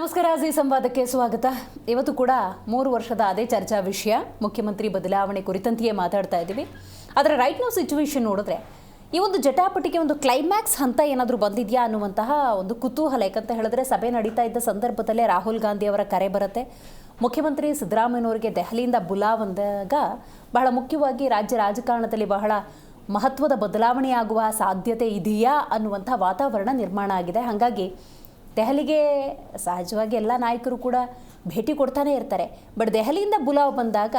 ನಮಸ್ಕಾರ ಜಿ ಸಂವಾದಕ್ಕೆ ಸ್ವಾಗತ. ಇವತ್ತು ಕೂಡ 3 ವರ್ಷದ ಅದೇ ಚರ್ಚಾ ವಿಷಯ ಮುಖ್ಯಮಂತ್ರಿ ಬದಲಾವಣೆ ಕುರಿತಂತೆಯೇ ಮಾತಾಡ್ತಾ ಇದ್ದೀವಿ. ಆದರೆ ರೈಟ್ ನೌ ಸಿಚುವೇಶನ್ ನೋಡಿದ್ರೆ ಈ ಒಂದು ಜಟಾಪಟಿಗೆ ಒಂದು ಕ್ಲೈಮ್ಯಾಕ್ಸ್ ಹಂತ ಏನಾದರೂ ಬಂದಿದೆಯಾ ಅನ್ನುವಂತಹ ಒಂದು ಕುತೂಹಲ. ಯಾಕಂತ ಹೇಳಿದ್ರೆ ಸಭೆ ನಡೀತಾ ಇದ್ದ ಸಂದರ್ಭದಲ್ಲೇ ರಾಹುಲ್ ಗಾಂಧಿ ಅವರ ಕರೆ ಬರುತ್ತೆ. ಮುಖ್ಯಮಂತ್ರಿ ಸಿದ್ದರಾಮಯ್ಯನವರಿಗೆ ದೆಹಲಿಯಿಂದ ಬುಲಾವ್ ಅಂದಾಗ ಬಹಳ ಮುಖ್ಯವಾಗಿ ರಾಜ್ಯ ರಾಜಕಾರಣದಲ್ಲಿ ಬಹಳ ಮಹತ್ವದ ಬದಲಾವಣೆಯಾಗುವ ಸಾಧ್ಯತೆ ಇದೆಯಾ ಅನ್ನುವಂಥ ವಾತಾವರಣ ನಿರ್ಮಾಣ ಆಗಿದೆ. ಹಾಗಾಗಿ ದೆಹಲಿಗೆ ಸಹಜವಾಗಿ ಎಲ್ಲ ನಾಯಕರು ಕೂಡ ಭೇಟಿ ಕೊಡ್ತಾನೆ ಇರ್ತಾರೆ. ಬಟ್ ದೆಹಲಿಯಿಂದ ಬುಲಾವ್ ಬಂದಾಗ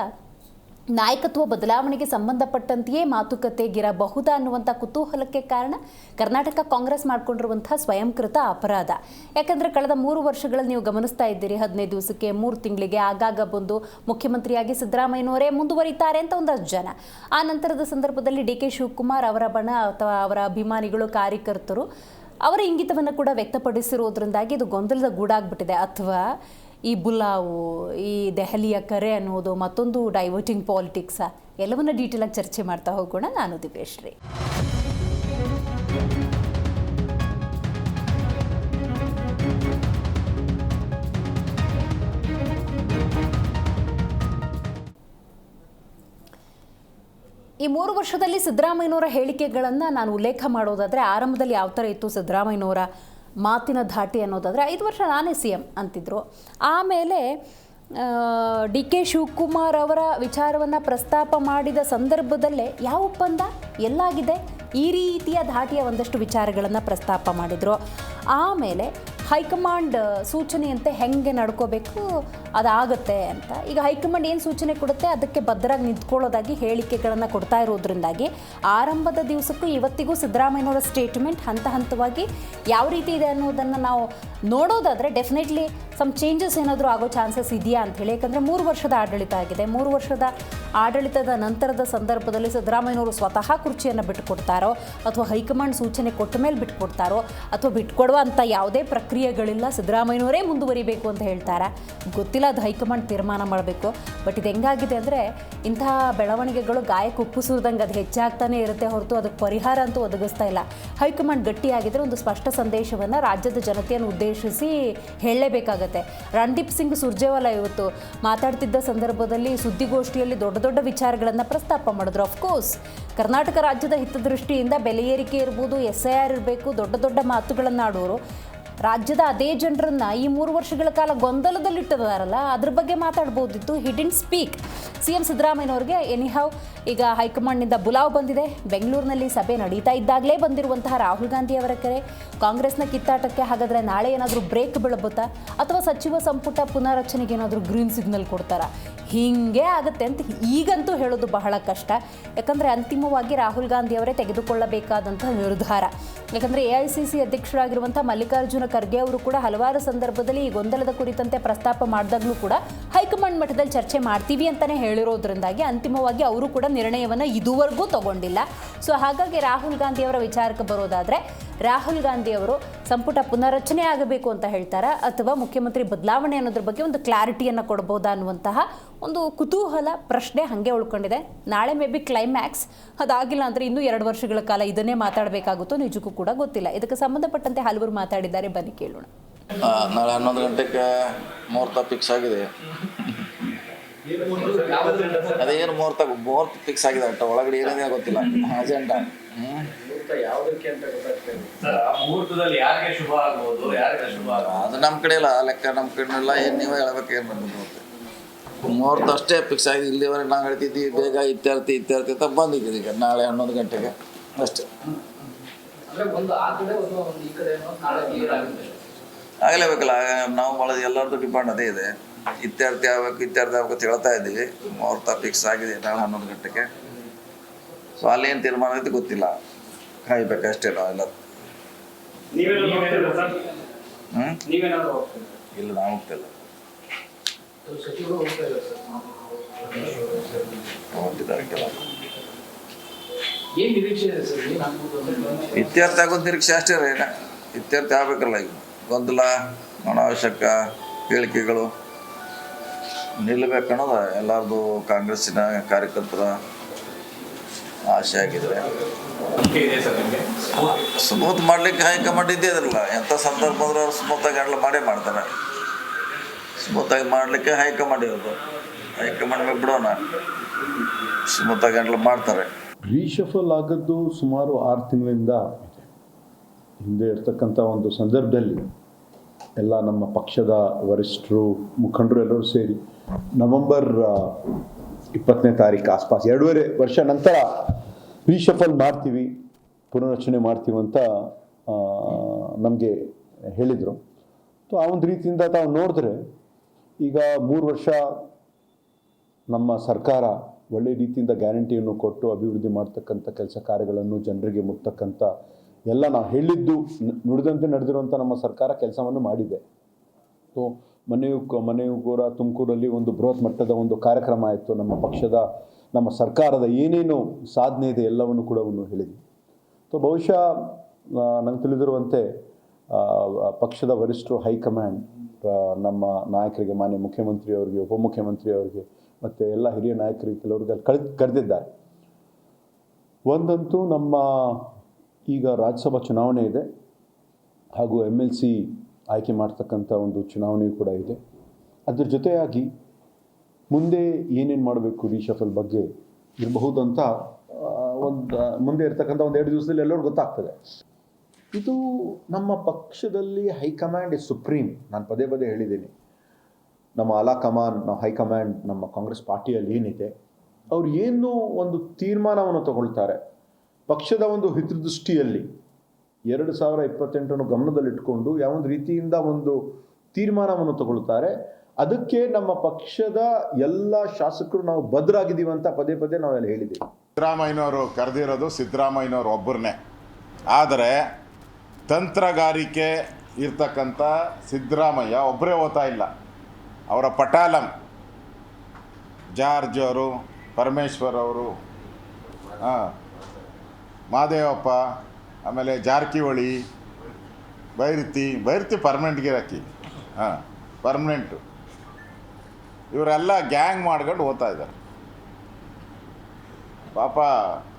ನಾಯಕತ್ವ ಬದಲಾವಣೆಗೆ ಸಂಬಂಧಪಟ್ಟಂತೆಯೇ ಮಾತುಕತೆಗಿರಬಹುದಾ ಅನ್ನುವಂಥ ಕುತೂಹಲಕ್ಕೆ ಕಾರಣ ಕರ್ನಾಟಕ ಕಾಂಗ್ರೆಸ್ ಮಾಡಿಕೊಂಡಿರುವಂಥ ಸ್ವಯಂಕೃತ ಅಪರಾಧ. ಯಾಕಂದರೆ ಕಳೆದ 3 ವರ್ಷಗಳಲ್ಲಿ ನೀವು ಗಮನಿಸ್ತಾ ಇದ್ದೀರಿ, 15 ದಿವಸಕ್ಕೆ 3 ತಿಂಗಳಿಗೆ ಆಗಾಗ ಬಂದು ಮುಖ್ಯಮಂತ್ರಿಯಾಗಿ ಸಿದ್ದರಾಮಯ್ಯನವರೇ ಮುಂದುವರಿತಾರೆ ಅಂತ ಒಂದಷ್ಟು ಜನ. ಆ ನಂತರದ ಸಂದರ್ಭದಲ್ಲಿ ಡಿ ಕೆ ಶಿವಕುಮಾರ್ ಅವರ ಬಣ ಅಥವಾ ಅವರ ಅಭಿಮಾನಿಗಳು ಕಾರ್ಯಕರ್ತರು ಅವರ ಇಂಗಿತವನ್ನು ಕೂಡ ವ್ಯಕ್ತಪಡಿಸಿರೋದ್ರಿಂದಾಗಿ ಇದು ಗೊಂದಲದ ಗೂಡಾಗ್ಬಿಟ್ಟಿದೆ. ಅಥವಾ ಈ ಬುಲಾವು, ಈ ದೆಹಲಿಯ ಕರೆ ಅನ್ನೋದು ಮತ್ತೊಂದು ಡೈವರ್ಟಿಂಗ್ ಪಾಲಿಟಿಕ್ಸಾ? ಎಲ್ಲವನ್ನ ಡೀಟೇಲಾಗಿ ಚರ್ಚೆ ಮಾಡ್ತಾ ಹೋಗೋಣ. ನಾನು ದಿವ್ಯಶ್ರೀ. ಈ 3 ವರ್ಷದಲ್ಲಿ ಸಿದ್ದರಾಮಯ್ಯನವರ ಹೇಳಿಕೆಗಳನ್ನು ನಾನು ಉಲ್ಲೇಖ ಮಾಡೋದಾದರೆ, ಆರಂಭದಲ್ಲಿ ಯಾವ ಥರ ಇತ್ತು ಸಿದ್ದರಾಮಯ್ಯನವರ ಮಾತಿನ ಧಾಟಿ ಅನ್ನೋದಾದರೆ, 5 ವರ್ಷ ನಾನೇ CM ಅಂತಿದ್ರು. ಆಮೇಲೆ ಡಿ ಕೆ ಶಿವಕುಮಾರ್ ಅವರ ವಿಚಾರವನ್ನು ಪ್ರಸ್ತಾಪ ಮಾಡಿದ ಸಂದರ್ಭದಲ್ಲೇ ಯಾವ ಒಪ್ಪಂದ ಎಲ್ಲಾಗಿದೆ ಈ ರೀತಿಯ ಧಾಟಿಯ ಒಂದಷ್ಟು ವಿಚಾರಗಳನ್ನು ಪ್ರಸ್ತಾಪ ಮಾಡಿದರು. ಆಮೇಲೆ ಹೈಕಮಾಂಡ್ ಸೂಚನೆಯಂತೆ ಹೆಂಗೆ ನಡ್ಕೋಬೇಕು ಅದಾಗುತ್ತೆ ಅಂತ. ಈಗ ಹೈಕಮಾಂಡ್ ಏನು ಸೂಚನೆ ಕೊಡುತ್ತೆ ಅದಕ್ಕೆ ಬದ್ಧರಾಗಿ ನಿಂತ್ಕೊಳ್ಳೋದಾಗಿ ಹೇಳಿಕೆಗಳನ್ನು ಕೊಡ್ತಾ ಇರೋದ್ರಿಂದಾಗಿ ಆರಂಭದ ದಿವಸಕ್ಕೂ ಇವತ್ತಿಗೂ ಸಿದ್ದರಾಮಯ್ಯನವರ ಸ್ಟೇಟ್ಮೆಂಟ್ ಹಂತ ಹಂತವಾಗಿ ಯಾವ ರೀತಿ ಇದೆ ಅನ್ನೋದನ್ನು ನಾವು ನೋಡೋದಾದರೆ ಡೆಫಿನೆಟ್ಲಿ ಸಮ್ ಚೇಂಜಸ್ ಏನಾದರೂ ಆಗೋ ಚಾನ್ಸಸ್ ಇದೆಯಾ ಅಂಥೇಳಿ. ಯಾಕಂದರೆ 3 ವರ್ಷದ ಆಡಳಿತ ಆಗಿದೆ. 3 ವರ್ಷದ ಆಡಳಿತದ ನಂತರದ ಸಂದರ್ಭದಲ್ಲಿ ಸಿದ್ದರಾಮಯ್ಯನವರು ಸ್ವತಃ ಕುರ್ಚಿಯನ್ನು ಬಿಟ್ಟುಕೊಡ್ತಾರೋ ಅಥವಾ ಹೈಕಮಾಂಡ್ ಸೂಚನೆ ಕೊಟ್ಟ ಮೇಲೆ ಬಿಟ್ಕೊಡ್ತಾರೋ ಅಥವಾ ಬಿಟ್ಕೊಡುವ ಅಂತ ಯಾವುದೇ ಪ್ರಕ್ರಿಯೆಗಳಿಲ್ಲ, ಸಿದ್ದರಾಮಯ್ಯನವರೇ ಮುಂದುವರಿಬೇಕು ಅಂತ ಹೇಳ್ತಾರೆ. ಗೊತ್ತಿಲ್ಲ, ಅದು ಹೈಕಮಾಂಡ್ ತೀರ್ಮಾನ ಮಾಡಬೇಕು. ಬಟ್ ಇದು ಹೆಂಗಾಗಿದೆ ಅಂದರೆ, ಇಂತಹ ಬೆಳವಣಿಗೆಗಳು ಗಾಯಕ್ಕೆ ಉಪ್ಪು ಸುರಿದಂಗೆ ಅದು ಹೆಚ್ಚಾಗ್ತಾನೆ ಇರುತ್ತೆ ಹೊರತು ಅದಕ್ಕೆ ಪರಿಹಾರ ಅಂತೂ ಒದಗಿಸ್ತಾ ಇಲ್ಲ. ಹೈಕಮಾಂಡ್ ಗಟ್ಟಿಯಾಗಿದ್ದರೆ ಒಂದು ಸ್ಪಷ್ಟ ಸಂದೇಶವನ್ನು ರಾಜ್ಯದ ಜನತೆಯನ್ನು ಉದ್ದೇಶಿಸಿ ಹೇಳಲೇಬೇಕಾಗತ್ತೆ. ರಣದೀಪ್ ಸಿಂಗ್ ಸುರ್ಜೇವಾಲಾ ಇವತ್ತು ಮಾತಾಡ್ತಿದ್ದ ಸಂದರ್ಭದಲ್ಲಿ ಸುದ್ದಿಗೋಷ್ಠಿಯಲ್ಲಿ ದೊಡ್ಡ ದೊಡ್ಡ ವಿಚಾರಗಳನ್ನು ಪ್ರಸ್ತಾಪ ಮಾಡಿದ್ರು. ಅಫ್ಕೋರ್ಸ್ ಕರ್ನಾಟಕ ರಾಜ್ಯದ ಹಿತದೃಷ್ಟಿಯಿಂದ ಬೆಲೆ ಏರಿಕೆ ಇರ್ಬೋದು, SIR ಇರಬೇಕು, ದೊಡ್ಡ ದೊಡ್ಡ ಮಾತುಗಳನ್ನು ಆಡೋರು ರಾಜ್ಯದ ಅದೇ ಜನರನ್ನು ಈ 3 ವರ್ಷಗಳ ಕಾಲ ಗೊಂದಲದಲ್ಲಿಟ್ಟಿದಾರಲ್ಲ, ಅದ್ರ ಬಗ್ಗೆ ಮಾತಾಡ್ಬೋದಿತ್ತು. ಹಿ ಡಿಡ್ಂಟ್ ಸ್ಪೀಕ್. CM ಸಿದ್ದರಾಮಯ್ಯನವ್ರಿಗೆ ಎನಿಹೌ ಈಗ ಹೈಕಮಾಂಡ್ನಿಂದ ಬುಲಾವ್ ಬಂದಿದೆ. ಬೆಂಗಳೂರಿನಲ್ಲಿ ಸಭೆ ನಡೀತಾ ಇದ್ದಾಗಲೇ ಬಂದಿರುವಂತಹ ರಾಹುಲ್ ಗಾಂಧಿ ಅವರ ಕರೆ ಕಾಂಗ್ರೆಸ್ನ ಕಿತ್ತಾಟಕ್ಕೆ. ಹಾಗಾದರೆ ನಾಳೆ ಏನಾದರೂ ಬ್ರೇಕ್ ಬೀಳಬಹುತ್ತಾ ಅಥವಾ ಸಚಿವ ಸಂಪುಟ ಪುನರಚನೆಗೆ ಏನಾದರೂ ಗ್ರೀನ್ ಸಿಗ್ನಲ್ ಕೊಡ್ತಾರಾ? ಹೀಗೆ ಆಗುತ್ತೆ ಅಂತ ಈಗಂತೂ ಹೇಳೋದು ಬಹಳ ಕಷ್ಟ. ಯಾಕಂದರೆ ಅಂತಿಮವಾಗಿ ರಾಹುಲ್ ಗಾಂಧಿ ಅವರೇ ತೆಗೆದುಕೊಳ್ಳಬೇಕಾದಂಥ ನಿರ್ಧಾರ. ಯಾಕಂದರೆ AICC ಅಧ್ಯಕ್ಷರಾಗಿರುವಂಥ ಮಲ್ಲಿಕಾರ್ಜುನ ಖರ್ಗೆ ಅವರು ಕೂಡ ಹಲವಾರು ಸಂದರ್ಭದಲ್ಲಿ ಈ ಗೊಂದಲದ ಕುರಿತಂತೆ ಪ್ರಸ್ತಾಪ ಮಾಡಿದಾಗಲೂ ಕೂಡ ಹೈಕಮಾಂಡ್ ಮಟ್ಟದಲ್ಲಿ ಚರ್ಚೆ ಮಾಡ್ತೀವಿ ಅಂತಲೇ ಹೇಳಿರೋದ್ರಿಂದಾಗಿ ಅಂತಿಮವಾಗಿ ಅವರು ಕೂಡ ನಿರ್ಣಯವನ್ನು ಇದುವರೆಗೂ ತಗೊಂಡಿಲ್ಲ. ಸೊ ಹಾಗಾಗಿ ರಾಹುಲ್ ಗಾಂಧಿ ಅವರ ವಿಚಾರಕ್ಕೆ ಬರೋದಾದರೆ, ರಾಹುಲ್ ಗಾಂಧಿ ಅವರು ಸಂಪುಟ ಪುನರಚನೆ ಆಗಬೇಕು ಅಂತ ಹೇಳ್ತಾರಾ ಅಥವಾ ಮುಖ್ಯಮಂತ್ರಿ ಬದಲಾವಣೆ ಅನ್ನೋದ್ರ ಬಗ್ಗೆ ಒಂದು ಕ್ಲಾರಿಟಿಯನ್ನು ಕೊಡ್ಬೋದಾ ಅನ್ನುವಂತಹ ಒಂದು ಕುತೂಹಲ ಪ್ರಶ್ನೆ ಹಾಗೆ ಉಳ್ಕೊಂಡಿದೆ. ನಾಳೆ ಮೇ ಬಿ ಕ್ಲೈಮ್ಯಾಕ್ಸ್. ಅದಾಗಿಲ್ಲ ಅಂದರೆ ಇನ್ನೂ 2 ವರ್ಷಗಳ ಕಾಲ ಇದನ್ನೇ ಮಾತಾಡಬೇಕಾಗುತ್ತೋ ನಿಜಕ್ಕೂ ಕೂಡ ಗೊತ್ತಿಲ್ಲ. ಇದಕ್ಕೆ ಸಂಬಂಧಪಟ್ಟಂತೆ ಹಲವರು ಮಾತಾಡಿದ್ದಾರೆ, ಬನ್ನಿ ಕೇಳೋಣ. ನಾಳೆ 11 ಗಂಟೆಗೆ ಮುಹೂರ್ತ ಫಿಕ್ಸ್ ಆಗಿದೆ. ಅದೇನು ಮುಹೂರ್ತ ಫಿಕ್ಸ್ ಆಗಿದೆ ಅಟ್ಟ ಒಳಗಡೆ ಏನೇನೇ ಗೊತ್ತಿಲ್ಲ. ಅಜೆಂಡಾ ಅದು ನಮ್ಮ ಕಡೆ ಇಲ್ಲ, ಲೆಕ್ಕ ನಮ್ಮ ಕಡೆ ಇಲ್ಲ. ಏನು ನೀವೇ ಹೇಳ್ಬೇಕು, ಏನು ಮಾಡ್ಬೇಕು. ಮುಹೂರ್ತ ಅಷ್ಟೇ ಫಿಕ್ಸ್ ಆಗಿದೆ. ಇಲ್ಲಿವರೆಗೆ ನಾವು ಹೇಳ್ತಿದ್ವಿ ಬೇಗ ಇತ್ಯರ್ಥ ಅಂತ ಬಂದಿದ್ದೀವಿ. ಈಗ ನಾಳೆ 11 ಗಂಟೆಗೆ ಅಷ್ಟೇ ಆಗಲೇಬೇಕಲ್ಲ. ನಾವು ಭಾಳ ಎಲ್ಲರದ್ದು ಡಿಪೆಂಡ್ ಅದೇ ಇದೆ. ಇತ್ಯರ್ಥ ಆಗ್ಬೇಕು ಅಂತ ಹೇಳ್ತಾ ಇದ್ದೀವಿ. ಮುಹೂರ್ತ ಫಿಕ್ಸ್ ಆಗಿದೆ ನಾಳೆ 11 ಗಂಟೆಗೆ. ಸೊ ಅಲ್ಲೇನು ತೀರ್ಮಾನ ಐತೆ ಗೊತ್ತಿಲ್ಲ, ಕಾಯ್ಬೇಕಷ್ಟೇ ನಾವೆಲ್ಲ. ಇಲ್ಲ, ನಾವು ಹೋಗ್ತಿಲ್ಲ. ಇತ್ಯರ್ಥ ಆಗೋದು ನಿರೀಕ್ಷೆ ಅಷ್ಟೇ ರೀ. ಇತ್ಯರ್ಥ ಆಗ್ಬೇಕಲ್ಲ. ಈಗ ಗೊಂದಲ, ಅನಾವಶ್ಯಕ ಹೇಳಿಕೆಗಳು ನಿಲ್ಲಬೇಕನ್ನೋದು ಎಲ್ಲರದು ಕಾಂಗ್ರೆಸ್ಸಿನ ಕಾರ್ಯಕರ್ತರ ಆಸೆ ಆಗಿದ್ರೆ ಸ್ಮೂತ್ ಮಾಡ್ಲಿಕ್ಕೆ ಹೈಕಮಾಂಡ್ ಇದ್ದೇ ಇದ್ರಲ್ಲ. ಎಂಥ ಸಂದರ್ಭ ಅಂದ್ರೆ ಅವ್ರು ಸ್ಮೂತಾಗಿ ಹ್ಯಾಂಡಲ್ ಮಾಡೇ ಮಾಡ್ತಾರೆ. ಸ್ಮೂತಾಗಿ ಮಾಡಲಿಕ್ಕೆ ಹೈಕಮಾಂಡ್ ಇರೋದು. ಹೈಕಮಾಂಡ್ ಮೇಲೆ ಬಿಡೋಣ, ಸ್ಮೂತಾಗಿ ಹ್ಯಾಂಡಲ್ ಮಾಡ್ತಾರೆ. ರೀಶಫಲ್ ಆಗದ್ದು ಸುಮಾರು 6 ತಿಂಗಳಿಂದ ಇದೆ. ಹಿಂದೆ ಇರ್ತಕ್ಕಂಥ ಒಂದು ಸಂದರ್ಭದಲ್ಲಿ ಎಲ್ಲ ನಮ್ಮ ಪಕ್ಷದ ವರಿಷ್ಠರು, ಮುಖಂಡರು ಎಲ್ಲರೂ ಸೇರಿ ನವೆಂಬರ್ 20ನೇ ತಾರೀಕು ಆಸ್ಪಾಸ್ 2.5 ವರ್ಷ ನಂತರ ರೀಶಫಲ್ ಮಾಡ್ತೀವಿ, ಪುನರ್ರಚನೆ ಮಾಡ್ತೀವಿ ಅಂತ ನಮಗೆ ಹೇಳಿದರು. ಆ ಒಂದು ರೀತಿಯಿಂದ ತಾವು ನೋಡಿದ್ರೆ ಈಗ 3 ವರ್ಷ ನಮ್ಮ ಸರ್ಕಾರ ಒಳ್ಳೆ ರೀತಿಯಿಂದ ಗ್ಯಾರಂಟಿಯನ್ನು ಕೊಟ್ಟು ಅಭಿವೃದ್ಧಿ ಮಾಡ್ತಕ್ಕಂಥ ಕೆಲಸ ಕಾರ್ಯಗಳನ್ನು ಜನರಿಗೆ ಮುಟ್ತಕ್ಕಂಥ ಎಲ್ಲ ನಾವು ಹೇಳಿದ್ದು ನುಡಿದಂತೆ ನಡೆದಿರುವಂಥ ನಮ್ಮ ಸರ್ಕಾರ ಕೆಲಸವನ್ನು ಮಾಡಿದೆ. ಸೊ ಮನೆಯೂ ಕೂಡ ತುಮಕೂರಲ್ಲಿ ಒಂದು ಬೃಹತ್ ಮಟ್ಟದ ಒಂದು ಕಾರ್ಯಕ್ರಮ ಆಯಿತು. ನಮ್ಮ ಪಕ್ಷದ, ನಮ್ಮ ಸರ್ಕಾರದ ಏನೇನು ಸಾಧನೆ ಇದೆ ಎಲ್ಲವನ್ನು ಕೂಡ ಹೇಳಿದ್ವಿ. ಸೊ ಬಹುಶಃ ನಂಗೆ ತಿಳಿದಿರುವಂತೆ ಪಕ್ಷದ ವರಿಷ್ಠರು, ಹೈಕಮಾಂಡ್ ನಮ್ಮ ನಾಯಕರಿಗೆ, ಮಾನ್ಯ ಮುಖ್ಯಮಂತ್ರಿಯವರಿಗೆ, ಉಪಮುಖ್ಯಮಂತ್ರಿಯವರಿಗೆ ಮತ್ತು ಎಲ್ಲ ಹಿರಿಯ ನಾಯಕರಿಗೆ ಕೆಲವ್ರಿಗೆ ಕರೆದಿದ್ದಾರೆ. ಒಂದಂತೂ ನಮ್ಮ ಈಗ ರಾಜ್ಯಸಭಾ ಚುನಾವಣೆ ಇದೆ, ಹಾಗೂ MLC ಆಯ್ಕೆ ಮಾಡ್ತಕ್ಕಂಥ ಒಂದು ಚುನಾವಣೆಯೂ ಕೂಡ ಇದೆ. ಅದ್ರ ಜೊತೆಯಾಗಿ ಮುಂದೆ ಏನೇನು ಮಾಡಬೇಕು ರೀಶಫಲ್ ಬಗ್ಗೆ ಇರಬಹುದಂತ ಮುಂದೆ ಇರ್ತಕ್ಕಂಥ 1-2 ದಿವಸದಲ್ಲಿ ಎಲ್ಲರಿಗೂ ಗೊತ್ತಾಗ್ತದೆ. ಇದು ನಮ್ಮ ಪಕ್ಷದಲ್ಲಿ ಹೈಕಮಾಂಡ್ ಇಸ್ ಸುಪ್ರೀಂ. ನಾನು ಪದೇ ಹೇಳಿದ್ದೀನಿ, ನಮ್ಮ ಅಲಾಕಮಾನ್, ನಾವು ಹೈಕಮಾಂಡ್, ನಮ್ಮ ಕಾಂಗ್ರೆಸ್ ಪಾರ್ಟಿಯಲ್ಲಿ ಏನಿದೆ, ಅವ್ರು ಏನು ಒಂದು ತೀರ್ಮಾನವನ್ನು ತಗೊಳ್ತಾರೆ ಪಕ್ಷದ ಒಂದು ಹಿತದೃಷ್ಟಿಯಲ್ಲಿ 2028 ಗಮನದಲ್ಲಿಟ್ಕೊಂಡು ಯಾವೊಂದು ರೀತಿಯಿಂದ ಒಂದು ತೀರ್ಮಾನವನ್ನು ತಗೊಳ್ತಾರೆ, ಅದಕ್ಕೆ ನಮ್ಮ ಪಕ್ಷದ ಎಲ್ಲ ಶಾಸಕರು ನಾವು ಬದ್ಧರಾಗಿದ್ದೀವಿ ಅಂತ ಪದೇ ನಾವೆಲ್ಲ ಹೇಳಿದ್ದೀವಿ. ಸಿದ್ದರಾಮಯ್ಯನವರು ಕರೆದಿರೋದು ಸಿದ್ದರಾಮಯ್ಯನವರು ಒಬ್ಬರನ್ನೇ. ಆದರೆ ತಂತ್ರಗಾರಿಕೆ ಇರ್ತಕ್ಕಂಥ ಸಿದ್ದರಾಮಯ್ಯ ಒಬ್ಬರೇ ಓದ್ತಾ ಇಲ್ಲ. ಅವರ ಪಟಾಲಂ ಜಾರ್ಜ್ ಅವರು, ಪರಮೇಶ್ವರ್ ಅವರು, ಮಾದೇವಪ್ಪ, ಆಮೇಲೆ ಜಾರಕಿಹೊಳಿ, ಬೈರತಿ ಪರ್ಮನೆಂಟ್ಗೆ ಹಾಕಿ, ಪರ್ಮನೆಂಟು, ಇವರೆಲ್ಲ ಗ್ಯಾಂಗ್ ಮಾಡ್ಕೊಂಡು ಓದ್ತಾ ಇದ್ದಾರೆ. ಪಾಪ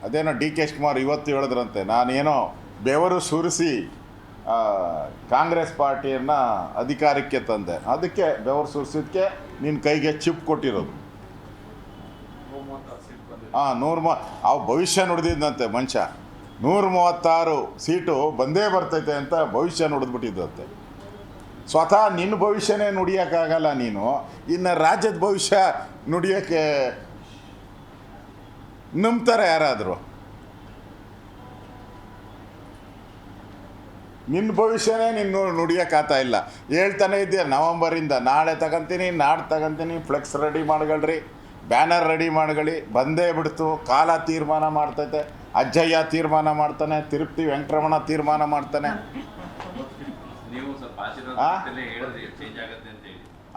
ಅದೇನೋ DK ಶಿವಕುಮಾರ್ ಇವತ್ತು ಹೇಳಿದ್ರಂತೆ, ನಾನೇನೋ ಬೆವರು ಸುರಿಸಿ ಕಾಂಗ್ರೆಸ್ ಪಾರ್ಟಿಯನ್ನು ಅಧಿಕಾರಕ್ಕೆ ತಂದೆ, ಅದಕ್ಕೆ ಬೆವರು ಸುರಿಸಿದ್ದಕ್ಕೆ ನಿನ್ನ ಕೈಗೆ ಚಿಪ್ ಕೊಟ್ಟಿರೋದು. ಅವು ಭವಿಷ್ಯ ನುಡಿದಿದ್ದಂತೆ ಮನುಷ್ಯ. 136 ಸೀಟು ಬಂದೇ ಬರ್ತೈತೆ ಅಂತ ಭವಿಷ್ಯ ನುಡಿದ್ಬಿಟ್ಟಿದ್ದಂತೆ. ಸ್ವತಃ ನಿನ್ನ ಭವಿಷ್ಯನೇ ನುಡಿಯೋಕ್ಕಾಗಲ್ಲ ನೀನು, ಇನ್ನು ರಾಜ್ಯದ ಭವಿಷ್ಯ ನುಡಿಯೋಕ್ಕೆ ನಂಬ್ತಾರೆ ಯಾರಾದರೂ? ನಿನ್ನ ಭವಿಷ್ಯನೇ ನೀನು ನುಡಿಯೋಕ್ಕಾಗ್ತಾ ಇಲ್ಲ. ಹೇಳ್ತಾನೆ ಇದೆಯಾ ನವಂಬರಿಂದ, ನಾಳೆ ತಗೊಂತೀನಿ, ನಾಡ್ದು ತಗೊಂತೀನಿ, ಫ್ಲೆಕ್ಸ್ ರೆಡಿ ಮಾಡ್ಕೊಳ್ರಿ, ಬ್ಯಾನರ್ ರೆಡಿ ಮಾಡ್ಕೊಳ್ಳಿ, ಬಂದೇ ಬಿಡ್ತು. ಕಾಲ ತೀರ್ಮಾನ ಮಾಡ್ತೈತೆ, ಅಜ್ಜಯ್ಯ ತೀರ್ಮಾನ ಮಾಡ್ತಾನೆ, ತಿರುಪತಿ ವೆಂಕಟರಮಣ ತೀರ್ಮಾನ ಮಾಡ್ತಾನೆ.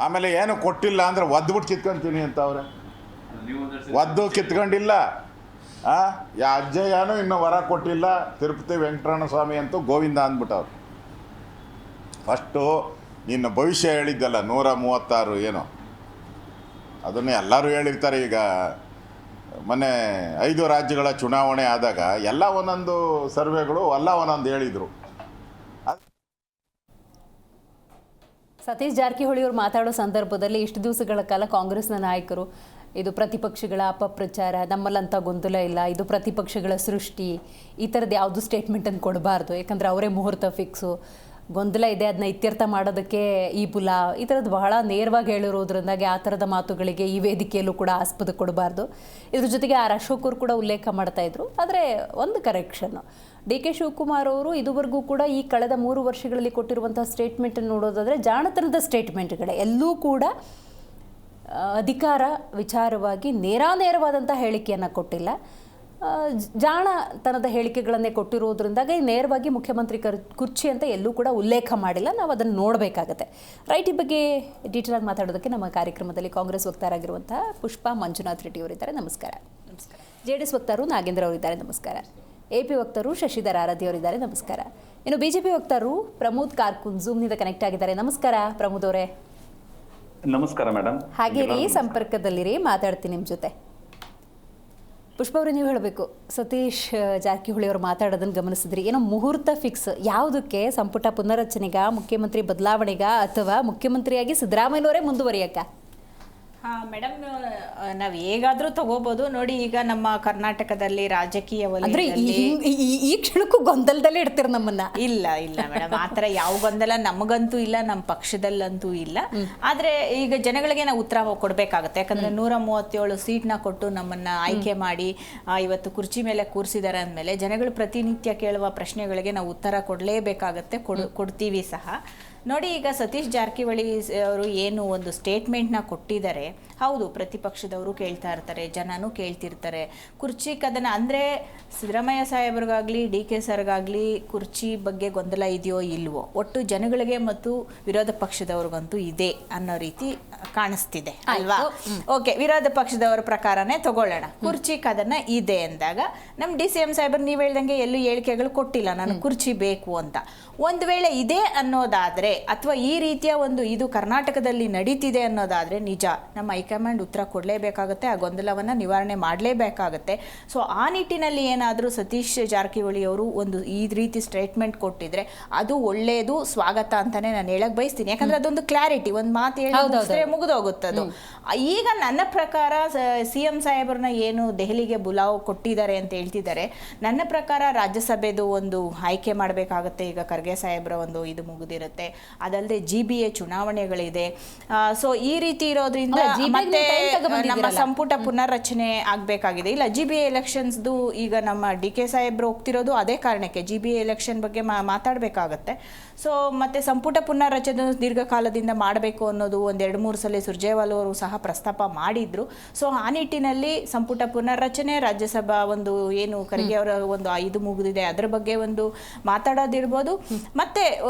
ಆಮೇಲೆ ಏನು ಕೊಟ್ಟಿಲ್ಲ ಅಂದರೆ ಒದ್ಬಿಟ್ಟು ಕಿತ್ಕೊಂತೀನಿ ಅಂತ ಅವ್ರೆ. ಒದ್ದು ಕಿತ್ಕೊಂಡಿಲ್ಲ. ಯಾ ಅಜ್ಜಯ್ಯನೂ ಇನ್ನೂ ವರ ಕೊಟ್ಟಿಲ್ಲ, ತಿರುಪತಿ ವೆಂಕಟರಮಣ ಸ್ವಾಮಿ ಅಂತೂ ಗೋವಿಂದ ಅಂದ್ಬಿಟ್ಟವ್ರು. ಫಸ್ಟು ನಿನ್ನ ಭವಿಷ್ಯ ಹೇಳಿದ್ದಲ್ಲ 136 ಏನೋ, ಅದನ್ನು ಎಲ್ಲರೂ ಹೇಳಿರ್ತಾರೆ. ಈಗ ಮೊನ್ನೆ 5 ರಾಜ್ಯಗಳ ಚುನಾವಣೆ ಆದಾಗ ಎಲ್ಲ ಒಂದೊಂದು ಸರ್ವೆಗಳು ಎಲ್ಲ ಒಂದೊಂದು ಹೇಳಿದರು. ಸತೀಶ್ ಜಾರಕಿಹೊಳಿ ಅವರು ಮಾತಾಡೋ ಸಂದರ್ಭದಲ್ಲಿ ಇಷ್ಟು ದಿವಸಗಳ ಕಾಲ ಕಾಂಗ್ರೆಸ್ನ ನಾಯಕರು ಇದು ಪ್ರತಿಪಕ್ಷಗಳ ಅಪಪ್ರಚಾರ, ನಮ್ಮಲ್ಲಂಥ ಗೊಂದಲ ಇಲ್ಲ, ಇದು ಪ್ರತಿಪಕ್ಷಗಳ ಸೃಷ್ಟಿ, ಈ ಥರದ್ದು ಯಾವುದು ಸ್ಟೇಟ್ಮೆಂಟನ್ನು ಕೊಡಬಾರ್ದು, ಯಾಕಂದರೆ ಅವರೇ ಮುಹೂರ್ತ ಫಿಕ್ಸು, ಗೊಂದಲ ಇದೆ ಅದನ್ನ ಇತ್ಯರ್ಥ ಮಾಡೋದಕ್ಕೆ ಈ ಬುಲ, ಈ ಥರದ್ದು ಬಹಳ ನೇರವಾಗಿ ಹೇಳಿರೋದ್ರಿಂದಾಗಿ ಆ ಥರದ ಮಾತುಗಳಿಗೆ ಈ ವೇದಿಕೆಯಲ್ಲೂ ಕೂಡ ಆಸ್ಪದ ಕೊಡಬಾರ್ದು. ಇದ್ರ ಜೊತೆಗೆ ಆರ್ ಅಶೋಕ್ ಅವರು ಕೂಡ ಉಲ್ಲೇಖ ಮಾಡ್ತಾಯಿದ್ರು. ಆದರೆ ಒಂದು ಕರೆಕ್ಷನ್ನು, DK ಶಿವಕುಮಾರ್ ಅವರು ಇದುವರೆಗೂ ಕೂಡ ಈ ಕಳೆದ 3 ವರ್ಷಗಳಲ್ಲಿ ಕೊಟ್ಟಿರುವಂಥ ಸ್ಟೇಟ್ಮೆಂಟನ್ನು ನೋಡೋದಾದರೆ ಜಾಣತನದ ಸ್ಟೇಟ್ಮೆಂಟ್ಗಳೇ, ಎಲ್ಲೂ ಕೂಡ ಅಧಿಕಾರ ವಿಚಾರವಾಗಿ ನೇರವಾದಂಥ ಹೇಳಿಕೆಯನ್ನು ಕೊಟ್ಟಿಲ್ಲ. ಜಾಣತನದ ಹೇಳಿಕೆಗಳನ್ನೇ ಕೊಟ್ಟಿರೋದ್ರಿಂದಾಗಿ ನೇರವಾಗಿ ಮುಖ್ಯಮಂತ್ರಿ ಕುರ್ಚಿ ಅಂತ ಎಲ್ಲೂ ಕೂಡ ಉಲ್ಲೇಖ ಮಾಡಿಲ್ಲ. ನಾವು ಅದನ್ನು ನೋಡಬೇಕಾಗತ್ತೆ. ರೈಟ್, ಈ ಬಗ್ಗೆ ಡೀಟೇಲ್ ಆಗಿ ಮಾತಾಡೋದಕ್ಕೆ ನಮ್ಮ ಕಾರ್ಯಕ್ರಮದಲ್ಲಿ ಕಾಂಗ್ರೆಸ್ ವಕ್ತಾರಾಗಿರುವಂಥ ಪುಷ್ಪಾ ಮಂಜುನಾಥ್ ರೆಡ್ಡಿ ಅವರಿದ್ದಾರೆ. ನಮಸ್ಕಾರ. JDS ವಕ್ತಾರರು ನಾಗೇಂದ್ರ ಅವರಿದ್ದಾರೆ. ನಮಸ್ಕಾರ. AP ವಕ್ತಾರರು ಶಶಿಧರ್ ಆರಾಧ್ಯ ಅವರಿದ್ದಾರೆ. ನಮಸ್ಕಾರ. ಇನ್ನು BJP ವಕ್ತಾರರು ಪ್ರಮೋದ್ ಕಾರ್ಕುನ್ ಝೂಮ್ನಿಂದ ಕನೆಕ್ಟ್ ಆಗಿದ್ದಾರೆ. ನಮಸ್ಕಾರ ಪ್ರಮೋದ್ ಅವರೇ. ನಮಸ್ಕಾರ ಮೇಡಮ್. ಹಾಗೆ ಸಂಪರ್ಕದಲ್ಲಿರಿ, ಮಾತಾಡ್ತೀನಿ ನಿಮ್ಮ ಜೊತೆ. ಪುಷ್ಪ ಅವರು ನೀವು ಹೇಳಬೇಕು, ಸತೀಶ್ ಜಾರಕಿಹೊಳಿ ಅವರು ಮಾತಾಡೋದನ್ನು ಗಮನಿಸಿದ್ರಿ, ಏನೋ ಮುಹೂರ್ತ ಫಿಕ್ಸ್ ಯಾವುದಕ್ಕೆ? ಸಂಪುಟ ಪುನರ್ರಚನೆಗ, ಮುಖ್ಯಮಂತ್ರಿ ಬದಲಾವಣೆಗ, ಅಥವಾ ಮುಖ್ಯಮಂತ್ರಿಯಾಗಿ ಸಿದ್ದರಾಮಯ್ಯನವರೇ ಮುಂದುವರಿಯಕ್ಕ? ಮೇಡಮ್, ನಾವು ಹೇಗಾದರೂ ತಗೋಬೋದು. ನೋಡಿ, ಈಗ ನಮ್ಮ ಕರ್ನಾಟಕದಲ್ಲಿ ರಾಜಕೀಯ ಅಂದ್ರೆ ವಲಯದಲ್ಲಿ ಈ ಕ್ಷಣಕ್ಕೂ ಗೊಂದಲದಲ್ಲೇ ಇಡ್ತೀರ ನಮ್ಮನ್ನ. ಇಲ್ಲ ಮೇಡಮ್, ಆ ಥರ ಯಾವ ಗೊಂದಲ ನಮಗಂತೂ ಇಲ್ಲ, ನಮ್ಮ ಪಕ್ಷದಲ್ಲಂತೂ ಇಲ್ಲ. ಆದ್ರೆ ಈಗ ಜನಗಳಿಗೆ ನಾವು ಉತ್ತರ ಕೊಡಬೇಕಾಗುತ್ತೆ. ಯಾಕಂದ್ರೆ 137 ಸೀಟ್ನ ಕೊಟ್ಟು ನಮ್ಮನ್ನ ಆಯ್ಕೆ ಮಾಡಿ ಇವತ್ತು ಕುರ್ಚಿ ಮೇಲೆ ಕೂರಿಸಿದ್ದಾರೆ ಅಂದಮೇಲೆ ಜನಗಳು ಪ್ರತಿನಿತ್ಯ ಕೇಳುವ ಪ್ರಶ್ನೆಗಳಿಗೆ ನಾವು ಉತ್ತರ ಕೊಡಲೇಬೇಕಾಗತ್ತೆ, ಕೊಡ್ತೀವಿ ಸಹ. ನೋಡಿ, ಈಗ ಸತೀಶ್ ಜಾರಕಿಹೊಳಿ ಅವರು ಏನು ಒಂದು ಸ್ಟೇಟ್ಮೆಂಟ್ನ ಕೊಟ್ಟಿದ್ದಾರೆ, ಹೌದು, ಪ್ರತಿಪಕ್ಷದವರು ಕೇಳ್ತಾ ಇರ್ತಾರೆ, ಜನನೂ ಕೇಳ್ತಿರ್ತಾರೆ ಕುರ್ಚಿ ಕದನ. ಅಂದರೆ ಸಿದ್ದರಾಮಯ್ಯ ಸಾಹೇಬ್ರಿಗಾಗಲಿ ಡಿ ಕೆ ಸರ್ಗಾಗಲಿ ಕುರ್ಚಿ ಬಗ್ಗೆ ಗೊಂದಲ ಇದೆಯೋ ಇಲ್ವೋ, ಒಟ್ಟು ಜನಗಳಿಗೆ ಮತ್ತು ವಿರೋಧ ಪಕ್ಷದವ್ರಿಗಂತೂ ಇದೆ ಅನ್ನೋ ರೀತಿ ಕಾಣಿಸ್ತಿದೆ ಅಲ್ವಾ? ಓಕೆ, ವಿರೋಧ ಪಕ್ಷದವರ ಪ್ರಕಾರನೇ ತಗೊಳ್ಳೋಣ. ಕುರ್ಚಿ ಕದನ ಇದೆ ಅಂದಾಗ ನಮ್ಮ DCM ಸಾಹೇಬರು ನೀವು ಹೇಳ್ದಂಗೆ ಎಲ್ಲೂ ಹೇಳಿಕೆಗಳು ಕೊಟ್ಟಿಲ್ಲ ನಾನು ಕುರ್ಚಿ ಬೇಕು ಅಂತ. ಒಂದು ವೇಳೆ ಇದೆ ಅನ್ನೋದಾದರೆ, ಅಥವಾ ಈ ರೀತಿಯ ಒಂದು ಇದು ಕರ್ನಾಟಕದಲ್ಲಿ ನಡೀತಿದೆ ಅನ್ನೋದಾದರೆ, ನಿಜ ನಮ್ಮ ಹೈಕಮಾಂಡ್ ಉತ್ತರ ಕೊಡಲೇಬೇಕಾಗುತ್ತೆ, ಆ ಗೊಂದಲವನ್ನು ನಿವಾರಣೆ ಮಾಡಲೇಬೇಕಾಗುತ್ತೆ. ಸೊ ಆ ನಿಟ್ಟಿನಲ್ಲಿ ಏನಾದರೂ ಸತೀಶ್ ಜಾರಕಿಹೊಳಿ ಅವರು ಒಂದು ಈ ರೀತಿ ಸ್ಟೇಟ್ಮೆಂಟ್ ಕೊಟ್ಟಿದ್ರೆ ಅದು ಒಳ್ಳೆಯದು, ಸ್ವಾಗತ ಅಂತಾನೆ ನಾನು ಹೇಳಕ್ ಬಯಸ್ತೀನಿ. ಯಾಕಂದ್ರೆ ಅದೊಂದು ಕ್ಲಾರಿಟಿ, ಒಂದು ಮಾತು ಹೇಳಿದ್ರೆ ಮುಗಿದೋಗುತ್ತದು. ಈಗ ನನ್ನ ಪ್ರಕಾರ CM ಸಾಹೇಬ್ರನ್ನ ಏನು ದೆಹಲಿಗೆ ಬುಲಾವ್ ಕೊಟ್ಟಿದ್ದಾರೆ ಅಂತ ಹೇಳ್ತಿದ್ದಾರೆ, ನನ್ನ ಪ್ರಕಾರ ರಾಜ್ಯಸಭೆದು ಒಂದು ಆಯ್ಕೆ ಮಾಡಬೇಕಾಗುತ್ತೆ. ಈಗ ಖರ್ಗೆ ಸಾಹೇಬ್ರ ಒಂದು ಇದು ಮುಗಿದಿರುತ್ತೆ, ಅದಲ್ಲದೆ GBA ಚುನಾವಣೆಗಳಿದೆ. ಸೊ ಈ ರೀತಿ ಇರೋದ್ರಿಂದ ಮತ್ತೆ ನಮ್ಮ ಸಂಪುಟ ಪುನರ್ರಚನೆ ಆಗ್ಬೇಕಾಗಿದೆ. ಇಲ್ಲ, GBA ಎಲೆಕ್ಷನ್ಸ್ದು ಈಗ ನಮ್ಮ DK ಸಾಹೇಬ್ರು ಹೋಗ್ತಿರೋದು ಅದೇ ಕಾರಣಕ್ಕೆ, GBA ಎಲೆಕ್ಷನ್ ಬಗ್ಗೆ ಮಾತಾಡಬೇಕಾಗತ್ತೆ. ಸೊ ಮತ್ತೆ ಸಂಪುಟ ಪುನರ್ರಚನೆ ದೀರ್ಘಕಾಲದಿಂದ ಮಾಡಬೇಕು ಅನ್ನೋದು ಒಂದು 2-3 ಸಲ ಸುರ್ಜೇವಾಲ ಅವರು ಸಹ ಪ್ರಸ್ತಾಪ ಮಾಡಿದ್ರು. ಸೊ ಆ ನಿಟ್ಟಿನಲ್ಲಿ ಸಂಪುಟ ಪುನರ್ರಚನೆ, ರಾಜ್ಯಸಭಾ ಒಂದು ಏನು ಖರ್ಗೆ ಅವರ ಒಂದು ಇದು ಮುಗಿದಿದೆ ಅದರ ಬಗ್ಗೆ ಒಂದು ಮಾತಾಡೋದಿರ್ಬೋದು. ಮತ್ತೆ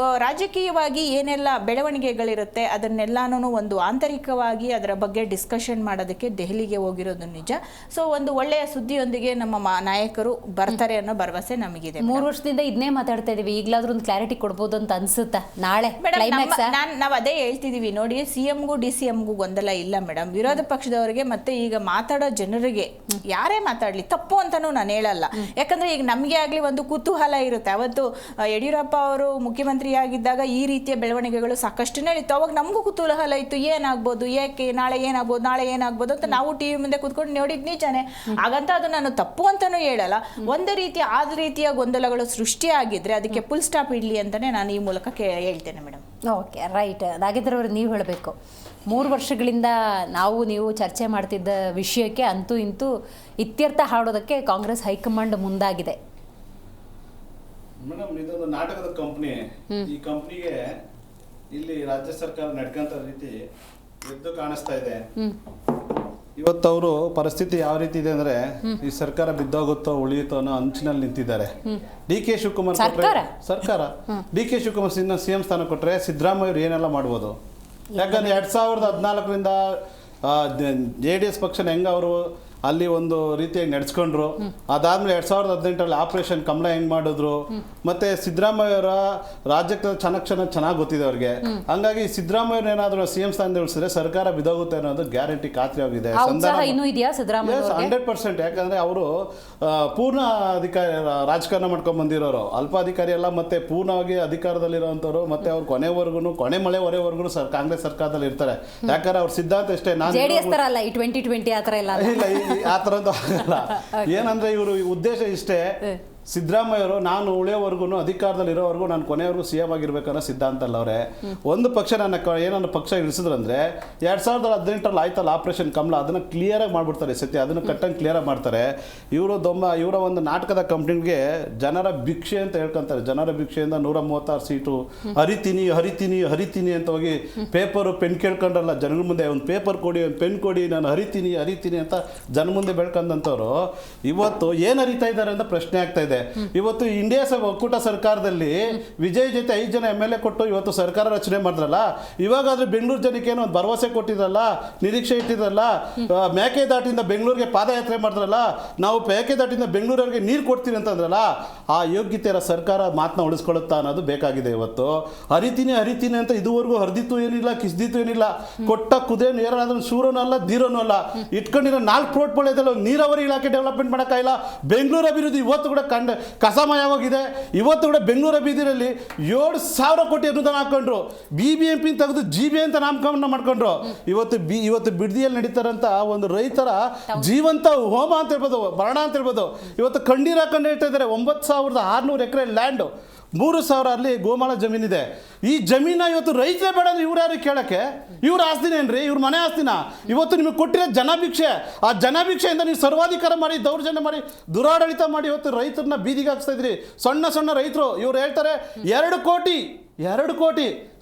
ರಾಜಕೀಯವಾಗಿ ಏನೆಲ್ಲ ಬೆಳವಣಿಗೆಗಳಿರುತ್ತೆ ಅದನ್ನೆಲ್ಲಾನು ಒಂದು ಆಂತರಿಕವಾಗಿ ಅದರ ಬಗ್ಗೆ ಡಿಸ್ಕಷನ್ ಮಾಡೋದಕ್ಕೆ ದೆಹಲಿಗೆ ಹೋಗಿರೋದು ನಿಜ. ಸೊ ಒಂದು ಒಳ್ಳೆಯ ಸುದ್ದಿಯೊಂದಿಗೆ ನಮ್ಮ ನಾಯಕರು ಬರ್ತಾರೆ ಅನ್ನೋ ಭರವಸೆ ನಮಗಿದೆ. 3 ವರ್ಷದಿಂದ ಇದನ್ನೇ ಮಾತಾಡ್ತಾ ಇದೀವಿ, ಈಗಲಾದ್ರೂ ಒಂದು ಕ್ಲಾರಿಟಿ ಕೊಡ್ಬೋದು ಅಂತ ಅನ್ಸುತ್ತಾ? ನಾಳೆ ನಾವು ಅದೇ ಹೇಳ್ತಿದೀವಿ ನೋಡಿ, CMಗೂ DCMಗೂ ಗೊಂದಲ ಇಲ್ಲ ಮೇಡಮ್. ವಿರೋಧ ಪಕ್ಷದವರಿಗೆ ಮತ್ತೆ ಈಗ ಮಾತಾಡೋ ಜನರಿಗೆ ಯಾರೇ ಮಾತಾಡ್ಲಿ ತಪ್ಪು ಅಂತಾನೂ ನಾನು ಹೇಳಲ್ಲ. ಯಾಕಂದ್ರೆ ಈಗ ನಮಗೆ ಆಗ್ಲಿ ಒಂದು ಕುತೂಹಲ ಇರುತ್ತೆ. ಅವತ್ತು ಯಡಿಯೂರಪ್ಪ ಅವರು ಮುಖ್ಯಮಂತ್ರಿ ಆಗಿದ್ದಾಗ ಈ ರೀತಿಯ ಬೆಳವಣಿಗೆಗಳು ಸಾಕಷ್ಟು ನಡೀತು. ಅವಾಗ ನಮಗೂ ಕುತೂಹಲ ಇತ್ತು, ಏನಾಗ್ಬೋದು, ಏಕೆ, ನಾಳೆ ಏನಾಗ್ಬೋದು ಅಂತ ನಾವು TV ಮುಂದೆ ಕೂತ್ಕೊಂಡು ನೋಡಿದ್ ನಿಜಾನೆ. ಹಾಗಂತ ಅದು ನಾನು ತಪ್ಪು ಅಂತಾನೂ ಹೇಳಲ್ಲ. ಒಂದು ರೀತಿಯ ಗೊಂದಲಗಳು ಸೃಷ್ಟಿಯಾಗಿದ್ರೆ ಅದಕ್ಕೆ ಫುಲ್ ಸ್ಟಾಪ್ ಇಡ್ಲಿ ಅಂತಾನೆ ನಾನು ಈ ಮೂಲಕ ಹೇಳ್ತೇನೆ ಮೇಡಮ್. Okay, right. ನಾಗೇಂದ್ರ ಅವರು ನೀವು ಹೇಳಬೇಕು, 3 ವರ್ಷಗಳಿಂದ ನೀವು ಚರ್ಚೆ ಮಾಡ್ತಿದ್ದ ವಿಷಯಕ್ಕೆ ಅಂತೂ ಇಂತೂ ಇತ್ಯರ್ಥ ಹಾಡೋದಕ್ಕೆ ಕಾಂಗ್ರೆಸ್ ಹೈಕಮಾಂಡ್ ಮುಂದಾಗಿದೆ. ಮೇಡಮ್, ಇದೊಂದು ನಾಟಕದ ಕಂಪ್ನಿ. ಈ ಕಂಪ್ನಿಗೆ ಇಲ್ಲಿ ರಾಜ್ಯ ಸರ್ಕಾರ ನಡ್ಕೊಂತ ರೀತಿ ಎದ್ದು ಕಾಣಿಸ್ತಾ ಇದೆ. ಇವತ್ತು ಅವರು ಪರಿಸ್ಥಿತಿ ಯಾವ ರೀತಿ ಇದೆ ಅಂದ್ರೆ, ಈ ಸರ್ಕಾರ ಬಿದ್ದೋಗುತ್ತೋ ಉಳಿಯುತ್ತೋ ಅನ್ನೋ ಅಂಚಿನಲ್ಲಿ ನಿಂತಿದ್ದಾರೆ. DK ಶಿವಕುಮಾರ್ ಸರ್ಕಾರ DK ಶಿವಕುಮಾರ್ CM ಸ್ಥಾನ ಕೊಟ್ಟರೆ ಸಿದ್ದರಾಮಯ್ಯ ಅವರು ಏನೆಲ್ಲ ಮಾಡ್ಬೋದು? ಯಾಕಂದ್ರೆ 2014ರಿಂದ JDS ಪಕ್ಷನ ಹೆಂಗ ಅವರು ಅಲ್ಲಿ ಒಂದು ರೀತಿಯಾಗಿ ನಡೆಸ್ಕೊಂಡ್ರು. ಅದಾದ್ಮೇಲೆ 2018ರಲ್ಲಿ ಆಪರೇಷನ್ ಕಮಲ ಹೆಂಗ್ ಮಾಡಿದ್ರು, ಮತ್ತೆ ಸಿದ್ದರಾಮಯ್ಯವರ ರಾಜ್ಯಕ್ಕೆ ಚೆನ್ನಾಗಿ ಗೊತ್ತಿದೆ ಅವ್ರಿಗೆ. ಹಂಗಾಗಿ ಸಿದ್ದರಾಮಯ್ಯ ಏನಾದ್ರು CM ಸ್ಥಾನದಲ್ಲಿ ಉಳಿಸಿದ್ರೆ ಸರ್ಕಾರ ಬಿದ್ದೋಗುತ್ತೆ ಅನ್ನೋದು ಗ್ಯಾರಂಟಿ ಖಾತ್ರಿ ಆಗಿದೆ. 100%. ಯಾಕಂದ್ರೆ ಅವರು ಪೂರ್ಣ ಅಧಿಕಾರಿ ರಾಜಕಾರಣ ಮಾಡ್ಕೊಂಡ್ ಬಂದಿರೋರು, ಅಲ್ಪ ಅಧಿಕಾರಿ ಅಲ್ಲ, ಮತ್ತೆ ಪೂರ್ಣವಾಗಿ ಅಧಿಕಾರದಲ್ಲಿರುವಂತವ್ರು, ಮತ್ತೆ ಅವ್ರು ಕೊನೆ ಮಳೆವರೆಗೂ ಕಾಂಗ್ರೆಸ್ ಸರ್ಕಾರದಲ್ಲಿ ಇರ್ತಾರೆ. ಯಾಕಂದ್ರೆ ಅವ್ರ ಸಿದ್ಧಾಂತ ಇಷ್ಟೇ, ನಾನು ಇಲ್ಲ ಆ ಥರದ್ದು ಆಗಲ್ಲ. ಏನಂದ್ರೆ ಇವರು ಉದ್ದೇಶ ಇಷ್ಟೇ, ಸಿದ್ದರಾಮಯ್ಯವರು ನಾನು ಉಳಿಯೋವರೆಗೂ ಅಧಿಕಾರದಲ್ಲಿ ಇರೋವರೆಗೂ ನಾನು ಕೊನೆಯವರೆಗೂ CM ಆಗಿರ್ಬೇಕನ್ನೋ ಸಿದ್ಧಾಂತ ಅಲ್ಲ ಅವರೇ. ಒಂದು ಪಕ್ಷ ಏನನ್ನ ಪಕ್ಷ ಇಳಿಸಿದ್ರಂದ್ರೆ 2018ರಲ್ಲಿ ಆಯ್ತಲ್ಲ ಆಪರೇಷನ್ ಕಮಲ, ಅದನ್ನ ಕ್ಲಿಯರ್ ಆಗಿ ಮಾಡ್ಬಿಡ್ತಾರೆ. ಸತ್ಯ ಅದನ್ನ ಕಟ್ಟಂಗೆ ಕ್ಲಿಯರ್ ಆಗಿ ಮಾಡ್ತಾರೆ. ಇವರ ಒಂದು ನಾಟಕದ ಕಂಪ್ನಿಗೆ ಜನರ ಭಿಕ್ಷೆ ಅಂತ ಹೇಳ್ಕೊಂತಾರೆ. ಜನರ ಭಿಕ್ಷೆಯಿಂದ 136 ಸೀಟು ಹರಿತೀನಿ ಅಂತ ಹೋಗಿ ಪೇಪರು ಪೆನ್ ಕೇಳ್ಕೊಂಡ್ರಲ್ಲ ಜನರ ಮುಂದೆ, ಒಂದು ಪೇಪರ್ ಕೊಡಿ, ಒಂದು ಪೆನ್ ಕೊಡಿ, ನಾನು ಹರಿತೀನಿ ಅಂತ ಜನ ಮುಂದೆ ಬೆಳ್ಕೊಂಡಂಥವ್ರು ಇವತ್ತು ಏನು ಹರಿತಾ ಇದ್ದಾರೆ ಅಂತ ಪ್ರಶ್ನೆ ಆಗ್ತಾ ಇದೆ. ಇದೆ. ಇವತ್ತು ಇಂಡಿಯಾ ಒಕ್ಕೂಟ ಸರ್ಕಾರದಲ್ಲಿ ವಿಜಯ್ ಜೊತೆ 5 ಜನ MLA ಕೊಟ್ಟು ಇವತ್ತು ಸರ್ಕಾರ ರಚನೆ ಮಾಡಿದ್ರಲ್ಲ, ಇವಾಗಾದ್ರೂ ಬೆಂಗಳೂರು ಜನಕ್ಕೆ ಏನೋ ಒಂದು ಭರವಸೆ ಕೊಟ್ಟಿದ್ರಲ್ಲ, ನಿರೀಕ್ಷೆ ಇಟ್ಟಿದ್ರಲ್ಲ. ಮೇಕೆದಾಟಿಂದ ಬೆಂಗಳೂರಿಗೆ ಪಾದಯಾತ್ರೆ ಮಾಡಿದ್ರಲ್ಲ, ನಾವು ಮೇಕೆದಾಟಿಂದ ಬೆಂಗಳೂರಿಗೆ ನೀರು ಕೊಡ್ತೀವಿ ಅಂತಂದ್ರಲ್ಲ, ಆ ಯೋಗ್ಯತೆಯ ಸರ್ಕಾರ ಮಾತನ್ನ ಉಳಿಸ್ಕೊಳ್ಳುತ್ತಾ ಅನ್ನೋದು ಬೇಕಾಗಿದೆ. ಇವತ್ತು ಹರಿತೀನಿ ಅಂತ ಇದುವರೆಗೂ ಹರಿದಿತ್ತು ಏನಿಲ್ಲ, ಕಿಸ್ದಿತ್ತು ಏನಿಲ್ಲ. ಕೊಟ್ಟ ಕುದೇ ನೇರನಾದ್ರೂ ಶೂರನೂ ಅಲ್ಲ, ಧೀರನೂ ಅಲ್ಲ. ಇಟ್ಕೊಂಡಿರೋ 4 ಪ್ರೋಟ್ಗಳಿದೆಲ್ಲ, ನೀರಾವರಿ ಇಲಾಖೆ ಡೆವಲಪ್ಮೆಂಟ್ ಮಾಡೋಕ್ಕಾಗಿಲ್ಲ. ಬೆಂಗಳೂರು ಅಭಿವೃದ್ಧಿ ಇವತ್ತು ಕೂಡ ಕಸಮಯವಾಗಿದೆ. ಇವತ್ತು ಕೂಡ ಬೆಂಗಳೂರು ಅಭಿವೃದ್ಧಿಯಲ್ಲಿ 7,000 ಕೋಟಿ ಅನುದಾನ ಹಾಕೊಂಡ್ರು. BBMP ತೆಗೆದು GB ಅಂತ ನಾಮಕರಣ ಮಾಡ್ಕೊಂಡ್ರು. ಇವತ್ತು ಬಿಡದಿಯಲ್ಲಿ ನಡೀತಾರಂತ ಒಂದು ರೈತರ ಜೀವಂತ ಹೋಮ ಅಂತ ಹೇಳ್ಬೋದು, ಮರಣ ಅಂತ ಹೇಳ್ಬೋದು. ಇವತ್ತು ಕಣ್ಣೀರ ಕಂಡು ಹೇಳ್ತಾ ಇದ್ದಾರೆ. 9,600 ಎಕರೆ ಲ್ಯಾಂಡು, 3,000 ಅಲ್ಲಿ ಗೋಮಾಳ ಜಮೀನಿದೆ. ಈ ಜಮೀನ ಇವತ್ತು ರೈತರೇ ಬೇಡ ಅಂದ್ರೆ ಇವ್ರು ಯಾರು ಕೇಳಕ್ಕೆ? ಇವ್ರ ಆಸ್ತಿನೇನ್ರಿ? ಇವ್ರ ಮನೆ ಆಸ್ತಿನ? ಇವತ್ತು ನಿಮಗೆ ಕೊಟ್ಟಿರೋ ಜನಭಿಕ್ಷೆ, ಆ ಜನಭಿಕ್ಷೆಯಿಂದ ನೀವು ಸರ್ವಾಧಿಕಾರ ಮಾಡಿ, ದೌರ್ಜನ್ಯ ಮಾಡಿ, ದುರಾಡಳಿತ ಮಾಡಿ ಇವತ್ತು ರೈತರನ್ನ ಬೀದಿಗೆ ಹಾಕ್ಸ್ತಾ ಇದ್ರಿ. ಸಣ್ಣ ರೈತರು ಇವ್ರು ಹೇಳ್ತಾರೆ 2 ಕೋಟಿ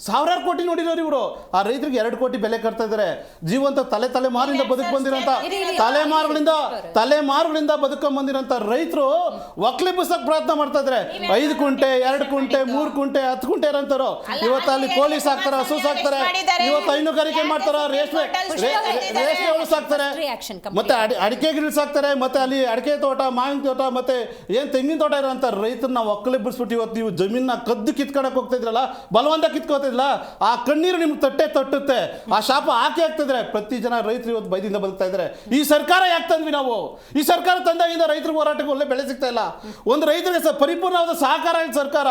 1,000 ಕೋಟಿ ನೋಡಿರೋರು ಇವರು. ಆ ರೈತರಿಗೆ 2 ಕೋಟಿ ಬೆಲೆ ಕಟ್ತಾ ಇದ್ದಾರೆ. ಜೀವಂತ ತಲೆಮಾರಿಂದ ಬದುಕು ಬಂದಿರೋಂಥ ತಲೆಮಾರುಗಳಿಂದ ಬದುಕೊಂಡ್ ಬಂದಿರೋಂಥ ರೈತರು ಒಕ್ಲಿಬ್ಬಿಸಕ್ ಪ್ರಯತ್ನ ಮಾಡ್ತಾ ಇದ್ದಾರೆ. 5 ಕುಂಟೆ 2 ಕುಂಟೆ 3 ಕುಂಟೆ 10 ಕುಂಟೆ ಇರೋಂಥವ್ರು ಇವತ್ತು ಅಲ್ಲಿ ಕೋಳಿ ಸಾಕ್ತಾರೆ, ಹಸು ಸಾಕ್ತಾರೆ, ಇವತ್ತು ಹೈನುಗಾರಿಕೆ ಮಾಡ್ತಾರ, ರೇಷ್ಮೆ ಹುಳು ಸಾಕ್ತಾರೆ, ಮತ್ತೆ ಅಡಿಕೆ ಗಿಡ ಸಾಕ್ತಾರೆ, ಮತ್ತೆ ಅಲ್ಲಿ ಅಡಿಕೆ ತೋಟ, ಮಾವಿನ ತೋಟ, ಮತ್ತೆ ಏನ್ ತೆಂಗಿನ ತೋಟ ಇರೋಂಥ ರೈತರನ್ನ ಒಕ್ಕಲಿಬ್ಬಿಸ್ಬಿಟ್ಟು ಇವತ್ತು ನೀವು ಜಮೀನ ಕದ್ದು ಕಿತ್ಕೊಳಕ್ ಹೋಗ್ತಾ ಇದ್ರಲ್ಲ, ಬಲವಂತ ಕಿತ್ಕೋತಿದ್ಲ, ಆ ಕಣ್ಣೀರು ನಿಮ್ಗೆ ತಟ್ಟುತ್ತೆ. ಆ ಶಾಪ ಹಾಕ್ತಿದ್ರೆ ಪ್ರತಿ ಜನ ರೈತರು ಇವತ್ತು ಬೈದಿಂದ ಬದುಕ್ತಾ ಇದ್ದಾರೆ. ಈ ಸರ್ಕಾರ ಯಾಕೆ ತಂದ್ವಿ ನಾವು? ಈ ಸರ್ಕಾರ ತಂದಾಗಿಂದ ರೈತರ ಹೋರಾಟಕ್ಕೆ ಒಳ್ಳೆ ಬೆಲೆ ಸಿಗ್ತಾ ಇಲ್ಲ. ಒಂದು ರೈತರಿಗೆ ಪರಿಪೂರ್ಣವಾದ ಸಹಕಾರ ಇಲ್ಲ ಸರ್ಕಾರ.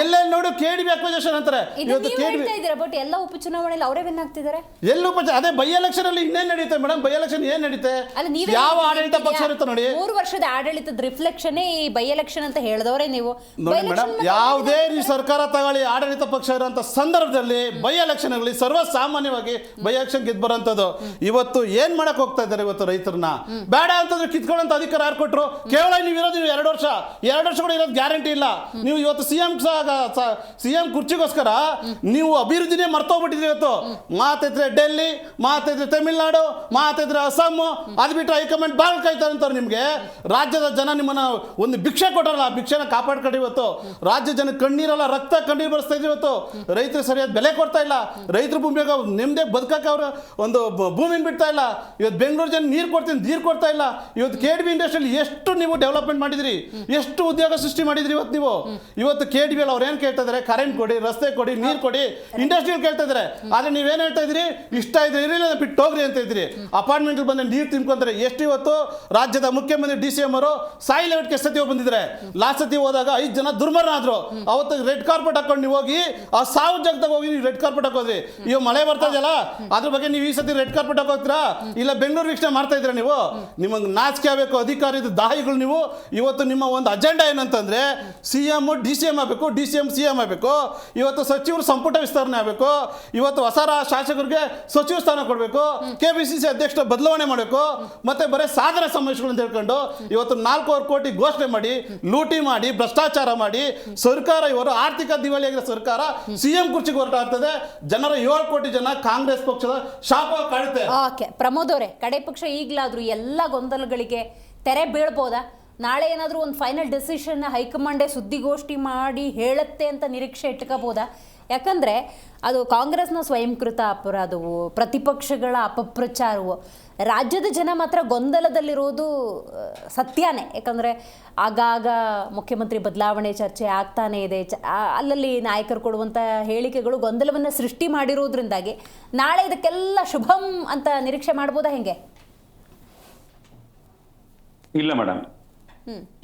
ಎಲ್ಲೆಲ್ಲಿ ನೋಡು KDB ಅಕ್ವಿಜಿಷನ್ ಅಂತಾರೆ. ಇವತ್ತು ಬಟ್ ಎಲ್ಲ ಉಪಚುನಾವಣೆಯಲ್ಲಿ ಅವರೇ ವಿನ್ ಆಗ್ತಿದ್ದಾರೆ. ಅದೇ ಬೈ ಎಲೆಕ್ಷನ್ ಅಲ್ಲಿ ಇನ್ನೇನ್ ನಡೀತೆ ಮೇಡಮ್? ಬೈ ಎಲೆಕ್ಷನ್ ಏನ್ ನಡೀತೆ? ಯಾವ ಆಡಳಿತ ಪಕ್ಷ ಇರುತ್ತೆ ನೋಡಿ. 3 ವರ್ಷದ ಆಡಳಿತದ ರಿಫ್ಲೆಕ್ಷನ್ ಈ ಬೈ ಎಲೆಕ್ಷನ್ ಅಂತ ಹೇಳಿದವರೇ ನೀವು. ನೋಡಿ ಮೇಡಮ್, ಯಾವುದೇ ಸರ್ಕಾರ ತಗೊಳ್ಳಿ, ಆಡಳಿತ ಪಕ್ಷ ಇರುವಂತ ಸಂದರ್ಭದಲ್ಲಿ ಬೈ ಎಲೆಕ್ಷನ್ ಆಗಲಿ ಸರ್ವಸಾಮಾನ್ಯವಾಗಿ ಬೈ ಎಲೆಕ್ಷನ್ ಗೆದ್ದು ಬರೋಂಥದ್ದು. ಇವತ್ತು ಏನ್ ಮಾಡಕ್ ಹೋಗ್ತಾ ಇದ್ದಾರೆ? ಇವತ್ತು ರೈತರನ್ನ ಬೇಡ ಅಂತಂದ್ರೆ ಕಿತ್ಕೊಳ್ಳೋಂಥ ಅಧಿಕಾರ ಯಾರು ಕೊಟ್ರು? ಕೇವಲ ನೀವು ಇರೋದು 2 ವರ್ಷ ಕೂಡ ಇರೋದು ಗ್ಯಾರಂಟಿ ಇಲ್ಲ. ನೀವು ಇವತ್ತು ಸಿಎಂ ಕುರ್ಚಿಗೋಸ್ಕರ ನೀವು ಅಭಿವೃದ್ಧಿನೇ ಮರ್ತೋಗ್ಬಿಟ್ಟಿದ್ರಿ. ಇವತ್ತು ಮಾತಿದ್ರೆ ಡೆಲ್ಲಿ, ಮಾತಿದ್ರೆ ತಮಿಳ್ನಾಡು, ಮಾತಿದ್ರೆ ಅಸ್ಸಾಂ, ಅದು ಬಿಟ್ಟರೆ ಹೈಕಮಾಂಡ್ ಬಾಳ್ ಕಾಯ್ತಾರೆ ಅಂತಾರೆ. ನಿಮ್ಗೆ ರಾಜ್ಯದ ಜನ ನಿಮ್ಮನ್ನ ಒಂದು ಭಿಕ್ಷೆ ಕೊಟ್ಟರಲ್ಲ, ಆ ಭಿಕ್ಷೆನ ಕಾಪಾಡ್ಕೊಂಡು ಇವತ್ತು ರಾಜ್ಯ ಜನ ಕಣ್ಣೀರಲ್ಲ, ರಕ್ತ ಕಣ್ಣೀರು ಬರ್ಸ್ತಾ ಇದ್ರಿ. ಇವತ್ತು ರೈತರು ಸರಿಯಾದ ಬೆಲೆ ಕೊಡ್ತಾ ಇಲ್ಲ. ರೈತರ ಭೂಮಿಯಾಗ ನೆಮ್ಮದಿ ಬದುಕಕ್ಕೆ ಅವರು ಒಂದು ಭೂಮಿನ ಬಿಡ್ತಾ ಇಲ್ಲ. ಇವತ್ತು ಬೆಂಗಳೂರು ಜನ ನೀರು ಕೊಡ್ತಾ ಇಲ್ಲ. ಇವತ್ತು KDB ಇಂಡಸ್ಟ್ರಿಯಲ್ಲಿ ಎಷ್ಟು ನೀವು ಡೆವಲಪ್ಮೆಂಟ್ ಮಾಡಿದ್ರಿ, ಎಷ್ಟು ಉದ್ಯೋಗ ಸೃಷ್ಟಿ ಮಾಡಿದ್ರಿ. ಇವತ್ತು KDB ಅಲ್ಲಿ ಅವ್ರು ಏನ್ ಕೇಳ್ತಾ ಇದಾರೆ? ಕರೆಂಟ್ ಕೊಡಿ, ರಸ್ತೆ ಕೊಡಿ, ನೀರು ಕೊಡಿ, ಇಂಡಸ್ಟ್ರಿಯಲ್ ಕೇಳ್ತಾ ಇದಾರೆ. ಆದ್ರೆ ನೀವೇನ್ ಹೇಳ್ತಾ ಇದ್ರಿ? ಇಷ್ಟ ಇದ್ರೆ ಇರಲಿಲ್ಲ, ಬಿಟ್ಟು ಹೋಗ್ರಿ ಅಂತ ಇದ್ರಿ. ಅಪಾರ್ಟ್ಮೆಂಟ್ ಬಂದ್ರೆ ನೀರು ತಿನ್ಕೊಂತಾರೆ. ಎಷ್ಟು ಇವತ್ತು ರಾಜ್ಯದ ಮುಖ್ಯಮಂತ್ರಿ DCM ಅವರು ಸಾಯಿ ಲೆವೆಟ್ಗೆ ಸತಿ ಬಂದಿದ್ದಾರೆ. ಲಾಸ್ಟ್ ಸತಿ ಹೋದಾಗ 5 ಜನ ದುರ್ಮರಣ ಆದ್ರು. ಅವತ್ತು ರೆಡ್ ಕಾರ್ಪೆಟ್ ಹಾಕೊಂಡು ನೀವು ಹೋಗಿ ಆ ಸಾವು ಜಾಗದಾಗ ಹೋಗಿ ನೀವು ರೆಡ್ ಕಾರ್ಪೆಟ್ ಹಾಕೋದ್ರಿ. ಇವಾಗ ಮಳೆ ಬರ್ತಾ ಇದೆಯಲ್ಲ, ಅದ್ರ ಬಗ್ಗೆ ನೀವು ಈ ಸತಿ ರೆಡ್ ಕಾರ್ಪೆಟ್ ಹಾಕೋತೀರಾ? ಇಲ್ಲ ಬೆಂಗಳೂರು ವೀಕ್ಷಣೆ ಮಾಡ್ತಾ ಇದ್ದೀರಾ? ನೀವು ನಿಮಗೆ ನಾಚಿಕೆ ಆಗಬೇಕು, ಅಧಿಕಾರದ ದಾಹಿಗಳು ನೀವು. ಇವತ್ತು ನಿಮ್ಮ ಒಂದು ಅಜೆಂಡಾ ಏನಂತಂದ್ರೆ CM DCM ಆಗಬೇಕು, DCM CM ಆಗಬೇಕು. ಇವತ್ತು ಸಚಿವರು ಸಂಪುಟ ವಿಸ್ತರಣೆ ಆಗಬೇಕು. ಇವತ್ತು ಹೊಸ ಶಾಸಕರಿಗೆ ಸಚಿವ ಸ್ಥಾನ ಕೊಡಬೇಕು, KPCC ಅಧ್ಯಕ್ಷ ಬದಲಾವಣೆ ಮಾಡಬೇಕು, ಮತ್ತೆ ಬರೀ ಸಾಧನೆ ಸಮಾವೇಶಗಳು ಅಂತ ಹೇಳ್ಕೊಂಡು ಇವತ್ತು 4,000 ಕೋಟಿ ಘೋಷಣೆ ಮಾಡಿ, ಲೂಟಿ ಮಾಡಿ, ಭ್ರಷ್ಟಾಚಾರ ಮಾಡಿ ಸರ್ಕಾರ, ಇವರು ಆರ್ಥಿಕ ದಿವಾಳಿಯಾಗಿರೋ ಸರ್ಕಾರ CM ಕುರ್ಚಿಗೆ ಹೊರಟಾಗ್ತದೆ. ಜನರ 7 ಕೋಟಿ ಜನ ಕಾಂಗ್ರೆಸ್ ಪಕ್ಷದ ಶಾಪ ಕಾಡುತ್ತೆ. ಓಕೆ ಪ್ರಮೋದ್ ಅವರೇ, ಕಡೆ ಪಕ್ಷ ಈಗಲಾದ್ರೂ ಎಲ್ಲ ಗೊಂದಲಗಳಿಗೆ ತೆರೆ ಬೀಳ್ಬೋದಾ? ನಾಳೆ ಏನಾದರೂ ಒಂದು ಫೈನಲ್ ಡೆಸಿಷನ್ ಹೈಕಮಾಂಡೇ ಸುದ್ದಿಗೋಷ್ಠಿ ಮಾಡಿ ಹೇಳುತ್ತೆ ಅಂತ ನಿರೀಕ್ಷೆ ಇಟ್ಕೋಬೋದಾ? ಯಾಕಂದರೆ ಅದು ಕಾಂಗ್ರೆಸ್ನ ಸ್ವಯಂಕೃತ ಅಪರಾಧವು, ಪ್ರತಿಪಕ್ಷಗಳ ಅಪಪ್ರಚಾರವು. ರಾಜ್ಯದ ಜನ ಮಾತ್ರ ಗೊಂದಲದಲ್ಲಿರೋದು ಸತ್ಯನೇ. ಯಾಕಂದರೆ ಆಗಾಗ ಮುಖ್ಯಮಂತ್ರಿ ಬದಲಾವಣೆ ಚರ್ಚೆ ಆಗ್ತಾನೇ ಇದೆ. ಅಲ್ಲಲ್ಲಿ ನಾಯಕರು ಕೊಡುವಂಥ ಹೇಳಿಕೆಗಳು ಗೊಂದಲವನ್ನು ಸೃಷ್ಟಿ ಮಾಡಿರೋದ್ರಿಂದಾಗಿ ನಾಳೆ ಇದಕ್ಕೆಲ್ಲ ಶುಭಂ ಅಂತ ನಿರೀಕ್ಷೆ ಮಾಡ್ಬೋದಾ? ಹೆಂಗೆ? ಇಲ್ಲ ಮೇಡಮ್,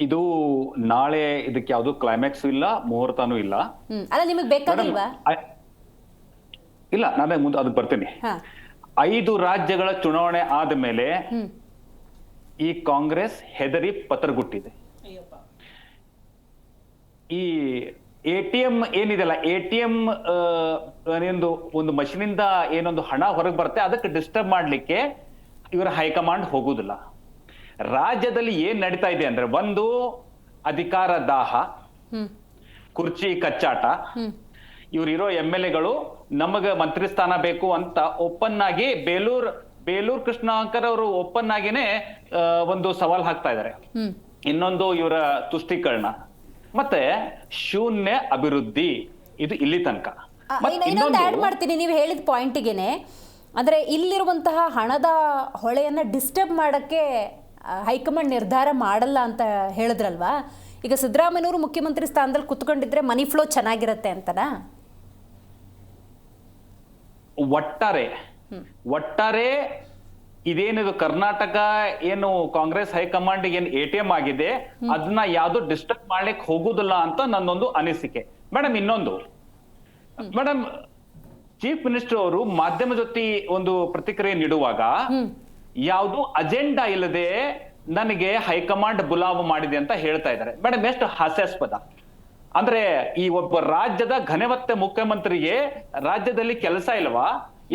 ಇದು ನಾಳೆ ಇದಕ್ಕೆ ಯಾವುದು ಕ್ಲೈಮ್ಯಾಕ್ಸ್ ಇಲ್ಲ, ಮುಹೂರ್ತನೂ ಇಲ್ಲ. ಅಲ್ಲ ನಿಮಗೆ ಬೇಕಾಗಿಲ್ವಾ? ಇಲ್ಲ, ನಾನೇ ಮುಂದೆ ಅದಕ್ಕೆ ಬರ್ತೇನೆ. 5 ರಾಜ್ಯಗಳ ಚುನಾವಣೆ ಆದ ಮೇಲೆ ಈ ಕಾಂಗ್ರೆಸ್ ಹೆದರಿ ಪತ್ರಗುಟ್ಟಿದೆ. ಈ ATM ಏನಿದೆಲ್ಲ, ATM ಒಂದು ಮಷೀನಿಂದ ಏನೊಂದು ಹಣ ಹೊರಗೆ ಬರುತ್ತೆ, ಅದಕ್ಕೆ ಡಿಸ್ಟರ್ಬ್ ಮಾಡ್ಲಿಕ್ಕೆ ಇವರ ಹೈಕಮಾಂಡ್ ಹೋಗುದಿಲ್ಲ. ರಾಜ್ಯದಲ್ಲಿ ಏನ್ ನಡೀತಾ ಇದೆ ಅಂದ್ರೆ, ಒಂದು ಅಧಿಕಾರ ದಾಹ, ಕುರ್ಚಿ ಕಚ್ಚಾಟ. ಇವರಿರೋ MLAಗಳು ನಮಗ ಮಂತ್ರಿ ಸ್ಥಾನ ಬೇಕು ಅಂತ ಓಪನ್ ಆಗಿ ಬೇಲೂರ್ ಕೃಷ್ಣಾಂಕರ್ ಅವರು ಓಪನ್ ಆಗಿನೇ ಒಂದು ಸವಾಲ್ ಹಾಕ್ತಾ ಇದ್ದಾರೆ. ಇನ್ನೊಂದು ಇವರ ತುಷ್ಟೀಕರಣ. ಮತ್ತೆ ಶೂನ್ಯ ಅಭಿವೃದ್ಧಿ, ಇದು ಇಲ್ಲಿ ತನಕ. ಇನ್ನೊಂದು ಆ್ಯಡ್ ಮಾಡ್ತೀನಿ ನೀವು ಹೇಳಿದ ಪಾಯಿಂಟಿಗೆನೆ. ಅಂದರೆ ಇಲ್ಲಿರುವಂತಹ ಹಣದ ಹೊಳೆಯನ್ನು ಡಿಸ್ಟರ್ಬ್ ಮಾಡೋಕ್ಕೆ ಹೈಕಮಾಂಡ್ ನಿರ್ಧಾರ ಮಾಡಲ್ಲ ಅಂತ ಹೇಳಿದ್ರಲ್ವಾ. ಈಗ ಸಿದ್ದರಾಮಯ್ಯನವರು ಮುಖ್ಯಮಂತ್ರಿ ಸ್ಥಾನದಲ್ಲಿ ಕುತ್ಕೊಂಡಿದ್ರೆ ಮನಿ ಫ್ಲೋ ಚೆನ್ನಾಗಿರುತ್ತೆ ಅಂತನಾ? ಒಟ್ಟಾರೆ ಇದೇನಿದು ಕರ್ನಾಟಕ ಏನು ಕಾಂಗ್ರೆಸ್ ಹೈಕಮಾಂಡ್ ಏನು ATM ಆಗಿದೆ, ಅದನ್ನ ಯಾವ್ದು ಡಿಸ್ಟರ್ಬ್ ಮಾಡ್ಲಿಕ್ಕೆ ಹೋಗುದಿಲ್ಲ ಅಂತ ನನ್ನೊಂದು ಅನಿಸಿಕೆ. ಮೇಡಮ್ ಇನ್ನೊಂದು, ಮೇಡಮ್ ಚೀಫ್ ಮಿನಿಸ್ಟರ್ ಅವರು ಮಾಧ್ಯಮ ಜೊತೆ ಒಂದು ಪ್ರತಿಕ್ರಿಯೆ ನೀಡುವಾಗ ಯಾವುದು ಅಜೆಂಡಾ ಇಲ್ಲದೆ ನನಗೆ ಹೈಕಮಾಂಡ್ ಬುಲಾವ್ ಮಾಡಿದೆ ಅಂತ ಹೇಳ್ತಾ ಇದ್ದಾರೆ. ಮೇಡಮ್ ಎಷ್ಟು ಹಾಸ್ಯಾಸ್ಪದ. ಅಂದ್ರೆ ಈ ಒಬ್ಬ ರಾಜ್ಯದ ಘನವತ್ತ ಮುಖ್ಯಮಂತ್ರಿಗೆ ರಾಜ್ಯದಲ್ಲಿ ಕೆಲಸ ಇಲ್ವಾ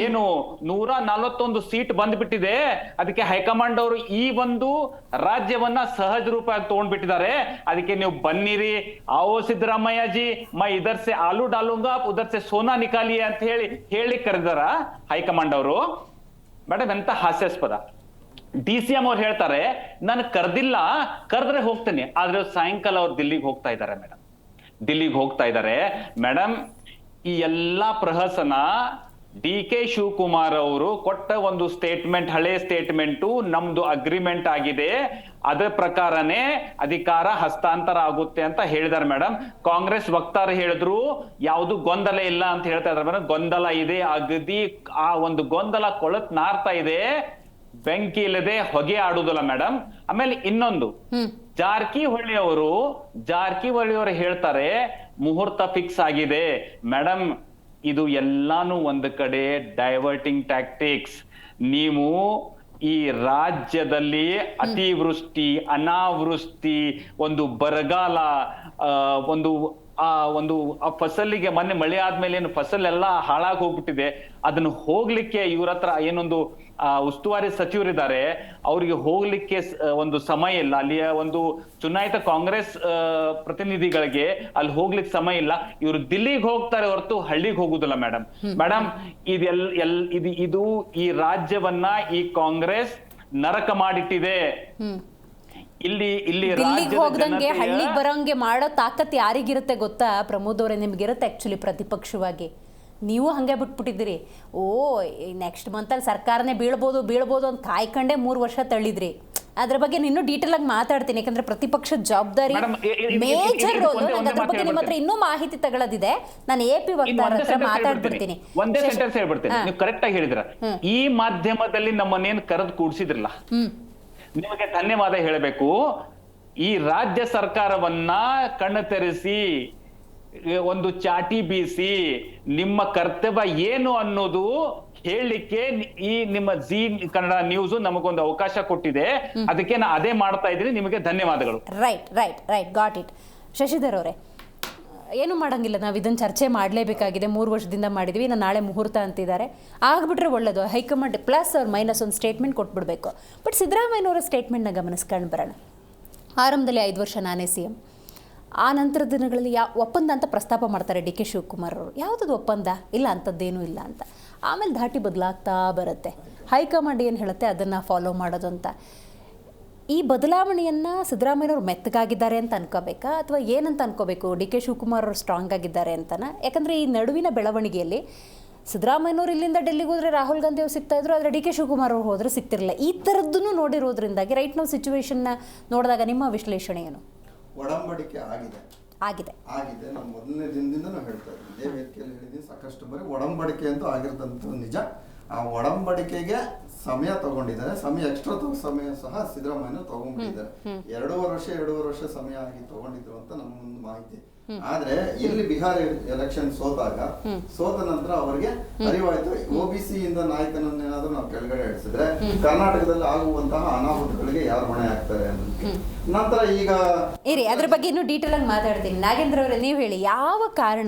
ಏನು? 141 ಸೀಟ್ ಬಂದ್ಬಿಟ್ಟಿದೆ, ಅದಕ್ಕೆ ಹೈಕಮಾಂಡ್ ಅವರು ಈ ಒಂದು ರಾಜ್ಯವನ್ನ ಸಹಜ ರೂಪ ತಗೊಂಡ್ಬಿಟ್ಟಿದ್ದಾರೆ, ಅದಕ್ಕೆ ನೀವು ಬನ್ನಿರಿ, आओ ಸಿದ್ದರಾಮಯ್ಯ ಜಿ, ಮೈ ಇದರ್ ಸೆ ಆಲೂ ಡಾಲೂಂಗಾ ಉದರ್ ಸೆ ಸೋನಾ ನಿಕಾಲಿಯೇ ಅಂತ ಹೇಳಿ ಕರೆದಾರ ಹೈಕಮಾಂಡ್ ಅವರು. ಮೇಡಮ್ ಎಂತ ಹಾಸ್ಯಾಸ್ಪದ. DCM ಅವ್ರು ಹೇಳ್ತಾರೆ ನಾನು ಕರೆದಿಲ್ಲ, ಕರೆದ್ರೆ ಹೋಗ್ತೇನೆ, ಆದ್ರೆ ಸಾಯಂಕಾಲ ಅವ್ರು ದಿಲ್ಲಿಗೆ ಹೋಗ್ತಾ ಇದ್ದಾರೆ ಮೇಡಮ್. ಮೇಡಮ್ ಈ ಎಲ್ಲಾ ಪ್ರಹಸನ DK ಶಿವಕುಮಾರ್ ಅವರು ಕೊಟ್ಟ ಒಂದು ಸ್ಟೇಟ್ಮೆಂಟ್, ಹಳೆ ಸ್ಟೇಟ್ಮೆಂಟು ನಮ್ದು ಅಗ್ರಿಮೆಂಟ್ ಆಗಿದೆ, ಅದರ ಪ್ರಕಾರನೇ ಅಧಿಕಾರ ಹಸ್ತಾಂತರ ಆಗುತ್ತೆ ಅಂತ ಹೇಳಿದಾರೆ ಮೇಡಮ್. ಕಾಂಗ್ರೆಸ್ ವಕ್ತಾರ ಹೇಳಿದ್ರು ಯಾವುದು ಗೊಂದಲ ಇಲ್ಲ ಅಂತ ಹೇಳ್ತಾ ಇದಾರೆ ಮೇಡಮ್. ಗೊಂದಲ ಇದೆ, ಅಗದಿ ಆ ಒಂದು ಗೊಂದಲ ಕೊಳತ್ ನಾರ್ತಾ ಇದೆ, ಬೆಂಕಿ ಇಲ್ಲದೆ ಹೊಗೆ ಆಡುದಿಲ್ಲ ಮೇಡಮ್. ಆಮೇಲೆ ಇನ್ನೊಂದು, ಜಾರಕಿಹೊಳಿ ಅವರು ಹೇಳ್ತಾರೆ ಮುಹೂರ್ತ ಫಿಕ್ಸ್ ಆಗಿದೆ. ಮೇಡಮ್ ಇದು ಎಲ್ಲಾನು ಒಂದು ಕಡೆ ಡೈವರ್ಟಿಂಗ್ ಟ್ಯಾಕ್ಟಿಕ್ಸ್. ನೀವು ಈ ರಾಜ್ಯದಲ್ಲಿ ಅತಿವೃಷ್ಟಿ, ಅನಾವೃಷ್ಟಿ, ಒಂದು ಬರಗಾಲ, ಒಂದು ಫಸಲಿಗೆ ಮೊನ್ನೆ ಮಳೆ ಆದ್ಮೇಲೆ ಏನು ಫಸಲೆಲ್ಲ ಹಾಳಾಗಿ ಹೋಗ್ಬಿಟ್ಟಿದೆ, ಅದನ್ನು ಹೋಗ್ಲಿಕ್ಕೆ ಇವ್ರ ಹತ್ರ ಏನೊಂದು ಉಸ್ತುವಾರಿ ಸಚಿವರಿದ್ದಾರೆ, ಅವರಿಗೆ ಹೋಗ್ಲಿಕ್ಕೆ ಒಂದು ಸಮಯ ಇಲ್ಲ. ಅಲ್ಲಿಯ ಒಂದು ಚುನಾಯಿತ ಕಾಂಗ್ರೆಸ್ ಪ್ರತಿನಿಧಿಗಳಿಗೆ ಅಲ್ಲಿ ಹೋಗ್ಲಿಕ್ಕೆ ಸಮಯ ಇಲ್ಲ. ಇವರು ದಿಲ್ಲಿಗೆ ಹೋಗ್ತಾರೆ ಹೊರತು ಹಳ್ಳಿಗೆ ಹೋಗುದಿಲ್ಲ ಮೇಡಮ್. ಇದು ಈ ರಾಜ್ಯವನ್ನ ಈ ಕಾಂಗ್ರೆಸ್ ನರಕ ಮಾಡಿಟ್ಟಿದೆ. ಇಲ್ಲಿ ಹೋಗದಂಗೆ ಹಳ್ಳಿಗೆ ಬರೋಂಗೆ ಮಾಡೋ ತಾಕತ್ ಯಾರಿಗಿರುತ್ತೆ ಗೊತ್ತಾ ಪ್ರಮೋದ್ ಅವರೇ? ನಿಮ್ಗಿರುತ್ತೆ ಆಕ್ಚುಲಿ ಪ್ರತಿಪಕ್ಷವಾಗಿ. ನೀವು ಹಂಗೆ ಬಿಟ್ಬಿಟ್ಟಿದ್ದೀರಿ. ನೆಕ್ಸ್ಟ್ ಮಂತಲ್ಲಿ ಸರ್ಕಾರನೇ ಬೀಳ್ಬೋದು ಅಂತ ಕಾಯ್ಕೊಂಡೆ 3 ವರ್ಷ ತಳ್ಳಿದ್ರಿ. ಅದ್ರ ಬಗ್ಗೆ ಇನ್ನೂ ಡೀಟೇಲ್ ಆಗಿ ಮಾತಾಡ್ತೀನಿ, ಯಾಕಂದ್ರೆ ಪ್ರತಿಪಕ್ಷದ ಜವಾಬ್ದಾರಿ ಮೇಜರ್ ರೋಲ್. ನಂಗೆ ಅದ್ರ ಬಗ್ಗೆ ನಿಮ್ಮ ಹತ್ರ ಇನ್ನೂ ಮಾಹಿತಿ ತಗೊಳ್ಳೋದಿದೆ. ನಾನು AP ವಕ್ತಾರ ಹತ್ರ ಮಾತಾಡ್ಬಿಡ್ತೀನಿ. ಒಂದೇ ಸೆಂಟೆನ್ಸ್ ಹೇಳ್ಬಿಡ್ತೀನಿ. ನೀವು ಕರೆಕ್ಟ್ ಆಗಿ ಹೇಳಿದ್ರ. ಈ ಮಾಧ್ಯಮದಲ್ಲಿ ನಮ್ಮನ್ನೇನು ಕರೆದು ಕೂಡ್ಸಿದ್ರಲ್ಲ, ನಿಮಗೆ ಧನ್ಯವಾದ ಹೇಳಬೇಕು. ಈ ರಾಜ್ಯ ಸರ್ಕಾರವನ್ನ ಕಣ್ಣು ತೆರೆಸಿ ಒಂದು ಚಾಟಿ ಬೀಸಿ ನಿಮ್ಮ ಕರ್ತವ್ಯ ಏನು ಅನ್ನೋದು ಹೇಳಲಿಕ್ಕೆ ಈ ನಿಮ್ಮ ಜಿ ಕನ್ನಡ ನ್ಯೂಸ್ ನಮಗೊಂದು ಅವಕಾಶ ಕೊಟ್ಟಿದೆ. ಅದಕ್ಕೆ ನಾ ಅದೇ ಮಾಡ್ತಾ ಇದ್ದೀನಿ. ನಿಮಗೆ ಧನ್ಯವಾದಗಳು. Right got it. ಶಶಿಧರ್ ಅವರೇ, ಏನು ಮಾಡಂಗಿಲ್ಲ, ನಾವು ಇದನ್ನು ಚರ್ಚೆ ಮಾಡಲೇಬೇಕಾಗಿದೆ. 3 ವರ್ಷದಿಂದ ಮಾಡಿದ್ವಿ, ನಾನು ನಾಳೆ ಮುಹೂರ್ತ ಅಂತಿದ್ದಾರೆ. ಆಗ್ಬಿಟ್ರೆ ಒಳ್ಳೇದು. ಹೈಕಮಾಂಡ್ ಪ್ಲಸ್ ಅವ್ರು ಮೈನಸ್ ಒಂದು ಸ್ಟೇಟ್ಮೆಂಟ್ ಕೊಟ್ಬಿಡ್ಬೇಕು. ಬಟ್ ಸಿದ್ದರಾಮಯ್ಯನವರ ಸ್ಟೇಟ್ಮೆಂಟ್ನ ಗಮನಿಸ್ಕೊಂಡು ಬರೋಣ. ಆರಂಭದಲ್ಲಿ 5 ವರ್ಷ ನಾನೇ CM, ಆ ನಂತರದ ದಿನಗಳಲ್ಲಿ ಒಪ್ಪಂದ ಅಂತ ಪ್ರಸ್ತಾಪ ಮಾಡ್ತಾರೆ DK ಶಿವಕುಮಾರ್ ಅವರು. ಯಾವುದದು ಒಪ್ಪಂದ? ಇಲ್ಲ, ಅಂಥದ್ದೇನೂ ಇಲ್ಲ ಅಂತ. ಆಮೇಲೆ ಧಾಟಿ ಬದಲಾಗ್ತಾ ಬರುತ್ತೆ. ಹೈಕಮಾಂಡ್ ಏನು ಹೇಳುತ್ತೆ ಅದನ್ನು ಫಾಲೋ ಮಾಡೋದು ಅಂತ. ಈ ಬದಲಾವಣೆಯನ್ನು ಸಿದ್ದರಾಮಯ್ಯನವರು ಮೆತ್ತಗಾಗಿದ್ದಾರೆ ಅಂತ ಅನ್ಕೋಬೇಕಾ, ಅಥವಾ ಏನಂತ ಅನ್ಕೋಬೇಕು? DK ಶಿವಕುಮಾರ್ ಅವರು ಸ್ಟ್ರಾಂಗ್ ಆಗಿದ್ದಾರೆ ಅಂತನಾ? ಯಾಕಂದರೆ ಈ ನಡುವಿನ ಬೆಳವಣಿಗೆಯಲ್ಲಿ ಸಿದ್ದರಾಮಯ್ಯನವರು ಇಲ್ಲಿಂದ ಡೆಲ್ಲಿಗೆ ಹೋದರೆ ರಾಹುಲ್ ಗಾಂಧಿ ಅವರು ಸಿಗ್ತಾ ಇದ್ರು, ಆದರೆ DK ಶಿವಕುಮಾರ್ ಅವರು ಹೋದರೆ ಸಿಗ್ತಿರಲಿಲ್ಲ. ಈ ಥರದ್ದನ್ನು ನೋಡಿರೋದ್ರಿಂದಾಗಿ ರೈಟ್ ನಾವು ಸಿಚುವೇಶನ್ನ ನೋಡಿದಾಗ ನಿಮ್ಮ ವಿಶ್ಲೇಷಣೆ ಏನು? ಒಡಂಬಡಿಕೆ ಆಗಿದೆ. ನಮ್ಮ ಮೊದಲನೇ ದಿನದಿಂದ ನಾವು ಹೇಳ್ತಾ ಇದ್ದೀವಿ, ಇದೇ ವೇದಿಕೆಯಲ್ಲಿ ಹೇಳಿದ್ದೀನಿ ಸಾಕಷ್ಟು ಬಾರಿ. ಒಡಂಬಡಿಕೆ ಅಂತೂ ಆಗಿರ್ತಂತ ನಿಜ. ಆ ಒಡಂಬಡಿಕೆಗೆ ಸಮಯ ತಗೊಂಡಿದ್ದಾರೆ. ಎಕ್ಸ್ಟ್ರಾ ಸಮಯ ಸಹ ಸಿದ್ದರಾಮಯ್ಯ ತಗೊಂಡ್ಬಿಟ್ಟಿದ್ದಾರೆ. 2.5 ವರ್ಷ ಸಮಯ ಆಗಿ ತಗೊಂಡಿದ್ರು ಅಂತ ನಮ್ಮೊಂದು ಮಾಹಿತಿ. ಆದ್ರೆ ಇಲ್ಲಿ ಬಿಹಾರ ಎಲೆಕ್ಷನ್ ಸೋತ ನಂತರ ಅವರಿಗೆ ಅರಿವಾಯ್ತು, OBC ಇಂದ ನಾಯಕನನ್ನೇನಾದ್ರೂ ನಾವು ಕೆಳಗಡೆ ಇಳಿಸಿದ್ರೆ ಕರ್ನಾಟಕದಲ್ಲಿ ಆಗುವಂತಹ ಅನಾಹುತಗಳಿಗೆ ಯಾರು ಹೊಣೆ ಆಗ್ತಾರೆ ಅಂತ. ನಂತರ ಈಗ ಅದ್ರ ಬಗ್ಗೆ ಇನ್ನೂ ಡೀಟೇಲ್ ಆಗಿ ಮಾತಾಡ್ತೀನಿ. ನಾಗೇಂದ್ರ ಅವರೇ, ನೀವು ಹೇಳಿ,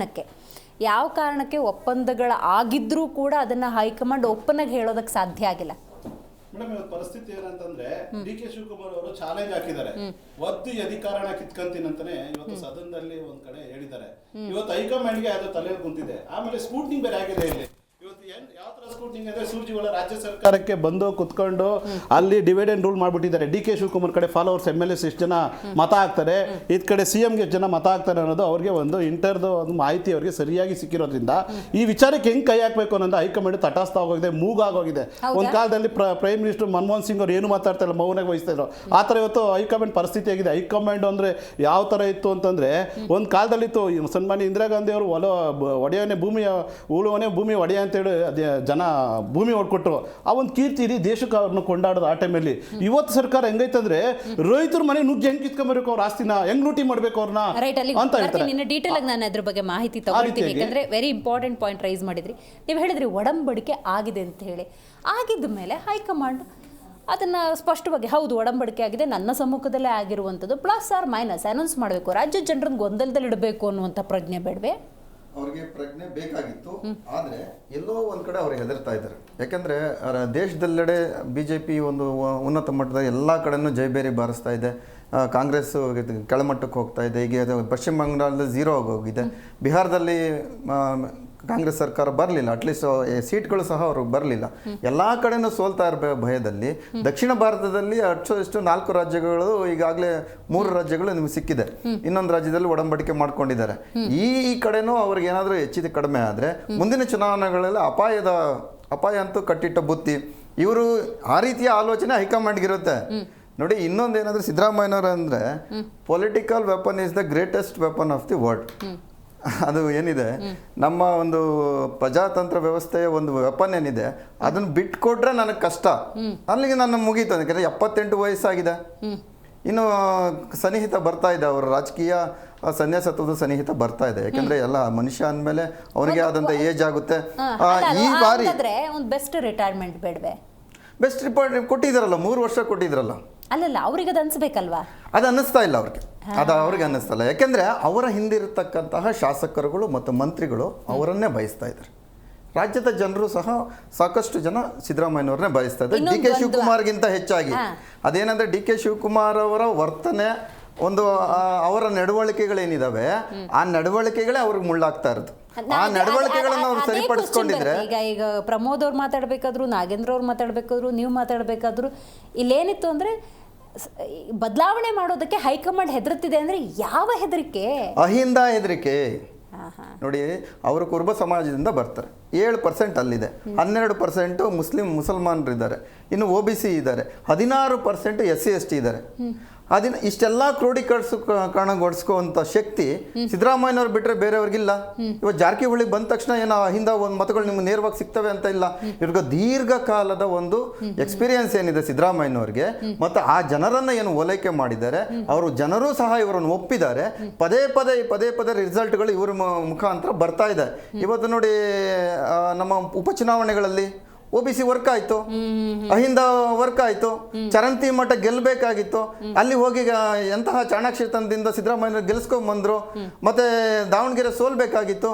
ಯಾವ ಕಾರಣಕ್ಕೆ ಒಪ್ಪಂದಗಳ ಆಗಿದ್ರೂ ಕೂಡ ಅದನ್ನ ಹೈಕಮಾಂಡ್ ಒಪ್ಪನಾಗಿ ಹೇಳೋದಕ್ಕೆ ಸಾಧ್ಯ ಆಗಿಲ್ಲ? ಮೇಡಮ್, ಇವತ್ತು ಪರಿಸ್ಥಿತಿ ಏನಂತಂದ್ರೆ DK ಶಿವಕುಮಾರ್ ಅವರು ಚಾಲೆಂಜ್ ಹಾಕಿದ್ದಾರೆ. ಒದ್ದು ಅಧಿಕಾರನ ಕಿತ್ಕೊಂತೀನಿ ಅಂತಾನೆ ಇವತ್ತು ಸದನದಲ್ಲಿ ಒಂದ್ ಕಡೆ ಹೇಳಿದ್ದಾರೆ. ಇವತ್ತು ಹೈಕಮಾಂಡ್ಗೆ ಅದು ತಲೆಯಲ್ಲಿ ಕುಂತಿದೆ. ಆಮೇಲೆ ಸ್ಕೂಟ್ನಿಂಗ್ ಬೇರೆ ಆಗಿದೆ ಇಲ್ಲಿ. ಇವತ್ತು ಯಾವ ತರ ಸ್ಕ್ರೂಟಿನಿ ಅಂದ್ರೆ ಸೂರ್ಜಿವಾಲ ರಾಜ್ಯ ಸರ್ಕಾರಕ್ಕೆ ಬಂದು ಕುತ್ಕೊಂಡು ಅಲ್ಲಿ ಡಿವೈಡ್ ಅಂಡ್ ರೂಲ್ ಮಾಡ್ಬಿಟ್ಟಿದ್ದಾರೆ. ಡಿ ಕೆ ಶಿವಕುಮಾರ್ ಕಡೆ ಫಾಲೋವರ್ಸ್ MLAs ಎಷ್ಟು ಜನ ಮತ ಹಾಕ್ತಾರೆ, ಇದ್ ಕಡೆ CMಗೆ ಎಷ್ಟು ಜನ ಮತ ಹಾಕ್ತಾರೆ ಅನ್ನೋದು ಅವ್ರಿಗೆ ಒಂದು ಒಂದು ಮಾಹಿತಿ ಅವ್ರಿಗೆ ಸರಿಯಾಗಿ ಸಿಕ್ಕಿರೋದ್ರಿಂದ ಈ ವಿಚಾರಕ್ಕೆ ಹೆಂಗ್ ಕೈ ಹಾಕ್ಬೇಕು ಅನ್ನೋದು ಹೈಕಮಾಂಡ್ ತಟಸ್ಥ ಆಗೋಗಿದೆ, ಮೂಗಾಗೋಗಿದೆ. ಒಂದ್ ಕಾಲದಲ್ಲಿ ಪ್ರೈಮ್ ಮಿನಿಸ್ಟರ್ ಮನಮೋಹನ್ ಸಿಂಗ್ ಅವ್ರು ಏನು ಮಾತಾಡ್ತಾ ಇಲ್ಲ, ಮೌನವಾಗಿ ವಹಿಸ್ತಾ ಇದ್ರು. ಆ ಥರ ಇವತ್ತು ಹೈಕಮಾಂಡ್ ಪರಿಸ್ಥಿತಿ ಆಗಿದೆ. ಹೈಕಮಾಂಡ್ ಅಂದ್ರೆ ಯಾವ ತರ ಇತ್ತು ಅಂತಂದ್ರೆ ಒಂದ್ ಕಾಲದಲ್ಲಿ ಇತ್ತು, ಸನ್ಮಾನ್ಯ ಇಂದಿರಾ ಗಾಂಧಿ ಅವರು ಒಡೆಯವನೇ ಭೂಮಿಯ ಉಳುವನೇ ಭೂಮಿ ಒಡೆಯ ಅಂತೇಳಿ ಜನ ಭೂಮಿ ಹೊಡ್ಕೊಟ್ರು. ಆ ಒಂದು ಕೀರ್ತಿ ಇಡೀ ದೇಶಕ್ಕೆ ಅವ್ರನ್ನ ಕೊಂಡಾಡೋದು ಆ ಟೈಮಲ್ಲಿ. ಇವತ್ತು ಸರ್ಕಾರ ಹೆಂಗೈತಂದ್ರೆ ರೈತರ ಮನೆ ನುಗ್ಗಿ ಹೆಂಗ್ ಕಿತ್ಕೊಂಡ್ಬರ್ಬೇಕು, ಅವ್ರ ಆಸ್ತಿನ ಹೆಂಗ್ ಲೂಟಿ ಮಾಡ್ಬೇಕು ಅವ್ರನ್ನ ಅಂತ ಹೇಳ್ತಾರೆ. ನಿನ್ನೆ ಡೀಟೇಲ್ ಆಗಿ ನಾನು ಅದ್ರ ಬಗ್ಗೆ ಮಾಹಿತಿ ತಗೊಳ್ತೀನಿ, ಯಾಕಂದ್ರೆ ವೆರಿ ಇಂಪಾರ್ಟೆಂಟ್ ಪಾಯಿಂಟ್ ರೈಸ್ ಮಾಡಿದ್ರಿ. ನೀವು ಹೇಳಿದ್ರಿ ಒಡಂಬಡಿಕೆ ಆಗಿದೆ ಅಂತ ಹೇಳಿ. ಆಗಿದ್ದ ಮೇಲೆ ಹೈಕಮಾಂಡ್ ಅದನ್ನ ಸ್ಪಷ್ಟವಾಗಿ ಹೌದು ಒಡಂಬಡಿಕೆ ಆಗಿದೆ, ನನ್ನ ಸಮ್ಮುಖದಲ್ಲೇ ಆಗಿರುವಂಥದ್ದು, ಪ್ಲಸ್ ಆರ್ ಮೈನಸ್ ಅನೌನ್ಸ್ ಮಾಡಬೇಕು, ರಾಜ್ಯ ಜನರನ್ನ ಗೊಂದಲದಲ್ಲಿ ಇಡಬೇಕು ಅನ್ನುವಂಥ ಪ್ರಜ್ಞೆ ಬೇಡವೆ? ಅವ್ರಿಗೆ ಪ್ರಜ್ಞೆ ಬೇಕಾಗಿತ್ತು, ಆದರೆ ಎಲ್ಲೋ ಒಂದು ಕಡೆ ಅವ್ರಿಗೆ ಹೆದರ್ತಾ ಇದ್ದಾರೆ. ಯಾಕಂದರೆ ದೇಶದೆಲ್ಲೆಡೆ BJP ಒಂದು ಉನ್ನತ ಮಟ್ಟದ ಎಲ್ಲ ಕಡೆನೂ ಜೈಬೇರಿ ಬಾರಿಸ್ತಾ ಇದೆ. ಕಾಂಗ್ರೆಸ್ ಕೆಳಮಟ್ಟಕ್ಕೆ ಹೋಗ್ತಾ ಇದೆ. ಈಗ ಪಶ್ಚಿಮ ಬಂಗಾಳದಲ್ಲಿ 0 ಆಗೋಗಿದೆ. ಬಿಹಾರದಲ್ಲಿ ಕಾಂಗ್ರೆಸ್ ಸರ್ಕಾರ ಬರಲಿಲ್ಲ, ಅಟ್ಲೀಸ್ಟ್ ಸೀಟ್ಗಳು ಸಹ ಅವ್ರಿಗೆ ಬರಲಿಲ್ಲ. ಎಲ್ಲ ಕಡೆನೂ ಸೋಲ್ತಾ ಇರಬೇಕು ಭಯದಲ್ಲಿ. ದಕ್ಷಿಣ ಭಾರತದಲ್ಲಿ ಎಷ್ಟು 4 ರಾಜ್ಯಗಳು ಈಗಾಗಲೇ 3 ರಾಜ್ಯಗಳು ನಿಮ್ಗೆ ಸಿಕ್ಕಿದೆ, ಇನ್ನೊಂದು ರಾಜ್ಯದಲ್ಲಿ ಒಡಂಬಡಿಕೆ ಮಾಡ್ಕೊಂಡಿದ್ದಾರೆ. ಈ ಕಡೆನೂ ಅವ್ರಿಗೆ ಏನಾದರೂ ಹೆಚ್ಚಿದ ಕಡಿಮೆ ಆದರೆ ಮುಂದಿನ ಚುನಾವಣೆಗಳಲ್ಲಿ ಅಪಾಯ ಅಂತೂ ಕಟ್ಟಿಟ್ಟ ಬುತ್ತಿ. ಇವರು ಆ ರೀತಿಯ ಆಲೋಚನೆ ಹೈಕಮಾಂಡ್ಗಿರುತ್ತೆ. ನೋಡಿ, ಇನ್ನೊಂದೇನಾದ್ರೂ ಸಿದ್ದರಾಮಯ್ಯನವರು ಅಂದರೆ political weapon is the greatest weapon of the world. ಅದು ಏನಿದೆ ನಮ್ಮ ಒಂದು ಪ್ರಜಾತಂತ್ರ ವ್ಯವಸ್ಥೆಯ ಒಂದು ವೆಪನ್ ಏನಿದೆ, ಅದನ್ನು ಬಿಟ್ಕೊಟ್ರೆ ನನಗೆ ಕಷ್ಟ, ಅಲ್ಲಿಗೆ ನನ್ನ ಮುಗೀತು. ಯಾಕಂದರೆ 78 ವಯಸ್ಸಾಗಿದೆ, ಇನ್ನು ಸನ್ನಿಹಿತ ಬರ್ತಾ ಇದೆ, ಅವರ ರಾಜಕೀಯ ಸನ್ಯಾಸತ್ವದ ಸನ್ನಿಹಿತ ಬರ್ತಾ ಇದೆ. ಯಾಕಂದ್ರೆ ಎಲ್ಲ ಮನುಷ್ಯ ಅಂದಮೇಲೆ ಅವನಿಗೆ ಆದಂಥ ಏಜ್ ಆಗುತ್ತೆ. ಈ ಬಾರಿ ಒಂದು ಬೆಸ್ಟ್ ರಿಟೈರ್ಮೆಂಟ್ ಬೇಡವೆ? ಬೆಸ್ಟ್ ರಿಪೋರ್ಟ್ ಕೊಟ್ಟಿದ್ದಾರಲ್ಲ, 3 ವರ್ಷ ಕೊಟ್ಟಿದ್ರಲ್ಲ. ಅಲ್ಲಲ್ಲ, ಅವ್ರಿಗೆ ಅದು ಅನ್ಸ್ಬೇಕಲ್ವಾ? ಅದು ಅನ್ನಿಸ್ತಾ ಇಲ್ಲ ಅವ್ರಿಗೆ, ಅವ್ರಿಗೆ ಅನ್ನಿಸ್ತಲ್ಲ. ಯಾಕೆಂದರೆ ಅವರ ಹಿಂದಿರತಕ್ಕಂತಹ ಶಾಸಕರುಗಳು ಮತ್ತು ಮಂತ್ರಿಗಳು ಅವರನ್ನೇ ಬಯಸ್ತಾ ಇದ್ದಾರೆ. ರಾಜ್ಯದ ಜನರು ಸಹ ಸಾಕಷ್ಟು ಜನ ಸಿದ್ದರಾಮಯ್ಯನವ್ರನ್ನೇ ಬಯಸ್ತಾ ಇದ್ದಾರೆ, ಡಿ ಕೆ ಶಿವಕುಮಾರ್ಗಿಂತ ಹೆಚ್ಚಾಗಿ. ಅದೇನಂದ್ರೆ ಡಿ ಕೆ ಶಿವಕುಮಾರ್ ಅವರ ವರ್ತನೆ, ಒಂದು ಅವರ ನಡವಳಿಕೆಗಳೇನಿದಾವೆ, ಆ ನಡವಳಿಕೆಗಳೇ ಅವ್ರಿಗೆ ಮುಳ್ಳಾಗ್ತಾ ಇರೋದು. ಆ ನಡವಳಿಕೆಗಳನ್ನು ಅವ್ರು ಸರಿಪಡಿಸ್ಕೊಂಡಿದ್ರೆ ಈಗ ಪ್ರಮೋದ್ ಅವ್ರು ಮಾತಾಡ್ಬೇಕಾದ್ರು, ನಾಗೇಂದ್ರ ಅವ್ರು ಮಾತಾಡ್ಬೇಕಾದ್ರು, ನೀವು ಮಾತಾಡ್ಬೇಕಾದ್ರು, ಇಲ್ಲೇನಿತ್ತು ಅಂದ್ರೆ ಬದಲಾವಣೆ ಮಾಡೋದಕ್ಕೆ ಹೈಕಮಾಂಡ್ ಹೆದರ್ತಿದೆ. ಅಂದ್ರೆ ಯಾವ ಹೆದರಿಕೆ? ಅಹಿಂದ ಹೆದರಿಕೆ. ನೋಡಿ, ಅವರು ಕುರುಬ ಸಮಾಜದಿಂದ ಬರ್ತಾರೆ, 7% ಅಲ್ಲಿದೆ, 12% ಮುಸಲ್ಮಾನರಿದ್ದಾರೆ, ಇನ್ನು OBC ಇದ್ದಾರೆ, 16% SC/ST ಇದ್ದಾರೆ. ಇಷ್ಟೆಲ್ಲ ಕ್ರೋಢೀಕರಣಗೊಳಿಸ್ಕೋಂಥ ಶಕ್ತಿ ಸಿದ್ದರಾಮಯ್ಯನವ್ರು ಬಿಟ್ಟರೆ ಬೇರೆಯವ್ರಿಗಿಲ್ಲ. ಇವಾಗ ಜಾರಕಿಹೊಳಿ ಬಂದ ತಕ್ಷಣ ಏನೋ ಹಿಂದೆ ಒಂದು ಮತಗಳು ನಿಮ್ಗೆ ನೇರವಾಗಿ ಸಿಗ್ತವೆ ಅಂತ ಇಲ್ಲ. ಇವ್ರಿಗೆ ದೀರ್ಘಕಾಲದ ಒಂದು ಎಕ್ಸ್ಪೀರಿಯನ್ಸ್ ಏನಿದೆ ಸಿದ್ದರಾಮಯ್ಯನವ್ರಿಗೆ, ಮತ್ತು ಆ ಜನರನ್ನು ಏನು ಓಲೈಕೆ ಮಾಡಿದ್ದಾರೆ, ಅವರು ಜನರು ಸಹ ಇವರನ್ನು ಒಪ್ಪಿದ್ದಾರೆ. ಪದೇ ಪದೇ ರಿಸಲ್ಟ್ಗಳು ಇವ್ರ ಮುಖಾಂತರ ಬರ್ತಾ ಇದೆ. ಇವತ್ತು ನೋಡಿ, ನಮ್ಮ ಉಪಚುನಾವಣೆಗಳಲ್ಲಿ OBC ವರ್ಕ್ ಆಯ್ತು, ಅಹಿಂದ ವರ್ಕ್ ಆಯ್ತು, ಚರಂತಿ ಮಠ ಗೆಲ್ಲಬೇಕಾಗಿತ್ತು, ಅಲ್ಲಿ ಹೋಗಿ ಎಂತಹ ಚಾಣಾಕ್ಷತನದಿಂದ ಸಿದ್ದರಾಮಯ್ಯ ಗೆಲ್ಸ್ಕೊಂಡ್ಬಂದ್ರು. ಮತ್ತೆ ದಾವಣಗೆರೆ ಸೋಲ್ಬೇಕಾಗಿತ್ತು,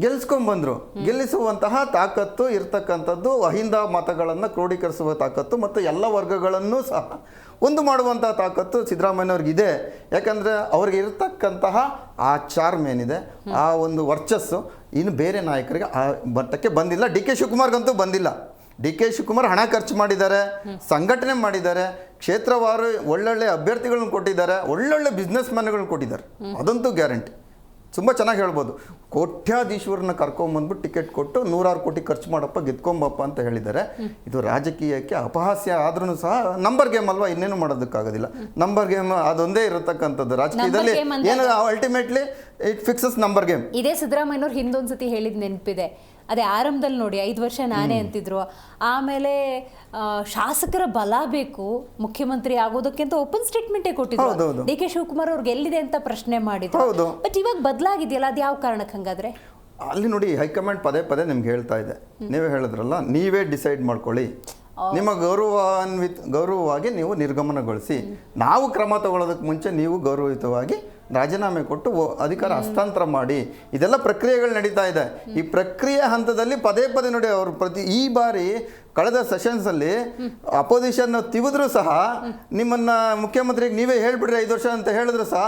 ಗೆಲ್ಸ್ಕೊಂಡ್ಬಂದ್ರು. ಗೆಲ್ಲಿಸುವಂತಹ ತಾಕತ್ತು ಇರ್ತಕ್ಕಂಥದ್ದು, ಅಹಿಂದ ಮತಗಳನ್ನು ಕ್ರೋಢೀಕರಿಸುವ ತಾಕತ್ತು ಮತ್ತು ಎಲ್ಲ ವರ್ಗಗಳನ್ನು ಸಹ ಒಂದು ಮಾಡುವಂತಹ ತಾಕತ್ತು ಸಿದ್ದರಾಮಯ್ಯವ್ರಿಗಿದೆ. ಯಾಕಂದರೆ ಅವ್ರಿಗೆ ಇರತಕ್ಕಂತಹ ಆ ಚಾರ್ಮ್ ಏನಿದೆ, ಆ ಒಂದು ವರ್ಚಸ್ಸು ಇನ್ನು ಬೇರೆ ನಾಯಕರಿಗೆ ಆ ಮಟ್ಟಕ್ಕೆ ಬಂದಿಲ್ಲ. ಡಿ ಕೆ ಶಿವಕುಮಾರ್ಗಂತೂ ಬಂದಿಲ್ಲ. ಡಿ ಕೆ ಶಿವಕುಮಾರ್ ಹಣ ಖರ್ಚು ಮಾಡಿದ್ದಾರೆ, ಸಂಘಟನೆ ಮಾಡಿದ್ದಾರೆ, ಕ್ಷೇತ್ರವಾರು ಒಳ್ಳೊಳ್ಳೆ ಅಭ್ಯರ್ಥಿಗಳನ್ನ ಕೊಟ್ಟಿದ್ದಾರೆ, ಒಳ್ಳೊಳ್ಳೆ ಬಿಸ್ನೆಸ್ ಮ್ಯಾನ್ಗಳನ್ನ ಕೊಟ್ಟಿದ್ದಾರೆ, ಅದಂತೂ ಗ್ಯಾರಂಟಿ. ತುಂಬ ಚೆನ್ನಾಗಿ ಹೇಳ್ಬೋದು. ಕೋಟ್ಯಾಧೀಶ್ವರನ್ನ ಕರ್ಕೊಂಬಂದ್ಬಿಟ್ಟು ಟಿಕೆಟ್ ಕೊಟ್ಟು 100 ಕೋಟಿ ಖರ್ಚು ಮಾಡಪ್ಪ, ಗೆದ್ಕೊಂಬಪ್ಪ ಅಂತ ಹೇಳಿದ್ದಾರೆ. ಇದು ರಾಜಕೀಯಕ್ಕೆ ಅಪಹಾಸ್ಯ ಆದ್ರೂ ಸಹ ನಂಬರ್ ಗೇಮ್ ಅಲ್ವಾ, ಇನ್ನೇನು ಮಾಡೋದಕ್ಕಾಗೋದಿಲ್ಲ. ನಂಬರ್ ಗೇಮ್ ಅದೊಂದೇ ಇರತಕ್ಕಂಥದ್ದು ರಾಜಕೀಯದಲ್ಲಿ. ಏನು ultimately it fixes number game. ಇದೇ ಸಿದ್ದರಾಮಯ್ಯನವ್ರು ಹಿಂದೊಂದ್ಸತಿ ಹೇಳಿದ್ ನೆನಪಿದೆ. ಅದೇ ಆರಂಭದಲ್ಲಿ ನೋಡಿ 5 ವರ್ಷ ನಾನೇ ಅಂತಿದ್ರು, ಆಮೇಲೆ ಶಾಸಕರ ಬಲ ಬೇಕು ಮುಖ್ಯಮಂತ್ರಿ ಆಗೋದಕ್ಕೆ ಅಂತ ಓಪನ್ ಸ್ಟೇಟ್ಮೆಂಟೇ ಕೊಟ್ಟಿದ್ರು. ಡಿ ಕೆ ಶಿವಕುಮಾರ್ ಅವ್ರಿಗೆ ಎಲ್ಲಿದೆ ಅಂತ ಪ್ರಶ್ನೆ ಮಾಡಿದ್ರು. ಬಟ್ ಇವಾಗ ಬದಲಾಗಿದೆಯಲ್ಲ, ಅದು ಯಾವ ಕಾರಣಕ್ಕೆ ಹಂಗಾದ್ರೆ? ಅಲ್ಲಿ ನೋಡಿ, ಹೈಕಮಾಂಡ್ ಪದೇ ನಿಮ್ಗೆ ಹೇಳ್ತಾ ಇದೆ, ನೀವೇ ಹೇಳಿದ್ರಲ್ಲ, ನೀವೇ ಡಿಸೈಡ್ ಮಾಡ್ಕೊಳ್ಳಿ, ನಿಮ್ಮ ಗೌರವವಾಗಿ ನೀವು ನಿರ್ಗಮನಗೊಳಿಸಿ, ನಾವು ಕ್ರಮ ತಗೊಳ್ಳೋದಕ್ಕೆ ಮುಂಚೆ ನೀವು ಗೌರವಯುತವಾಗಿ ರಾಜೀನಾಮೆ ಕೊಟ್ಟು ಅಧಿಕಾರ ಹಸ್ತಾಂತರ ಮಾಡಿ. ಇದೆಲ್ಲ ಪ್ರಕ್ರಿಯೆಗಳು ನಡೀತಾ ಇದೆ. ಈ ಪ್ರಕ್ರಿಯೆ ಹಂತದಲ್ಲಿ ಪದೇ ನೋಡಿ, ಅವರು ಈ ಬಾರಿ ಕಳೆದ ಸೆಷನ್ಸಲ್ಲಿ ಅಪೋಸಿಷನ್ ತಿವಿದ್ರು ಸಹ ನಿಮ್ಮನ್ನ ಮುಖ್ಯಮಂತ್ರಿಗೆ ನೀವೇ ಹೇಳ್ಬಿಡ್ರಿ 5 ವರ್ಷ ಅಂತ ಹೇಳಿದ್ರು ಸಹ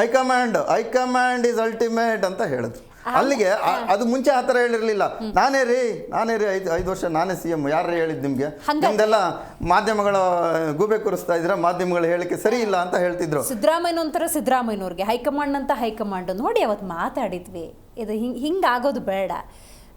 ಹೈಕಮಾಂಡ್ ಇಸ್ ಅಲ್ಟಿಮೇಟ್ ಅಂತ ಹೇಳಿದ್ರು. ಅಲ್ಲಿಗೆ ಅದು ಮುಂಚೆ ಆ ಥರ ಹೇಳಿರಲಿಲ್ಲ. ನಾನೇ ರೀ 5 ವರ್ಷ ನಾನೇ CM. ಯಾರು ಹೇಳಿದ್ ನಿಮ್ಗೆ? ನಿಮ್ದೆಲ್ಲ ಮಾಧ್ಯಮಗಳ ಗೂಬೆ ಕೂರಿಸ್ತಾ ಇದ್ರ, ಮಾಧ್ಯಮಗಳ ಹೇಳಿಕೆ ಸರಿ ಇಲ್ಲ ಅಂತ ಹೇಳ್ತಿದ್ರು. ಸಿದ್ದರಾಮಯ್ಯನವ್ರಿಗೆ ಹೈಕಮಾಂಡ್ ಅಂತ ಹೈಕಮಾಂಡ್ ನೋಡಿ ಅವತ್ತು ಮಾತಾಡಿದ್ವಿ. ಇದು ಹಿಂಗಾಗೋದು ಬೇಡ,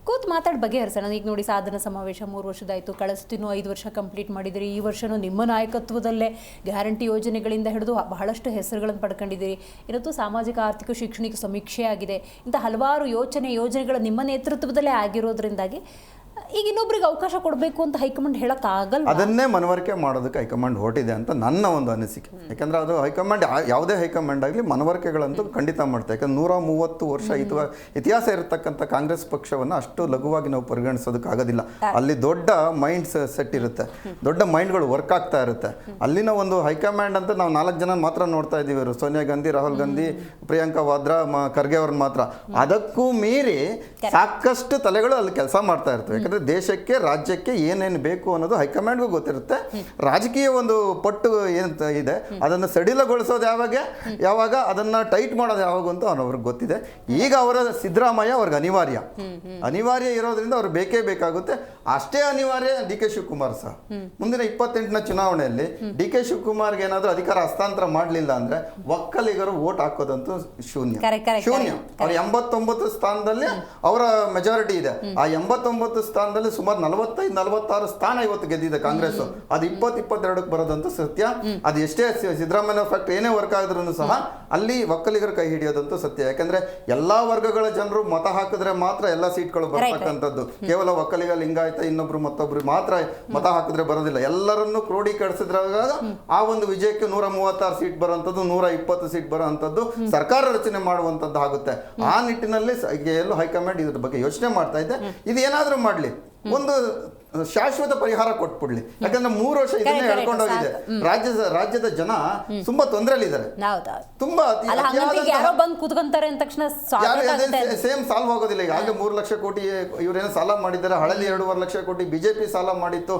ಕೂತು ಮಾತಾಡಿ ಬಗೆಹರಿಸೋಣ. ಈಗ ನೋಡಿ, ಸಾಧನ ಸಮಾವೇಶ 3 ವರ್ಷದಾಯಿತು, ಕಳಿಸ್ತೀನೋ 5 ವರ್ಷ ಕಂಪ್ಲೀಟ್ ಮಾಡಿದಿರಿ. ಈ ವರ್ಷನೂ ನಿಮ್ಮ ನಾಯಕತ್ವದಲ್ಲೇ ಗ್ಯಾರಂಟಿ ಯೋಜನೆಗಳಿಂದ ಹಿಡಿದು ಬಹಳಷ್ಟು ಹೆಸರುಗಳನ್ನು ಪಡ್ಕೊಂಡಿದ್ದೀರಿ. ಇವತ್ತು ಸಾಮಾಜಿಕ ಆರ್ಥಿಕ ಶೈಕ್ಷಣಿಕ ಸಮೀಕ್ಷೆ ಆಗಿದೆ. ಇಂಥ ಹಲವಾರು ಯೋಜನೆಗಳು ನಿಮ್ಮ ನೇತೃತ್ವದಲ್ಲೇ ಆಗಿರೋದ್ರಿಂದಾಗಿ ಈಗ ಇನ್ನೊಬ್ರಿಗೆ ಅವಕಾಶ ಕೊಡಬೇಕು ಅಂತ ಹೈಕಮಾಂಡ್ ಹೇಳೋಕ್ಕಾಗಲ್ಲ. ಅದನ್ನೇ ಮನವರಿಕೆ ಮಾಡೋದಕ್ಕೆ ಹೈಕಮಾಂಡ್ ಹೊರಟಿದೆ ಅಂತ ನನ್ನ ಒಂದು ಅನಿಸಿಕೆ. ಯಾಕಂದರೆ ಅದು ಹೈಕಮಾಂಡ್ ಯಾವುದೇ ಹೈಕಮಾಂಡ್ ಆಗಲಿ ಮನವರಿಕೆಗಳಂತೂ ಖಂಡಿತ ಮಾಡ್ತಾರೆ. ಯಾಕಂದ್ರೆ 130 ವರ್ಷ ಇತಿಹಾಸ ಇರತಕ್ಕಂಥ ಕಾಂಗ್ರೆಸ್ ಪಕ್ಷವನ್ನು ಅಷ್ಟು ಲಘುವಾಗಿ ನಾವು ಪರಿಗಣಿಸೋದಕ್ಕಾಗೋದಿಲ್ಲ. ಅಲ್ಲಿ ದೊಡ್ಡ ಮೈಂಡ್ ಸೆಟ್ ಇರುತ್ತೆ, ದೊಡ್ಡ ಮೈಂಡ್ಗಳು ವರ್ಕ್ ಆಗ್ತಾ ಇರುತ್ತೆ. ಅಲ್ಲಿನ ಒಂದು ಹೈಕಮಾಂಡ್ ಅಂತ ನಾವು 4 ಜನ ಮಾತ್ರ ನೋಡ್ತಾ ಇದ್ದೀವಿ, ಸೋನಿಯಾ ಗಾಂಧಿ, ರಾಹುಲ್ ಗಾಂಧಿ, ಪ್ರಿಯಾಂಕಾ ವಾದ್ರಾ, ಖರ್ಗೆ ಅವ್ರನ್ನ ಮಾತ್ರ. ಅದಕ್ಕೂ ಮೀರಿ ಸಾಕಷ್ಟು ತಲೆಗಳು ಅಲ್ಲಿ ಕೆಲಸ ಮಾಡ್ತಾ ಇರ್ತವೆ. ಯಾಕಂದರೆ ದೇಶಕ್ಕೆ, ರಾಜ್ಯಕ್ಕೆ ಏನೇನು ಬೇಕು ಅನ್ನೋದು ಹೈಕಮಾಂಡ್ಗೂ ಗೊತ್ತಿರುತ್ತೆ. ರಾಜಕೀಯ ಒಂದು ಪಟ್ಟು ಏನು ಇದೆ ಅದನ್ನು ಸಡಿಲಗೊಳಿಸೋದು ಯಾವಾಗ ಅದನ್ನು ಟೈಟ್ ಮಾಡೋದು ಯಾವಾಗ ಅಂತ ಅವ್ರಿಗೆ ಗೊತ್ತಿದೆ. ಈಗ ಸಿದ್ದರಾಮಯ್ಯ ಅವ್ರಿಗೆ ಅನಿವಾರ್ಯ ಇರೋದ್ರಿಂದ ಅವ್ರು ಬೇಕೇ ಬೇಕಾಗುತ್ತೆ. ಅಷ್ಟೇ ಅನಿವಾರ್ಯ DK ಶಿವಕುಮಾರ್ ಸಹ. ಮುಂದಿನ 28ನೇ ಚುನಾವಣೆಯಲ್ಲಿ DK ಶಿವಕುಮಾರ್ಗೆ ಏನಾದರೂ ಅಧಿಕಾರ ಹಸ್ತಾಂತರ ಮಾಡಲಿಲ್ಲ ಅಂದ್ರೆ ಒಕ್ಕಲಿಗರು ವೋಟ್ ಹಾಕೋದಂತೂ ಶೂನ್ಯ. ಅವ್ರ 89 ಸ್ಥಾನದಲ್ಲಿ ಅವರ ಮೆಜಾರಿಟಿ ಇದೆ. ಆ 89 ಸ್ಥಾನದಲ್ಲಿ ಸುಮಾರು 45-46 ಸ್ಥಾನ ಇವತ್ತು ಗೆದ್ದಿದೆ ಕಾಂಗ್ರೆಸ್. ಅದು 20-22ಕ್ಕೆ ಬರೋದಂತೂ ಸತ್ಯ. ಅದು ಎಷ್ಟೇ ಸಿದ್ದರಾಮಯ್ಯ ಫ್ಯಾಕ್ಟ್ ಏನೇ ವರ್ಕ್ ಆದ್ರೂ ಸಹ ಅಲ್ಲಿ ಒಕ್ಕಲಿಗರ ಕೈ ಹಿಡಿಯೋದಂತೂ ಸತ್ಯ. ಯಾಕಂದ್ರೆ ಎಲ್ಲಾ ವರ್ಗಗಳ ಜನರು ಮತ ಹಾಕಿದ್ರೆ ಮಾತ್ರ ಎಲ್ಲ ಸೀಟ್ಗಳು ಬರ್ತಕ್ಕಂಥದ್ದು. ಕೇವಲ ಒಕ್ಕಲಿಗ, ಲಿಂಗಾಯತ, ಇನ್ನೊಬ್ರು ಮತ್ತೊಬ್ರು ಮಾತ್ರ ಮತ ಹಾಕಿದ್ರೆ ಬರೋದಿಲ್ಲ. ಎಲ್ಲರನ್ನು ಕ್ರೋಢೀಕರಿಸಿದ್ರಾಗ ಆ ಒಂದು ವಿಜಯಕ್ಕೆ 136 ಸೀಟ್ ಬರುವಂಥದ್ದು, 120 ಸೀಟ್ ಬರುವಂಥದ್ದು, ಸರ್ಕಾರ ರಚನೆ ಮಾಡುವಂಥದ್ದು ಆಗುತ್ತೆ. ಆ ನಿಟ್ಟಿನಲ್ಲಿ ಎಲ್ಲೂ ಹೈಕಮಾಂಡ್ ಇದ್ರ ಬಗ್ಗೆ ಯೋಚನೆ ಮಾಡ್ತಾ ಇದೆ. ಇದು ಏನಾದರೂ ಮಾಡಲಿ, ಒಂದು ಶಾಶ್ವತ ಪರಿಹಾರ ಕೊಟ್ಬಿಡ್ಲಿ. ಯಾಕಂದ್ರೆ 3 ವರ್ಷ ಇದನ್ನೇ ಹೇಳ್ಕೊಂಡೋಗಿದೆ. ರಾಜ್ಯದ ಜನ ತುಂಬಾ ತೊಂದರೆಲಿದ್ದಾರೆ. ತುಂಬಾ ಸೇಮ್ ಸಾಲ್ವ್ ಆಗೋದಿಲ್ಲ. ಈಗಾಗಲೇ 3 ಲಕ್ಷ ಕೋಟಿ ಇವರೇನೋ ಸಾಲ ಮಾಡಿದ್ದಾರೆ. ಹಳದಿ 2.5 ಲಕ್ಷ ಕೋಟಿ ಬಿಜೆಪಿ ಸಾಲ ಮಾಡಿತ್ತು.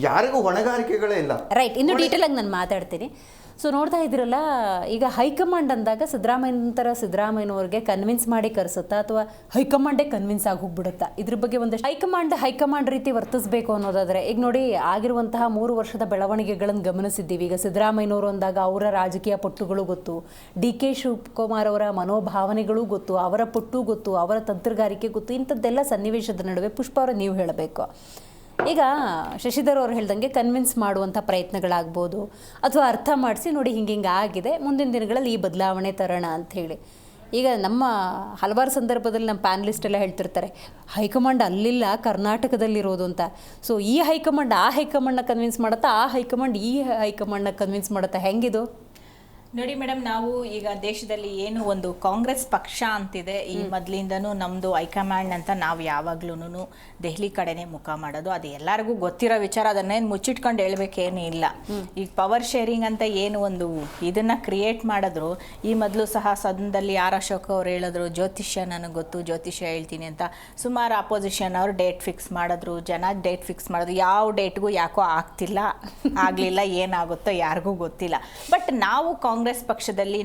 ಯಾರಿಗೂ ಹೊಣೆಗಾರಿಕೆಗಳೇ ಇಲ್ಲ. ರೈಟ್, ಇನ್ನು ಡೀಟೇಲ್ ಆಗಿ ನಾನು ಮಾತಾಡ್ತೀನಿ. ಸೊ ನೋಡ್ತಾ ಇದ್ರಲ್ಲ, ಈಗ ಹೈಕಮಾಂಡ್ ಅಂದಾಗ ಸಿದ್ದರಾಮಯ್ಯನವ್ರಿಗೆ ಕನ್ವಿನ್ಸ್ ಮಾಡಿ ಕರೆಸುತ್ತಾ ಅಥವಾ ಹೈಕಮಾಂಡೇ ಕನ್ವಿನ್ಸ್ ಆಗಿ ಹೋಗ್ಬಿಡುತ್ತಾ? ಇದ್ರ ಬಗ್ಗೆ ಒಂದಷ್ಟು ಹೈಕಮಾಂಡ್ ರೀತಿ ವರ್ತಿಸಬೇಕು ಅನ್ನೋದಾದ್ರೆ, ಈಗ ನೋಡಿ ಆಗಿರುವಂತಹ 3 ವರ್ಷದ ಬೆಳವಣಿಗೆಗಳನ್ನು ಗಮನಿಸಿದ್ದೀವಿ. ಈಗ ಸಿದ್ದರಾಮಯ್ಯನವರು ಅಂದಾಗ ಅವರ ರಾಜಕೀಯ ಪಟ್ಟುಗಳು ಗೊತ್ತು, DK ಶಿವಕುಮಾರ್ ಅವರ ಮನೋಭಾವನೆಗಳು ಗೊತ್ತು, ಅವರ ಪಟ್ಟು ಗೊತ್ತು, ಅವರ ತಂತ್ರಗಾರಿಕೆ ಗೊತ್ತು. ಇಂಥದ್ದೆಲ್ಲ ಸನ್ನಿವೇಶದ ನಡುವೆ ಪುಷ್ಪ ಅವರ ನೀವು ಹೇಳಬೇಕು. ಈಗ ಶಶಿಧರ್ ಅವರು ಹೇಳ್ದಂಗೆ ಕನ್ವಿನ್ಸ್ ಮಾಡುವಂಥ ಪ್ರಯತ್ನಗಳಾಗ್ಬೋದು, ಅಥವಾ ಅರ್ಥ ಮಾಡಿಸಿ ನೋಡಿ ಹಿಂಗೆ ಆಗಿದೆ, ಮುಂದಿನ ದಿನಗಳಲ್ಲಿ ಈ ಬದಲಾವಣೆ ತರೋಣ ಅಂಥೇಳಿ. ಈಗ ನಮ್ಮ ಹಲವಾರು ಸಂದರ್ಭದಲ್ಲಿ ನಮ್ಮ ಪ್ಯಾನಲಿಸ್ಟ್ ಎಲ್ಲ ಹೇಳ್ತಿರ್ತಾರೆ ಹೈಕಮಾಂಡ್ ಅಲ್ಲಿಲ್ಲ, ಕರ್ನಾಟಕದಲ್ಲಿರೋದು ಅಂತ. ಸೊ ಈ ಹೈಕಮಾಂಡ್ ಆ ಹೈಕಮಾಂಡ್ನ ಕನ್ವಿನ್ಸ್ ಮಾಡುತ್ತಾ, ಆ ಹೈಕಮಾಂಡ್ ಈ ಹೈಕಮಾಂಡ್ನ ಕನ್ವಿನ್ಸ್ ಮಾಡುತ್ತಾ? ಹೆಂಗಿದು ನೋಡಿ ಮೇಡಮ್, ನಾವು ಈಗ ದೇಶದಲ್ಲಿ ಏನು ಒಂದು ಕಾಂಗ್ರೆಸ್ ಪಕ್ಷ ಅಂತಿದೆ, ಈ ಮೊದಲಿಂದನೂ ನಮ್ಮದು ಹೈಕಮಾಂಡ್ ಅಂತ ನಾವು ಯಾವಾಗ್ಲೂ ದೆಹಲಿ ಕಡೆನೇ ಮುಖ ಮಾಡೋದು. ಅದು ಎಲ್ಲರಿಗೂ ಗೊತ್ತಿರೋ ವಿಚಾರ, ಅದನ್ನೇನು ಮುಚ್ಚಿಟ್ಕೊಂಡು ಹೇಳ್ಬೇಕೇನು ಇಲ್ಲ. ಈಗ ಪವರ್ ಶೇರಿಂಗ್ ಅಂತ ಏನು ಒಂದು ಇದನ್ನು ಕ್ರಿಯೇಟ್ ಮಾಡಿದ್ರು, ಈ ಮೊದಲು ಸಹ ಸದನದಲ್ಲಿ ಆರ್ ಅಶೋಕ್ ಅವ್ರು ಹೇಳಿದ್ರು ಜ್ಯೋತಿಷ್ಯ ನನಗೆ ಗೊತ್ತು, ಜ್ಯೋತಿಷ್ಯ ಹೇಳ್ತೀನಿ ಅಂತ. ಸುಮಾರು ಅಪೋಸಿಷನ್ ಅವರು ಡೇಟ್ ಫಿಕ್ಸ್ ಮಾಡಿದ್ರು, ಜನ ಡೇಟ್ ಫಿಕ್ಸ್ ಮಾಡಿದ್ರು. ಯಾವ ಡೇಟ್ಗೂ ಯಾಕೋ ಆಗಲಿಲ್ಲ, ಏನಾಗುತ್ತೋ ಯಾರಿಗೂ ಗೊತ್ತಿಲ್ಲ. ಬಟ್ ನಾವು ಕಾಂಗ್ರೆಸ್ ಪಕ್ಷದಲ್ಲಿ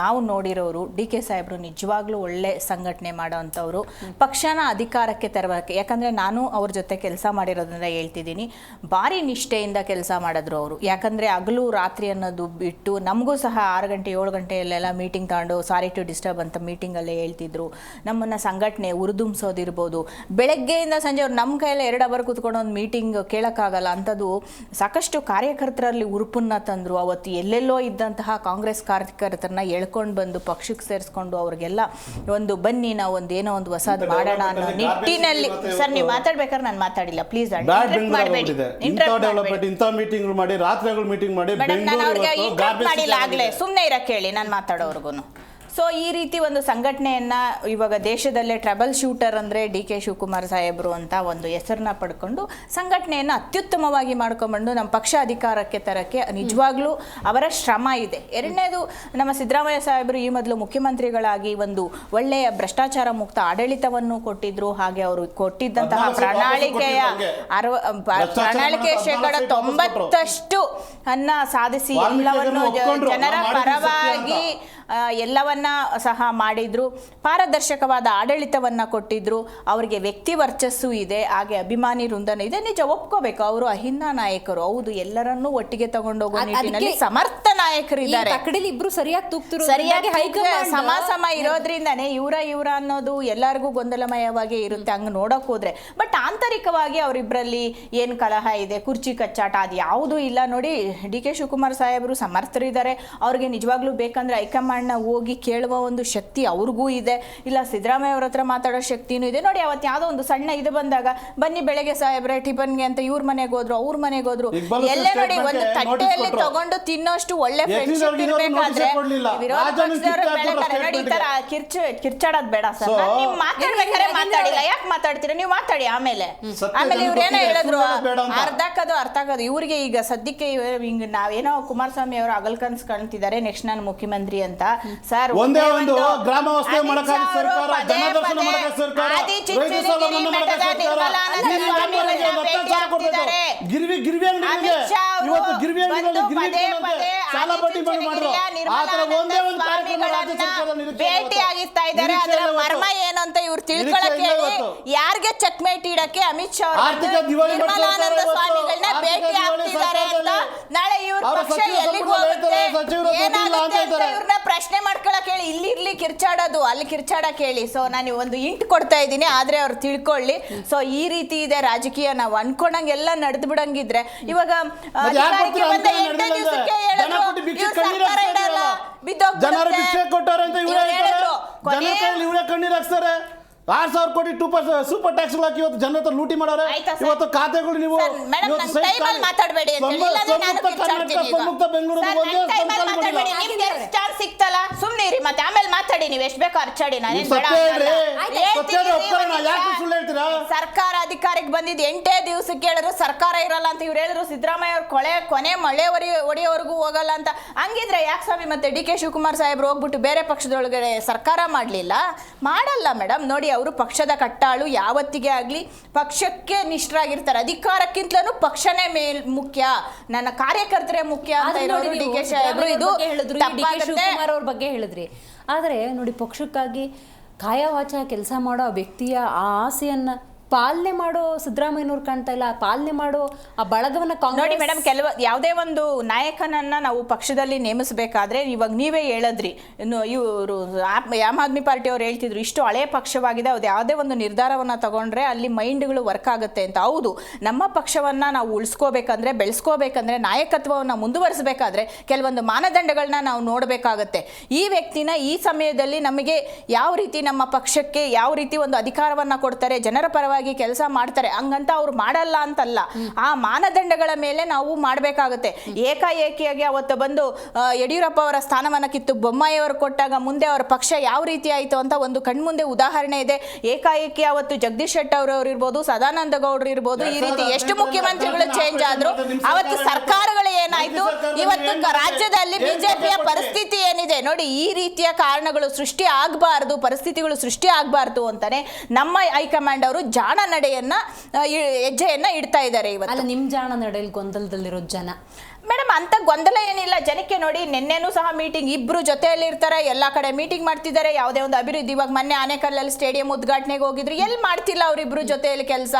ನಾವು ನೋಡಿರೋರು DK ಸಾಹೇಬರು ನಿಜವಾಗ್ಲೂ ಒಳ್ಳೆ ಸಂಘಟನೆ ಮಾಡೋವಂಥವ್ರು, ಪಕ್ಷನ ಅಧಿಕಾರಕ್ಕೆ ತರಬೇಕು. ಯಾಕಂದರೆ ನಾನು ಅವ್ರ ಜೊತೆ ಕೆಲಸ ಮಾಡಿರೋದ್ರಿಂದ ಹೇಳ್ತಿದ್ದೀನಿ, ಭಾರಿ ನಿಷ್ಠೆಯಿಂದ ಕೆಲಸ ಮಾಡಿದ್ರು ಅವರು. ಯಾಕಂದರೆ ಹಗಲು ರಾತ್ರಿ ಅನ್ನೋದು ಬಿಟ್ಟು ನಮಗೂ ಸಹ 6 ಗಂಟೆ 7 ಗಂಟೆಯಲ್ಲೆಲ್ಲ ಮೀಟಿಂಗ್ ತಗೊಂಡು ಸಾರಿ ಟು ಡಿಸ್ಟರ್ಬ್ ಅಂತ ಮೀಟಿಂಗಲ್ಲೇ ಹೇಳ್ತಿದ್ರು. ನಮ್ಮನ್ನು ಸಂಘಟನೆ ಉರಿದುಂಬಿಸೋದಿರ್ಬೋದು, ಬೆಳಗ್ಗೆಯಿಂದ ಸಂಜೆ ಅವ್ರು ನಮ್ಮ ಕೈಯಲ್ಲಿ 2 ಅವರ್ ಕೂತ್ಕೊಂಡು ಒಂದು ಮೀಟಿಂಗ್ ಕೇಳೋಕ್ಕಾಗಲ್ಲ ಅಂಥದ್ದು ಸಾಕಷ್ಟು ಕಾರ್ಯಕರ್ತರಲ್ಲಿ ಉರುಪನ್ನ ತಂದರು. ಅವತ್ತು ಎಲ್ಲೆಲ್ಲೋ ಇದ್ದಂತಹ ಕಾಂಗ್ರೆಸ್ ಕಾರ್ಯಕರ್ತರನ್ನ ಎಳ್ಕೊಂಡು ಬಂದು ಪಕ್ಷಕ್ಕೆ ಸೇರಿಸ್ಕೊಂಡು ಅವ್ರಿಗೆಲ್ಲ ಒಂದು ಬನ್ನಿ ನಾವು ಒಂದು ಏನೋ ಒಂದು ಹೊಸದು ಮಾಡೋಣ ಅನ್ನೋ ನಿಟ್ಟಿನಲ್ಲಿ. ಸರ್, ನೀವು ಮಾತಾಡ್ಬೇಕಾದ್ರೆ ನಾನು ಮಾತಾಡಿಲ್ಲ, ಪ್ಲೀಸ್ ಮಾಡಿಲ್ಲ ಆಗ್ಲೇ ಸುಮ್ಮನೆ ಇರಕ್ಕೆ ಹೇಳಿ ನಾನು ಮಾತಾಡೋರ್ಗು. ಸೊ ಈ ರೀತಿ ಒಂದು ಸಂಘಟನೆಯನ್ನು ಇವಾಗ ದೇಶದಲ್ಲೇ ಟ್ರಬಲ್ ಶೂಟರ್ ಅಂದರೆ DK ಶಿವಕುಮಾರ್ ಸಾಹೇಬರು ಅಂತ ಒಂದು ಹೆಸರನ್ನ ಪಡ್ಕೊಂಡು ಸಂಘಟನೆಯನ್ನು ಅತ್ಯುತ್ತಮವಾಗಿ ಮಾಡ್ಕೊಂಡ್ಬಂದು ನಮ್ಮ ಪಕ್ಷ ಅಧಿಕಾರಕ್ಕೆ ತರೋಕ್ಕೆ ನಿಜವಾಗ್ಲೂ ಅವರ ಶ್ರಮ ಇದೆ. ಎರಡನೇದು, ನಮ್ಮ ಸಿದ್ದರಾಮಯ್ಯ ಸಾಹೇಬರು ಈ ಮೊದಲು ಮುಖ್ಯಮಂತ್ರಿಗಳಾಗಿ ಒಂದು ಒಳ್ಳೆಯ ಭ್ರಷ್ಟಾಚಾರ ಮುಕ್ತ ಆಡಳಿತವನ್ನು ಕೊಟ್ಟಿದ್ರು. ಹಾಗೆ ಅವರು ಕೊಟ್ಟಿದ್ದಂತಹ ಪ್ರಣಾಳಿಕೆಯ ಶೇಕಡ 90% ಅನ್ನ ಸಾಧಿಸಿ ಎಲ್ಲವನ್ನು ಜನರ ಪರವಾಗಿ ಎಲ್ಲವನ್ನ ಸಹ ಮಾಡಿದ್ರು, ಪಾರದರ್ಶಕವಾದ ಆಡಳಿತವನ್ನ ಕೊಟ್ಟಿದ್ರು, ಅವರಿಗೆ ವ್ಯಕ್ತಿ ವರ್ಚಸ್ಸು ಇದೆ, ಹಾಗೆ ಅಭಿಮಾನಿ ವೃಂದನ ಇದೆ. ನಿಜ ಒಪ್ಕೋಬೇಕು, ಅವರು ಅಹಿಂದ ನಾಯಕರು, ಹೌದು, ಎಲ್ಲರನ್ನೂ ಒಟ್ಟಿಗೆ ತಗೊಂಡೋಗೋ ನಿಟ್ಟಿನಲ್ಲಿ ಸಮರ್ಥ ನಾಯಕರಿದ್ದಾರೆ. ತಕ್ಕಡಿಲಿ ಇಬ್ರು ಸರಿಯಾಗಿ ತೂಗ್ತಿರೋ ಸರಿಯಾಗಿ ಸಮ ಇರೋದ್ರಿಂದಾನೇ ಇವರ ಅನ್ನೋದು ಎಲ್ಲರಿಗೂ ಗೊಂದಲಮಯವಾಗಿ ಇರುತ್ತೆ ಹಂಗ ನೋಡಕ್ ಹೋದ್ರೆ. ಬಟ್ ಆಂತರಿಕವಾಗಿ ಅವರಿಬ್ಬರಲ್ಲಿ ಏನ್ ಕಲಹ ಇದೆ, ಕುರ್ಚಿ ಕಚ್ಚಾಟ, ಅದು ಯಾವುದೂ ಇಲ್ಲ. ನೋಡಿ, ಡಿ ಕೆ ಶಿವಕುಮಾರ್ ಸಾಹೇಬರು ಸಮರ್ಥರಿದ್ದಾರೆ, ಅವ್ರಿಗೆ ನಿಜವಾಗ್ಲೂ ಬೇಕಂದ್ರೆ ಹೈಕಮಾಂಡ್ನ ಹೋಗಿ ಕೇಳುವ ಒಂದು ಶಕ್ತಿ ಅವ್ರಿಗೂ ಇದೆ, ಇಲ್ಲ ಸಿದ್ದರಾಮಯ್ಯ ಅವ್ರ ಹತ್ರ ಮಾತಾಡೋ ಶಕ್ತಿನೂ ಇದೆ. ನೋಡಿ, ಅವತ್ತು ಯಾವುದೋ ಒಂದು ಸಣ್ಣ ಇದು ಬಂದಾಗ ಬನ್ನಿ ಬೆಳಗ್ಗೆ ಸಾಹೇಬ್ರೆ ಟಿಫನ್ಗೆ ಅಂತ ಇವ್ರ ಮನೆಗೆ ಹೋದ್ರು, ಅವ್ರ ಮನೆಗೆ ಹೋದ್ರು, ಎಲ್ಲೇ ನೋಡಿ ಒಂದು ತಟ್ಟೆಯಲ್ಲಿ ತಗೊಂಡು ತಿನ್ನೋಷ್ಟು ಒಳ್ಳೆ ಫ್ರೆಂಡ್ಶಿಪ್ ಇರ್ಬೇಕಾದ್ರೆ ವಿರೋಧ ಪಕ್ಷದವರು ಬೆಳಗಾರೆ. ನೋಡಿ, ಈ ತರ ಕಿರ್ಚಾಡೋದ್ ಬೇಡ ಸರ್. ನೀವು ಮಾತಾಡ್ಬೇಕಾದ್ರೆ ಮಾತಾಡಿಲ್ಲ, ಯಾಕೆ ಮಾತಾಡ್ತೀರಾ? ನೀವು ಮಾತಾಡಿ. ಆಮೇಲೆ ಇವ್ರೇನೋ ಹೇಳಿದ್ರು ಅರ್ಧ ಹಾಕೋದು ಇವ್ರಿಗೆ. ಈಗ ಸದ್ಯಕ್ಕೆ ಹಿಂಗ್ ನಾವೇನೋ ಕುಮಾರಸ್ವಾಮಿ ಅವರು ಅಗಲ್ ಕನ್ಸ್ ಕಾಣ್ತಿದ್ದಾರೆ, ನೆಕ್ಸ್ಟ್ ನಾನು ಮುಖ್ಯಮಂತ್ರಿ ಅಂತ. ಸರ್, ಭೇಟಿ ಆಗಿಸ್ತಾ ಇದ್ದಾರೆ. ಅದರ ಮರ್ಮ ಏನು ಅಂತ ಇವ್ರು ತಿಳ್ಕೊಳಕ್ಕೆ, ಯಾರಿಗೆ ಚೆಕ್ಮೇಟ್ ಇಡಕ್ಕೆ ಅಮಿತ್ ಶಾ ನಿರ್ಮಲಾನಂದ ಸ್ವಾಮಿಗಳನ್ನ ಭೇಟಿ ಆಗ್ತಿದ್ದಾರೆ ಅಂತ ನಾಳೆ ಇವ್ರ ಪಕ್ಷ ಎಲ್ಲಿಗೆ ಹೋಗುತ್ತೆ, ಏನಾಗುತ್ತೆ ಅಂತ ಇವ್ರನ್ನ ಪ್ರಶ್ನೆ ಮಾಡ್ಕೊಳಕ್ ಹೇಳಿ. ಇಲ್ಲಿ ಇರ್ಲಿ ಕಿರ್ಚಾಡೋದು, ಅಲ್ಲಿ ಕಿರ್ಚಾಡಕ್ ಹೇಳಿ. ಸೊ ನಾನು ಒಂದು ಇಂಟ್ ಕೊಡ್ತಾ ಇದ್ದೀನಿ, ಆದ್ರೆ ಅವ್ರು ತಿಳ್ಕೊಳ್ಳಿ. ಸೊ ಈ ರೀತಿ ಇದೆ ರಾಜಕೀಯ. ನಾವು ಅನ್ಕೊಂಡಂಗೆಲ್ಲ ನಡೆದು ಬಿಡಂಗಿದ್ರೆ ಇವಾಗ ಅಧಿಕಾರಕ್ಕೆ ಬಂದ 8 ದಿವಸಕ್ಕೆ ಹೇಳಿದ್ರು ಸರ್ಕಾರ ಇಡಲ್ಲ, ಬಿದ್ದೋಗ್ತಾರೆ. 6,000 ಕೋಟಿ ಸೂಪರ್ ಟ್ಯಾಕ್ಸ್ ಹಾಕಿ ಇವತ್ತು ಜನ ಹತ್ರ ಲೂಟಿ ಮಾಡೋರೆ. ಇವತ್ತು ಖಾತೆಗಳು ನೀವು ಸಿಕ್ತಲ್ಲ, ಸುಮ್ನೆ ಇರಿ, ಮತ್ತೆ ಆಮೇಲೆ ಮಾತಾಡಿ, ನೀವು ಎಷ್ಟು ಬೇಕೋ ಅರ್ಚಾಡಿ. ಸರ್ಕಾರ ಅಧಿಕಾರಕ್ಕೆ ಬಂದಿದ್ದು 8 ದಿವಸಕ್ಕೆ ಹೇಳಿದ್ರು ಸರ್ಕಾರ ಇರಲ್ಲ ಅಂತ ಇವ್ರು ಹೇಳಿದ್ರು. ಸಿದ್ದರಾಮಯ್ಯ ಅವ್ರ ಕೊನೆ ಮಳೆ ಒಡೆಯವರೆಗೂ ಹೋಗಲ್ಲ ಅಂತ. ಹಂಗಿದ್ರೆ ಯಾಕೆ ಸ್ವಾಮಿ ಮತ್ತೆ ಡಿ ಕೆ ಶಿವಕುಮಾರ್ ಸಾಹೇಬ್ರು ಹೋಗ್ಬಿಟ್ಟು ಬೇರೆ ಪಕ್ಷದೊಳಗಡೆ ಸರ್ಕಾರ ಮಾಡಲ್ಲ ಮೇಡಮ್. ನೋಡಿ, ಅವರು ಪಕ್ಷದ ಕಟ್ಟಾಳು, ಯಾವತ್ತಿಗೆ ಆಗ್ಲಿ ಪಕ್ಷಕ್ಕೆ ನಿಷ್ಠರಾಗಿರ್ತಾರೆ. ಅಧಿಕಾರಕ್ಕಿಂತಲೂ ಪಕ್ಷನೇ ಮುಖ್ಯ, ನನ್ನ ಕಾರ್ಯಕರ್ತರೇ ಮುಖ್ಯ ಅಂತ ಇರೋರು ಡಿ ಕೆ ಸಾಹೇಬ್ರು. ಇದು ಶಿವಕುಮಾರ್ ಅವ್ರ ಬಗ್ಗೆ ಹೇಳಿದ್ರಿ, ಆದರೆ ನೋಡಿ, ಪಕ್ಷಕ್ಕಾಗಿ ಕಾಯವಾಚ ಕೆಲಸ ಮಾಡೋ ವ್ಯಕ್ತಿಯ ಆ ಆಸೆಯನ್ನ ಪಾಲನೆ ಮಾಡೋ ಸಿದ್ದರಾಮಯ್ಯನವ್ರು ಕಾಣ್ತಾ ಇಲ್ಲ. ಪಾಲನೆ ಮಾಡೋ ಆ ಬಳಗವನ್ನ ನೋಡಿ ಮೇಡಮ್, ಯಾವುದೇ ಒಂದು ನಾಯಕನನ್ನ ನಾವು ಪಕ್ಷದಲ್ಲಿ ನೇಮಿಸಬೇಕಾದ್ರೆ, ಇವಾಗ ನೀವೇ ಹೇಳಿದ್ರಿ, ಇವರು ಆಮ್ ಆದ್ಮಿ ಪಾರ್ಟಿ ಅವ್ರು ಹೇಳ್ತಿದ್ರು ಇಷ್ಟು ಹಳೆ ಪಕ್ಷವಾಗಿದೆ, ಅದು ಯಾವುದೇ ಒಂದು ನಿರ್ಧಾರವನ್ನ ತಗೊಂಡ್ರೆ ಅಲ್ಲಿ ಮೈಂಡ್ಗಳು ವರ್ಕ್ ಆಗುತ್ತೆ ಅಂತ. ಹೌದು, ನಮ್ಮ ಪಕ್ಷವನ್ನ ನಾವು ಉಳಿಸ್ಕೋಬೇಕಂದ್ರೆ, ಬೆಳೆಸ್ಕೋಬೇಕಂದ್ರೆ, ನಾಯಕತ್ವವನ್ನು ಮುಂದುವರಿಸಬೇಕಾದ್ರೆ ಕೆಲವೊಂದು ಮಾನದಂಡಗಳನ್ನ ನಾವು ನೋಡಬೇಕಾಗತ್ತೆ. ಈ ವ್ಯಕ್ತಿನ ಈ ಸಮಯದಲ್ಲಿ ನಮಗೆ ಯಾವ ರೀತಿ ನಮ್ಮ ಪಕ್ಷಕ್ಕೆ ಯಾವ ರೀತಿ ಒಂದು ಅಧಿಕಾರವನ್ನ ಕೊಡ್ತಾರೆ, ಜನರ ಪರವಾಗಿ ಕೆಲಸ ಮಾಡ್ತಾರೆ, ಹಂಗಂತ ಅವ್ರು ಮಾಡಲ್ಲ ಅಂತಲ್ಲ. ಆ ಮಾನದಂಡಗಳ ಮೇಲೆ ನಾವು ಮಾಡಬೇಕಾಗುತ್ತೆ. ಏಕಾಏಕಿಯಾಗಿ ಅವತ್ತು ಬಂದು ಯಡಿಯೂರಪ್ಪ ಅವರ ಸ್ಥಾನವನ್ನ ಕಿತ್ತು ಬೊಮ್ಮಾಯಿ ಅವರು ಕೊಟ್ಟಾಗ ಮುಂದೆ ಅವರ ಪಕ್ಷ ಯಾವ ರೀತಿ ಆಯಿತು ಅಂತ ಒಂದು ಕಣ್ಮುಂದೆ ಉದಾಹರಣೆ ಇದೆ. ಏಕಾಏಕಿ ಅವತ್ತು ಜಗದೀಶ್ ಶೆಟ್ಟರ್ ಅವರು ಇರ್ಬೋದು, ಸದಾನಂದ ಗೌಡರು ಇರ್ಬೋದು, ಈ ರೀತಿ ಎಷ್ಟು ಮುಖ್ಯಮಂತ್ರಿಗಳು ಚೇಂಜ್ ಆದ್ರು, ಅವತ್ತು ಸರ್ಕಾರಗಳು ಏನಾಯ್ತು, ಇವತ್ತು ರಾಜ್ಯದಲ್ಲಿ ಬಿಜೆಪಿಯ ಪರಿಸ್ಥಿತಿ ಏನಿದೆ ನೋಡಿ. ಈ ರೀತಿಯ ಕಾರಣಗಳು ಸೃಷ್ಟಿ ಆಗಬಾರ್ದು, ಪರಿಸ್ಥಿತಿಗಳು ಸೃಷ್ಟಿ ಆಗಬಾರ್ದು ಅಂತಾನೆ ನಮ್ಮ ಹೈಕಮಾಂಡ್ ಅವರು ಜಾಣ ಹೆಜ್ಜೆಯನ್ನ ಇಡ್ತಾ ಇದ್ದಾರೆ ಇವತ್ತು. ಅಲ್ಲ, ನಿಮ್ ಜಾಣ ನಡೆಯಲ್ಲಿ ಗೊಂದಲದಲ್ಲಿರೋ ಜನ ಮೇಡಮ್, ಅಂತ ಗೊಂದಲ ಏನಿಲ್ಲ ಜನಕ್ಕೆ. ನೋಡಿ, ನಿನ್ನೆನೂ ಸಹ ಮೀಟಿಂಗ್, ಇಬ್ರು ಜೊತೆಯಲ್ಲಿ ಇರ್ತಾರೆ, ಎಲ್ಲಾ ಕಡೆ ಮೀಟಿಂಗ್ ಮಾಡ್ತಿದ್ದಾರೆ. ಯಾವುದೇ ಒಂದು ಅಭಿವೃದ್ಧಿ, ಇವಾಗ ಮೊನ್ನೆ ಆನೇಕಲ್ಲಲ್ಲಿ ಸ್ಟೇಡಿಯಂ ಉದ್ಘಾಟನೆಗೆ ಹೋಗಿದ್ರು, ಎಲ್ಲಿ ಮಾಡ್ತಿಲ್ಲ ಅವರಿಬ್ರು ಜೊತೆಯಲ್ಲಿ ಕೆಲಸ.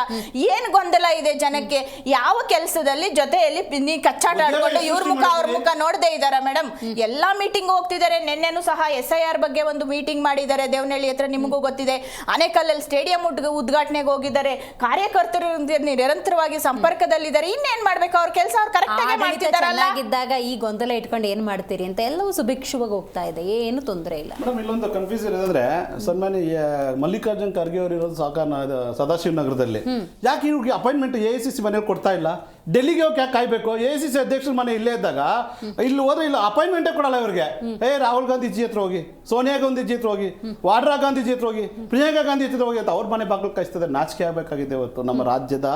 ಏನ್ ಗೊಂದಲ ಇದೆ ಜನಕ್ಕೆ? ಯಾವ ಕೆಲಸದಲ್ಲಿ ಜೊತೆಯಲ್ಲಿ ಕಚ್ಚಾಟ ಆಡ್ಕೊಂಡು ಇವ್ರ ಮುಖ ಅವ್ರ ಮುಖ ನೋಡದೇ ಇದ್ದಾರಾ ಮೇಡಮ್? ಎಲ್ಲಾ ಮೀಟಿಂಗ್ ಹೋಗ್ತಿದ್ದಾರೆ. ನಿನ್ನೆನೂ ಸಹ SIR ಬಗ್ಗೆ ಒಂದು ಮೀಟಿಂಗ್ ಮಾಡಿದ್ದಾರೆ ದೇವನಹಳ್ಳಿ ಹತ್ರ, ನಿಮಗೂ ಗೊತ್ತಿದೆ. ಆನೇಕಲ್ಲಲ್ಲಿ ಸ್ಟೇಡಿಯಂ ಉದ್ಘಾಟನೆಗೆ ಹೋಗಿದ್ದಾರೆ. ಕಾರ್ಯಕರ್ತರು ನಿರಂತರವಾಗಿ ಸಂಪರ್ಕದಲ್ಲಿದ್ದಾರೆ. ಇನ್ನೇನ್ ಮಾಡ್ಬೇಕು? ಅವ್ರ ಕೆಲಸ ಅವ್ರು ಕರೆಕ್ಟ್ ಆಗಿ ಮಾಡ್ತಿದ್ದಾರೆ. ಚೆನ್ನಾಗಿದ್ದಾಗ ಈ ಗೊಂದಲ ಇಟ್ಕೊಂಡು ಏನ್ ಮಾಡ್ತೀರಿ ಅಂತ ಎಲ್ಲವೂ ಸುಭಿಕ್ಷವಾಗಿ ಹೋಗ್ತಾ ಇದೆ, ಏನು ತೊಂದರೆ ಇಲ್ಲ. ಮೇಡಮ್, ಇಲ್ಲೊಂದು ಕನ್ಫ್ಯೂಸ್ ಇರೋದಂದ್ರೆ, ಸನ್ಮಾನ್ಯ ಮಲ್ಲಿಕಾರ್ಜುನ್ ಖರ್ಗೆ ಅವರು ಇರೋದು ಸದಾಶಿವ ನಗರದಲ್ಲಿ. ಯಾಕೆ ಇವ್ರಿಗೆ ಅಪಾಯಿಂಟ್ಮೆಂಟ್ AICC ಮನೆಯಲ್ಲಿ ಕೊಡ್ತಾ ಇಲ್ಲ? ಡೆಲ್ಲಿಗೆ ಹೋಗಿ ಯಾಕೆ ಕಾಯ್ಬೇಕು? AICC ಅಧ್ಯಕ್ಷರ ಮನೆ ಇಲ್ಲೇ ಇದ್ದಾಗ ಇಲ್ಲಿ ಹೋದ್ರೆ ಇಲ್ಲ ಅಪಾಯಿಂಟ್ಮೆಂಟೇ ಕೊಡಲ್ಲ ಇವ್ರಿಗೆ. ರಾಹುಲ್ ಗಾಂಧಿ ಜಿ ಹತ್ರ ಹೋಗಿ, ಸೋನಿಯಾ ಗಾಂಧಿ ಜಿ ಹತ್ರ ಹೋಗಿ, ವಾಡ್ರಾ ಗಾಂಧಿ ಜಿ ಹತ್ರ ಹೋಗಿ, ಪ್ರಿಯಾಂಕಾ ಗಾಂಧಿ ಹತ್ರ ಹೋಗಿ ಅಂತ ಅವ್ರ ಮನೆ ಬಾಗಿಲು ಕಾಯಿಸ್ತದೆ. ನಾಚಿಕೆ ಆಗಬೇಕಾಗಿದೆ ಇವತ್ತು ನಮ್ಮ ರಾಜ್ಯದ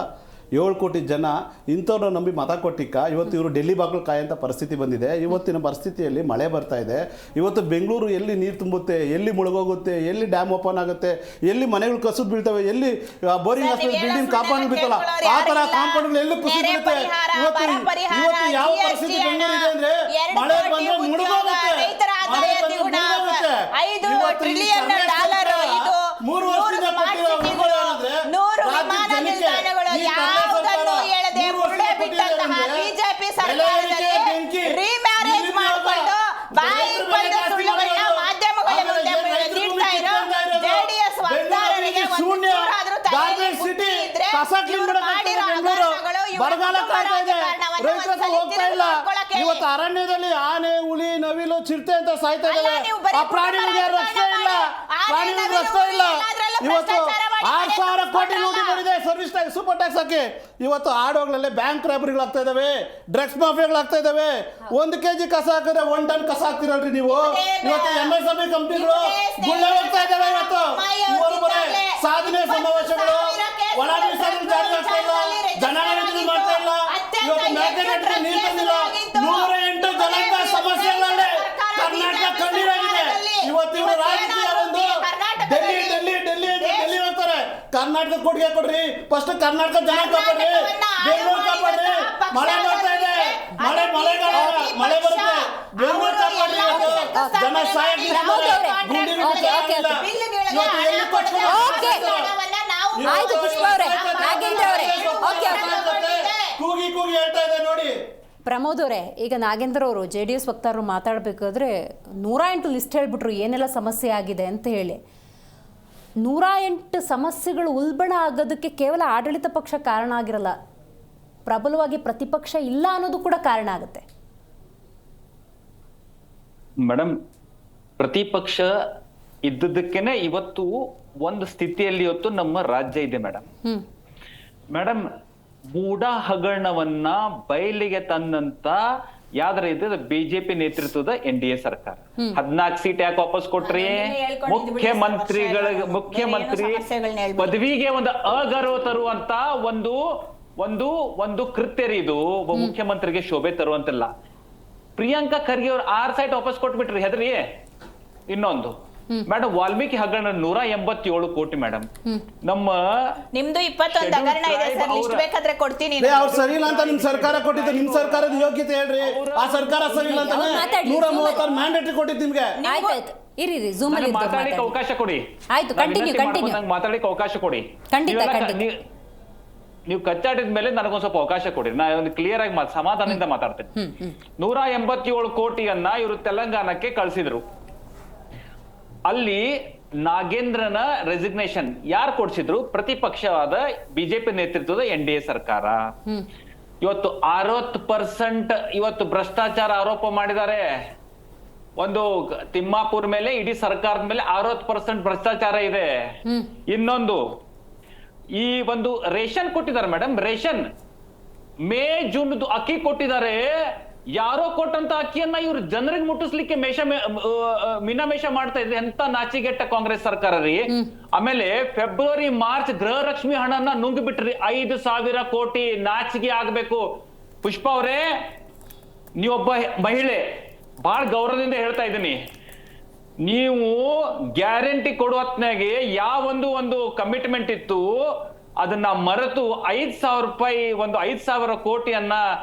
7 ಕೋಟಿ ಜನ ಇಂಥವ್ರನ್ನ ನಂಬಿ ಮತ ಕೊಟ್ಟಿಕ್ಕ ಇವತ್ತು ಇವರು ಡೆಲ್ಲಿ ಬಾಗಿಲು ಕಾಯಂಥ ಪರಿಸ್ಥಿತಿ ಬಂದಿದೆ. ಇವತ್ತಿನ ಪರಿಸ್ಥಿತಿಯಲ್ಲಿ ಮಳೆ ಬರ್ತಾ ಇದೆ. ಇವತ್ತು ಬೆಂಗಳೂರು ಎಲ್ಲಿ ನೀರು ತುಂಬುತ್ತೆ, ಎಲ್ಲಿ ಮುಳುಗೋಗುತ್ತೆ, ಎಲ್ಲಿ ಡ್ಯಾಮ್ ಓಪನ್ ಆಗುತ್ತೆ, ಎಲ್ಲಿ ಮನೆಗಳು ಕಸುದು ಬೀಳ್ತವೆ, ಎಲ್ಲಿ ಬೋರಿಂಗ್ ಬಿಲ್ಡಿಂಗ್ ಕಾಂಪೌಂಡ್ ಬೀಳ್ತಲ್ಲ, ಆ ಥರ ಕಾಂಪೌಂಡ್ಗಳು ಎಲ್ಲಿ ಕುಸಿದು ಬೀಳುತ್ತೆ. ಇವತ್ತು ಯಾವ ಪರಿಸ್ಥಿತಿ ಬೆಂಗಳೂರು ಇದೆ ಅಂದ್ರೆ, ಮಳೆ ಬಂದ್ರೆ ಮುಳುಗೋಗುತ್ತೆ, ಮಳೆ ಬಂದ್ರೆ ಟ್ರಿಲಿಯನ್ ಡಾಲರ್ ಇದು 3 ವರ್ಷದಿಂದ ಕೊಟ್ಟಿರೋ ಉಡುಗೊರೆ ಏನಂದ್ರೆ 100 ರಾಜ್ಯದ ವಿಮಾನ ಜನಕ್ಕೆ ನಿಲ್ದಾಣಗಳು ಈ ಯಾವುದನ್ನು ಹೇಳದೆ ಮುಳ್ಳೆ ಬಿಟ್ಟಂತಹ ಬಿಜೆಪಿ ಸರ್ಕಾರದಲ್ಲಿ ರೀಮ್ಯಾರೇಜ್ ಮಾಡಿಕೊಂಡು ಬಾಯಿಗೆ ಬಂದ ಸುಳ್ಳುಗಳನ್ನ ಮಾಧ್ಯಮಗಳ ಮುಂದೆ ನೀಡ್ತಾ ಇರೋ ಜೆಡಿಎಸ್ ವಕ್ತಾರರಿಗೆ ಬರಗಾಲ ಕಾಡ್ತಾ ಇದೆ, ರೈತರು ಹೋಗ್ತಾ ಇಲ್ಲ. ಇವತ್ತು ಅರಣ್ಯದಲ್ಲಿ ಆನೆ, ಹುಲಿ, ನವಿಲು, ಚಿರತೆ ಅಂತ ಸಾಯ್ತಾ ಇದಾವೆ. ಆ ಪ್ರಾಣಿಗಳಿಗೆ ರಕ್ಷಣೆ ಇಲ್ಲ, ಪ್ರಾಣಿಗಳಿಗೆ ರಕ್ಷಣೆ ಇಲ್ಲ. ಇವತ್ತು 6,000 ಕೋಟಿ ಲೂಟಿ ಮಾಡಿದೆ ಸರ್ವಿಸ್ ಟ್ಯಾಕ್ಸ್, ಸೂಪರ್ ಟ್ಯಾಕ್ಸ್ ಹಾಕಿ. ಇವತ್ತು ಆಡೋಗಳಲ್ಲಿ ಬ್ಯಾಂಕ್ ರಾಬರಿಗಳಾಗ್ತಾ ಇದಾವೆ, ಡ್ರಗ್ಸ್ ಮಾಫಿಯಾಗಳಾಗ್ತಾ ಇದಾವೆ. 1 kg ಕಸ ಹಾಕಿದ್ರೆ 1 ಟನ್ ಕಸ ಹಾಕ್ತಿರಲ್ರಿ ನೀವು. ಇವತ್ತು MSME ಕಂಪ್ನಿಗಳು ಗುಳ್ಳೆ ಹೋಗ್ತಾ ಇದಾವೆ. ಇವತ್ತು ಇವರು ಬರೇ ಸಾಧನೆ ಸಮಾವೇಶಗಳು, ಒಳ ಮೀಸಲು ಜಾರಿ ಆಗ್ತಾ ಇಲ್ಲ, ಜನಾಡಳಿತ ಮಾಡ್ತಾ ಇಲ್ಲ. ಇವತ್ತು ಮೇಕೆದಾಟು ನೀರು ತಂದಿಲ್ಲ. 108 ಜನಾಂಗ ಸಮಸ್ಯೆಗಳಲ್ಲಿ ಕರ್ನಾಟಕ ಕಣ್ಣೀರಾಗಿದೆ. ಇವತ್ತು ಇವರು ರಾಜಕೀಯ ಒಂದು ಡೆಲ್ಲಿ ಹೋಗ್ತಾರೆ. ಕರ್ನಾಟಕ ಕೊಡುಗೆ ಕೊಡ್ರಿ, ಫಸ್ಟ್ ಕರ್ನಾಟಕ ಜನ ಕಾಪಾಡ್ರಿ, ಬೆಂಗಳೂರು ಕಾಪಾಡ್ರಿ. ಮಳೆ ಬರ್ತಾ ಇದೆ, ಮಳೆ ಬರುತ್ತೆ, ಬೆಂಗಳೂರು ಕಾಪಾಡ್ರಿ. ಜನ ಆಯ್ತು ಪುಷ್ಪ ಅವರೇ, ನಾಗೇಂದ್ರ ಅವರೇ, ಕೂಗಿ ಹೇಳ್ತಾ ಇದೆ ನೋಡಿ. ಪ್ರಮೋದ್ ಅವರೇ, ಈಗ ನಾಗೇಂದ್ರ ಅವರು JDS ವಕ್ತಾರರು ಮಾತಾಡಬೇಕಾದ್ರೆ 108 ಲಿಸ್ಟ್ ಹೇಳ್ಬಿಟ್ರು ಏನೆಲ್ಲ ಸಮಸ್ಯೆ ಆಗಿದೆ ಅಂತ ಹೇಳಿ. 108 ಸಮಸ್ಯೆಗಳು ಉಲ್ಬಣ ಆಗೋದಕ್ಕೆ ಕೇವಲ ಆಡಳಿತ ಪಕ್ಷ ಕಾರಣ ಆಗಿರಲ್ಲ, ಪ್ರಬಲವಾಗಿ ಪ್ರತಿಪಕ್ಷ ಇಲ್ಲ ಅನ್ನೋದು ಕೂಡ ಕಾರಣ ಆಗುತ್ತೆ. ಮೇಡಮ್, ಪ್ರತಿಪಕ್ಷ ಇದ್ದದಕ್ಕೇನೆ ಇವತ್ತು ಒಂದು ಸ್ಥಿತಿಯಲ್ಲಿ ಇವತ್ತು ನಮ್ಮ ರಾಜ್ಯ ಇದೆ ಮೇಡಮ್. ಮೇಡಮ್, ಮೂಢ ಹಗರಣವನ್ನ ಬಯಲಿಗೆ ತಂದಂತ ಯಾವ್ದ್ರ ಇದೆ ಬಿಜೆಪಿ ನೇತೃತ್ವದ NDA ಸರ್ಕಾರ. 14 ಸೀಟ್ ಯಾಕೆ ವಾಪಸ್ ಕೊಟ್ರಿ? ಮುಖ್ಯಮಂತ್ರಿ ಪದವಿಗೆ ಒಂದು ಅಗೌರವ ತರುವಂತ ಒಂದು ಕೃತ್ಯ ಇದು. ಒಬ್ಬ ಮುಖ್ಯಮಂತ್ರಿಗೆ ಶೋಭೆ ತರುವಂತಿಲ್ಲ. ಪ್ರಿಯಾಂಕಾ ಖರ್ಗೆ ಅವ್ರು 6 ಸೈಟ್ ವಾಪಸ್ ಕೊಟ್ಬಿಟ್ರಿ, ಹೆದ್ರಿ. ಇನ್ನೊಂದು ಮೇಡಮ್, ವಾಲ್ಮೀಕಿ ಹಗರಣ 187 ಕೋಟಿ ಮೇಡಮ್. ನಮ್ಮ ನಿಮ್ದು 21 ಹಗರಣ ಇದೆ ಸರ್, ಲಿಸ್ಟ್ ಬೇಕಾದ್ರೆ ಕೊಡ್ತೀನಿ. ಅವ್ರು ಸರಿ ಇಲ್ಲ ಅಂತ ನಿಮ್ ಸರ್ಕಾರ ಕೊಟ್ಟಿದ್ದು, ನಿಮ್ ಸರ್ಕಾರದ ಯೋಗ್ಯತೆ ಹೇಳ್ರಿ. ಆ ಸರ್ಕಾರ ಸರಿ ಇಲ್ಲ ಅಂತ 136 ಮ್ಯಾಂಡೇಟರಿ ಕೊಟ್ಟಿದ್ದು ನಿಮ್ಗೆ. ಆಯ್ತಾಯ್ತು, ಇರಿ ಝೂಮ್ ಅಲ್ಲಿ ಮಾತಾಡಲಿಕ್ಕೆ ಅವಕಾಶ ಕೊಡಿ. ಆಯ್ತು, ಕಂಟಿನ್ಯೂ ಮಾತಾಡಲಿಕ್ಕೆ ಅವಕಾಶ ಕೊಡಿ. ನೀವು ಕಚ್ಚಾಟಿದ ಮೇಲೆ ನನಗೊಂದ್ ಸ್ವಲ್ಪ ಅವಕಾಶ ಕೊಡಿ. ನಾ ಒಂದು ಕ್ಲಿಯರ್ ಆಗಿ ಸಮಾಧಾನದಿಂದ ಮಾತಾಡ್ತೇನೆ. 187 ಕೋಟಿಯನ್ನ ಇವರು ತೆಲಂಗಾಣಕ್ಕೆ ಕಳಿಸಿದ್ರು. ಅಲ್ಲಿ ನಾಗೇಂದ್ರನ ರೆಸಿಗ್ನೇಷನ್ ಯಾರು ಕೊಡ್ಸಿದ್ರು? ಪ್ರತಿಪಕ್ಷವಾದ ಬಿಜೆಪಿ ನೇತೃತ್ವದ NDA ಸರ್ಕಾರ. ಇವತ್ತು 60% ಇವತ್ತು ಭ್ರಷ್ಟಾಚಾರ ಆರೋಪ ಮಾಡಿದ್ದಾರೆ. ಒಂದು ತಿಮ್ಮಾಪುರ್ ಮೇಲೆ ಇಡೀ ಸರ್ಕಾರದ ಮೇಲೆ 60% ಭ್ರಷ್ಟಾಚಾರ ಇದೆ. ಇನ್ನೊಂದು, ಈ ಒಂದು ರೇಷನ್ ಕೊಟ್ಟಿದ್ದಾರೆ ಮೇಡಮ್, ರೇಷನ್ ಮೇ ಜೂನ್ ಅಕ್ಕಿ ಕೊಟ್ಟಿದ್ದಾರೆ. ಯಾರೋ ಕೊಟ್ಟಂತ ಅಕ್ಕಿಯನ್ನ ಇವ್ರು ಜನರಿಗೆ ಮುಟ್ಟಿಸ್ಲಿಕ್ಕೆ ಮೀನಾಮೇಷ ಮಾಡ್ತಾ ಇದ್ರೆ ಎಂತ ನಾಚಿಗೆಟ್ಟ ಕಾಂಗ್ರೆಸ್ ಸರ್ಕಾರ ರೀ. ಆಮೇಲೆ ಫೆಬ್ರವರಿ ಮಾರ್ಚ್ ಗೃಹ ಲಕ್ಷ್ಮಿ ಹಣನ ನುಂಗಿ ಬಿಟ್ರಿ, 5,000 ಕೋಟಿ. ನಾಚಿಗೆ ಆಗ್ಬೇಕು. ಪುಷ್ಪ ಅವರೇ, ನೀವೊಬ್ಬ ಮಹಿಳೆ, ಬಹಳ ಗೌರವದಿಂದ ಹೇಳ್ತಾ ಇದ್ದೀನಿ. ನೀವು ಗ್ಯಾರಂಟಿ ಕೊಡುವ ಹೊತ್ನಾಗೆ ಒಂದು ಕಮಿಟ್ಮೆಂಟ್ ಇತ್ತು, ಅದನ್ನ ಮರೆತು 5,000 ರೂಪಾಯಿ, 5,000 ಕೋಟಿಯನ್ನ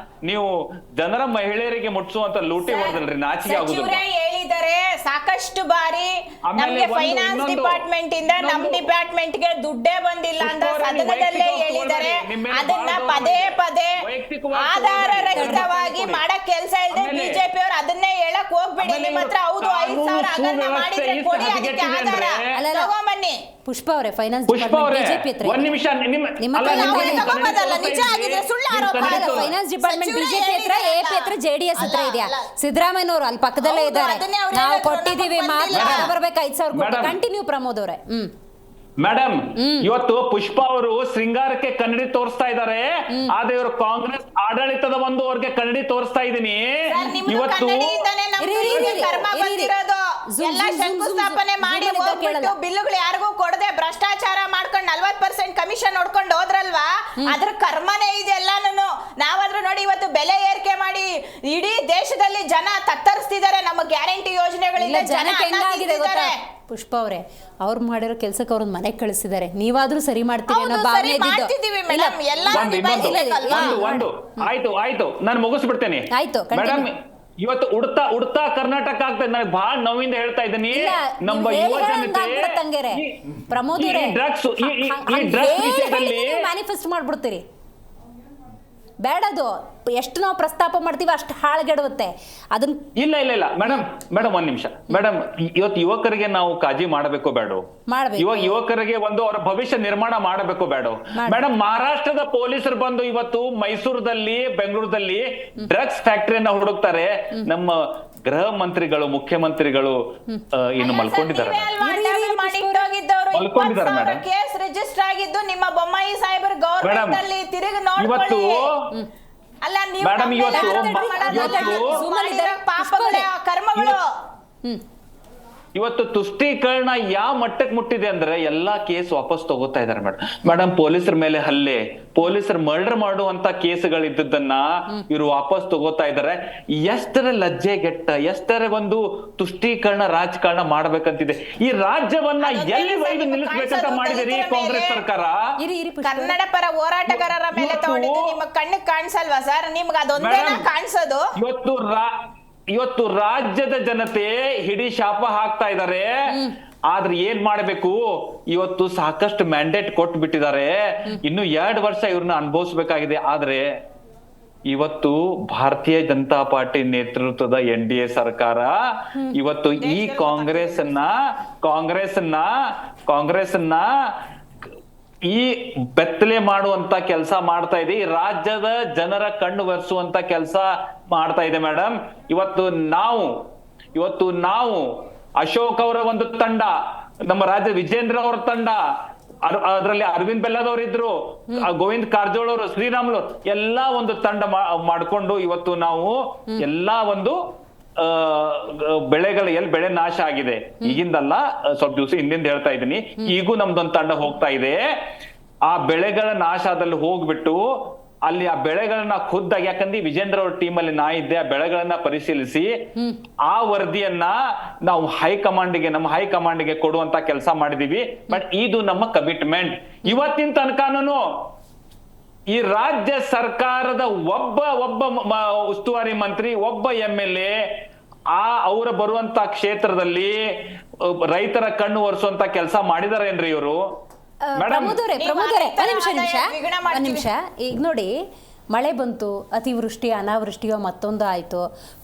ನೀವು ಜನರ ಮಹಿಳೆಯರಿಗೆ ಮುಟ್ಸುವಂತ ಲೂಟಿ ಹೊಡೆದಲ್ರಿ. ನಾಚಿಕೆ ಆಗುದಿಲ್ಲ. ಹೇಳಿದರೆ ಸಾಕಷ್ಟು ಬಾರಿ ನಮಗೆ ಫೈನಾನ್ಸ್ ಡಿಪಾರ್ಟ್ಮೆಂಟ್ ಇಂದ ನಮ್ ಡಿಪಾರ್ಟ್ಮೆಂಟ್ ಗೆ ದುಡ್ಡೇ ಬಂದಿಲ್ಲ ಅಂತ ಸದನದಲ್ಲೇ ಹೇಳಿದರೆ ಅದನ್ನ ಪದೇ ಆಧಾರ ರಹಿತವಾಗಿ ಮಾಡಕ್ ಕೆಲಸ ಇಲ್ಲದೆ ಬಿಜೆಪಿ ಅವರು ಅದನ್ನೇ ಹೇಳಕ್ ಹೋಗ್ಬೇಡಿ. ನಿಮ್ಮ ಹತ್ರ ಹೌದು 5,000 ಹಗರಣ ಮಾಡಿದ್ರೆ ಕೊಡಿ, ಅದಕ್ಕೆ ಆಧಾರ ತಗೊಂಬನ್ನಿ. ಪುಷ್ಪ ಅವರೇ, ಫೈನಾನ್ಸ್ ಪುಷ್ಪ ಅವರೇ, ಒಂದ್ ನಿಮಿಷ. ಫೈನಾನ್ಸ್ ಡಿಪಾರ್ಟ್ಮೆಂಟ್ ಬಿಜೆಪಿ ಹತ್ರ, AP ಹತ್ರ, JDS ಹತ್ರ ಇದೆಯಾ? ಸಿದ್ದರಾಮಯ್ಯನವರು ಅಲ್ಲಿ ಪಕ್ಕದಲ್ಲೇ ಇದ್ದಾರೆ. ನಾವು ಕೊಟ್ಟಿದ್ದೀವಿ, ಬರ್ಬೇಕು 5,000 ಕೋಟಿ. ಕಂಟಿನ್ಯೂ ಪ್ರಮೋದ್ ಅವರೇ. ಮೇಡಮ್, ಇವತ್ತು ಪುಷ್ಪ ಅವರು ಶೃಂಗಾರಕ್ಕೆ ಕನ್ನಡಿ ತೋರಿಸ್ತಾ ಇದ್ದಾರೆ, ಆದ್ರೆ ಇವರು ಕಾಂಗ್ರೆಸ್ ಆಡಳಿತದ ಅವ್ರಿಗೆ ಕನ್ನಡಿ ತೋರಿಸ್ತಾ ಇದ್ದೀನಿ. ಇವತ್ತು ಶಂಕುಸ್ಥಾಪನೆ ಮಾಡಿ ಹೋಗ್ಬಿಟ್ಟು ಬಿಲ್ಲುಗಳು ಯಾರಿಗೂ ಕೊಡದೆ ಭ್ರಷ್ಟಾಚಾರ ಮಾಡ್ಕೊಂಡು 40% ಕಮಿಷನ್ ನೋಡ್ಕೊಂಡು ಹೋದ್ರಲ್ವಾ, ಅದ್ರ ಕರ್ಮನೇ ಇದೆ ಎಲ್ಲಾನು. ನಾವಾದ್ರೂ ನೋಡಿ ಇವತ್ತು ಬೆಲೆ ಏರಿಕೆ ಮಾಡಿ ಇಡೀ ದೇಶದಲ್ಲಿ ಜನ ತತ್ತರಿಸ್ತಿದ್ದಾರೆ. ನಮ್ಮ ಗ್ಯಾರಂಟಿ ಯೋಜನೆಗಳಿಂದ ಜನ ಹೆಂಗಾಗಿದೆ ಪುಷ್ಪ ಅವರೇ, ಅವ್ರು ಮಾಡಿರೋ ಕೆಲ್ಸಕ್ಕೆ ಅವ್ರನ್ನ ಮನೆಗೆ ಕಳಿಸಿದ್ದಾರೆ. ನೀವಾದ್ರೂ ಸರಿ ಮಾಡ್ತೀವಿ ಅನ್ನೋ ಭಾವನೆ ಆಯ್ತು, ನಾನು ಮುಗಿಸ್ಬಿಡ್ತೇನೆ. ಆಯ್ತು, ಮೇಡಮ್, ಇವತ್ತು ಉಡ್ತಾ ಕರ್ನಾಟಕ ಆಗ್ತದೆ. ನನಗೆ ಬಹಳ ನೋವಿಂದ ಹೇಳ್ತಾ ಇದ್ದೀನಿ. ನಮ್ಮ ಯುವ ಜನತೆ ಪ್ರಮೋದ್ ಡ್ರಗ್ಸ್ ವಿಷಯದಲ್ಲಿ ಮ್ಯಾನಿಫೆಸ್ಟ್ ಮಾಡ್ಬಿಡ್ತೀರಿ. ಬೇಡದು, ಎಷ್ಟು ನಾವು ಪ್ರಸ್ತಾಪ ಮಾಡ್ತೀವಿ ಅಷ್ಟು ಹಾಳ್ಗೆಡುತ್ತೆ ಅದನ್ನ. ಇಲ್ಲ ಮೇಡಮ್ ಒಂದ್ ನಿಮಿಷ ಮೇಡಮ್, ಇವತ್ತು ಯುವಕರಿಗೆ ನಾವು ಕಾಳಜಿ ಮಾಡಬೇಕು ಬೇಡ? ಯುವಕರಿಗೆ ಒಂದು ಅವರ ಭವಿಷ್ಯ ನಿರ್ಮಾಣ ಮಾಡಬೇಕು ಬೇಡ? ಮೇಡಮ್, ಮಹಾರಾಷ್ಟ್ರದ ಪೊಲೀಸರು ಬಂದು ಇವತ್ತು ಮೈಸೂರದಲ್ಲಿ, ಬೆಂಗಳೂರಲ್ಲಿ ಡ್ರಗ್ಸ್ ಫ್ಯಾಕ್ಟರಿಯನ್ನ ಹುಡುಕ್ತಾರೆ. ನಮ್ಮ ಗೃಹ ಮಂತ್ರಿಗಳು, ಮುಖ್ಯಮಂತ್ರಿಗಳು ಇನ್ನು ಮಲ್ಕೊಂಡಿದ್ದಾರೆ ಮೇಡಮ್. ಕೇಸ್ ರಿಜಿಸ್ಟರ್ ಆಗಿದ್ದು ನಿಮ್ಮ ಬೊಮ್ಮಾಯಿ ಸಾಹೇಬರ ಗವರ್ನಮೆಂಟ್ ಅಲ್ಲಿ ತಿರುಗಿ ಇವತ್ತು ಅಲ್ಲ ನೀವು ಮೇಡಮ್ ಪಾಪಗಳ ಕರ್ಮಗಳು. ಇವತ್ತು ತುಷ್ಟೀಕರಣ ಯಾವ ಮಟ್ಟಕ್ಕೆ ಮುಟ್ಟಿದೆ ಅಂದ್ರೆ ಎಲ್ಲಾ ಕೇಸ್ ವಾಪಸ್ ತಗೋತಾ ಇದಾರೆ ಮೇಡಮ್. ಪೊಲೀಸರ ಮೇಲೆ ಹಲ್ಲೆ, ಪೊಲೀಸರು ಮರ್ಡರ್ ಮಾಡುವಂತ ಕೇಸ್ಗಳಿದ್ದನ್ನ ಇವರು ವಾಪಸ್ ತಗೋತಾ ಇದಾರೆ. ಎಷ್ಟರ ಲಜ್ಜೆಗೆಟ್ಟ, ಎಷ್ಟರ ಒಂದು ತುಷ್ಟೀಕರಣ ರಾಜಕಾರಣ ಮಾಡ್ಬೇಕಂತಿದೆ. ಈ ರಾಜ್ಯವನ್ನ ಎಲ್ಲಿ ಒಯ್ದು ನಿಲ್ಲಿಸ್ಬೇಕಂತ ಮಾಡಿದಿರಿ ಕಾಂಗ್ರೆಸ್ ಸರ್ಕಾರ? ಕನ್ನಡ ಪರ ಹೋರಾಟಗಾರರ ಮೇಲೆ ತಗೊಂಡಿದ್ದು ನಿಮ್ಮ ಕಣ್ಣಿಗೆ ಕಾಣಿಸಲ್ವಾ ಸರ್? ನಿಮ್ಗೆ ಅದೊಂದೇನ ಕಾಣಿಸೋದು? ಇವತ್ತು ರಾಜ್ಯದ ಜನತೆ ಹಿಡಿ ಶಾಪ ಹಾಕ್ತಾ ಇದ್ದಾರೆ. ಆದ್ರೆ ಏನ್ ಮಾಡ್ಬೇಕು? ಇವತ್ತು ಸಾಕಷ್ಟು ಮ್ಯಾಂಡೇಟ್ ಕೊಟ್ಟು ಬಿಟ್ಟಿದ್ದಾರೆ. ಇನ್ನು 2 ವರ್ಷ ಇವ್ರನ್ನ ಅನುಭವಿಸ್ಬೇಕಾಗಿದೆ. ಆದ್ರೆ ಇವತ್ತು ಭಾರತೀಯ ಜನತಾ ಪಾರ್ಟಿ ನೇತೃತ್ವದ NDA ಸರ್ಕಾರ ಇವತ್ತು ಈ ಕಾಂಗ್ರೆಸ್ನ ಈ ಬೆತ್ತಲೆ ಮಾಡುವಂತ ಕೆಲಸ ಮಾಡ್ತಾ ಇದೆ. ಈ ರಾಜ್ಯದ ಜನರ ಕಣ್ಣು ಒರೆಸುವಂತ ಕೆಲಸ ಮಾಡ್ತಾ ಇದೆ ಮೇಡಮ್. ಇವತ್ತು ನಾವು ಅಶೋಕ್ ಅವರ ಒಂದು ತಂಡ, ನಮ್ಮ ರಾಜ್ಯ ವಿಜೇಂದ್ರ ಅವರ ತಂಡ, ಅದರಲ್ಲಿ ಅರವಿಂದ್ ಬೆಲ್ಲದವ್ರು ಇದ್ರು, ಗೋವಿಂದ್ ಕಾರಜೋಳ ಅವರು, ಶ್ರೀರಾಮುಲು, ಎಲ್ಲಾ ಒಂದು ತಂಡ ಮಾಡ್ಕೊಂಡು ಇವತ್ತು ನಾವು ಎಲ್ಲಾ ಒಂದು ಬೆಳೆಗಳು ಎಲ್ಲಿ ಬೆಳೆ ನಾಶ ಆಗಿದೆ, ಈಗಿಂದಲ್ಲ ಸ್ವಲ್ಪ ದಿವಸ ಹಿಂದಿಂದ ಹೇಳ್ತಾ ಇದ್ದೀನಿ, ಈಗೂ ನಮ್ದೊಂದು ತಂಡ ಹೋಗ್ತಾ ಇದೆ. ಆ ಬೆಳೆಗಳ ನಾಶದಲ್ಲಿ ಹೋಗ್ಬಿಟ್ಟು ಅಲ್ಲಿ ಆ ಬೆಳೆಗಳನ್ನ ಖುದ್ದಾಗಿ, ಯಾಕಂದ್ರೆ ವಿಜೇಂದ್ರ ಅವ್ರ ಟೀಮ್ ಅಲ್ಲಿ ನಾ ಇದ್ದೆ, ಆ ಬೆಳೆಗಳನ್ನ ಪರಿಶೀಲಿಸಿ ಆ ವರದಿಯನ್ನ ನಾವು ನಮ್ಮ ಹೈಕಮಾಂಡ್ಗೆ ಕೊಡುವಂತ ಕೆಲಸ ಮಾಡಿದೀವಿ. ಬಟ್ ಇದು ನಮ್ಮ ಕಮಿಟ್ಮೆಂಟ್. ಇವತ್ತಿನ ತನಕನೂ ಈ ರಾಜ್ಯ ಸರ್ಕಾರದ ಒಬ್ಬ ಉಸ್ತುವಾರಿ ಮಂತ್ರಿ, ಒಬ್ಬ MLA ಅವರ ಬರುವಂತ ಕ್ಷೇತ್ರದಲ್ಲಿ ರೈತರ ಕಣ್ಣು ಒರೆಸುವಂತ ಕೆಲಸ ಮಾಡಿದಾರೇನ್ರಿ ಇವರು? ಪ್ರಮೋದರೇ ನಿಮಿಷ. ಈಗ ನೋಡಿ, ಮಳೆ ಬಂತು, ಅತಿವೃಷ್ಟಿ ಅನಾವೃಷ್ಟಿಯೋ ಮತ್ತೊಂದು ಆಯಿತು,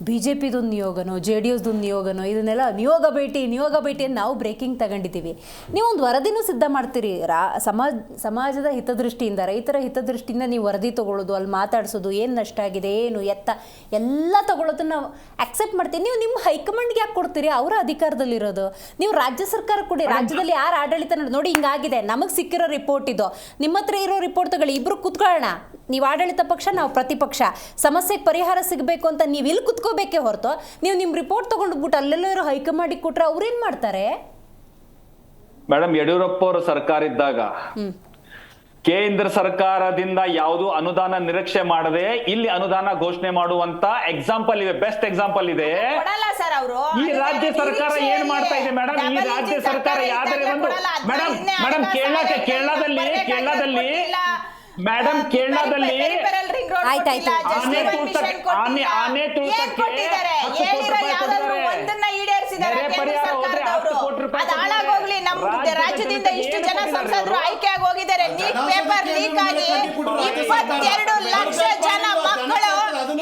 BJPದೊಂದು ನಿಯೋಗನೋ JDSದೊಂದು ನಿಯೋಗನೋ, ಇದನ್ನೆಲ್ಲ ನಿಯೋಗ ಭೇಟಿ ಅಂತ ನಾವು ಬ್ರೇಕಿಂಗ್ ತಗೊಂಡಿದ್ದೀವಿ. ನೀವೊಂದು ವರದಿನೂ ಸಿದ್ಧ ಮಾಡ್ತೀರಿ. ಸಮಾಜದ ಹಿತದೃಷ್ಟಿಯಿಂದ, ರೈತರ ಹಿತದೃಷ್ಟಿಯಿಂದ ನೀವು ವರದಿ ತಗೊಳ್ಳೋದು, ಅಲ್ಲಿ ಮಾತಾಡಿಸೋದು, ಏನು ನಷ್ಟ ಆಗಿದೆ, ಏನು ಎಲ್ಲ ತಗೊಳ್ಳೋದನ್ನ ನಾವು ಅಕ್ಸೆಪ್ಟ್ ಮಾಡ್ತೀವಿ. ನೀವು ನಿಮ್ಮ ಹೈಕಮಾಂಡ್ಗೆ ಯಾಕೆ ಕೊಡ್ತೀರಿ? ಅವರ ಅಧಿಕಾರದಲ್ಲಿರೋದು ನೀವು. ರಾಜ್ಯ ಸರ್ಕಾರ ಕೊಡಿ. ರಾಜ್ಯದಲ್ಲಿ ಯಾರು ಆಡಳಿತ ನೋಡಿ ಹಿಂಗಾಗಿದೆ, ನಮಗೆ ಸಿಕ್ಕಿರೋ ರಿಪೋರ್ಟ್ ಇದು, ನಿಮ್ಮ ಹತ್ರ ಇರೋ ರಿಪೋರ್ಟ್ ತಗೊಳ್ಳಿ, ಇಬ್ರು ಕುತ್ಕೊಳ್ಳೋಣ. ನೀವು ಆಡಳಿತ ಪಕ್ಷ, ನಾವು ಪ್ರತಿಪಕ್ಷ. ಸಮಸ್ಯೆಗೆ ಪರಿಹಾರ ಸಿಗಬೇಕು ಅಂತ ನೀವು ಇಲ್ಲಿ ಕುತ್ಕೋಬೇಕೇ ಹೊರತು ನೀವು ನಿಮ್ಮ ರಿಪೋರ್ಟ್ ತಗೊಂಡ್ಬಿಟ್ಟು ಅಲ್ಲೆಲ್ಲೋ ಇರೋ ಹೈಕಮಾಂಡಿಗೆ ಕೊಟ್ರೆ ಅವ್ರೇನ್ ಮಾಡ್ತಾರೆ? ಮೇಡಮ್, ಯಡಿಯೂರಪ್ಪ ಅವರ ಸರ್ಕಾರ ಇದ್ದಾಗ ಕೇಂದ್ರ ಸರ್ಕಾರದಿಂದ ಯಾವುದು ಅನುದಾನ ನಿರೀಕ್ಷೆ ಮಾಡದೆ ಇಲ್ಲಿ ಅನುದಾನ ಘೋಷಣೆ ಮಾಡುವಂತ ಎಕ್ಸಾಂಪಲ್ ಇದೆ, ಬೆಸ್ಟ್ ಎಕ್ಸಾಂಪಲ್ ಇದೆ. ಈ ರಾಜ್ಯ ಸರ್ಕಾರ ಏನ್ ಮಾಡ್ತಾ ಇದೆ ಮೇಡಮ್? ಈ ರಾಜ್ಯ ಸರ್ಕಾರ ಯಾವ್ದಾರೆ ಒಂದು ಮೇಡಮ್ ಕೇರಳದಲ್ಲಿ ಆನೆ ತುಳಿತಕ್ಕೆ ಹಾಳಾಗೋಗ್ಲಿ. ನಮ್ಮ ರಾಜ್ಯದಿಂದ ಇಷ್ಟು ಜನ ಸಂಸದರು ಆಯ್ಕೆಯಾಗಿ ಹೋಗಿದ್ದಾರೆ. ನೀಟ್ ಪೇಪರ್ ಲೀಕ್ ಆಗಿ 22 ಲಕ್ಷ ಜನ ಮಕ್ಕಳು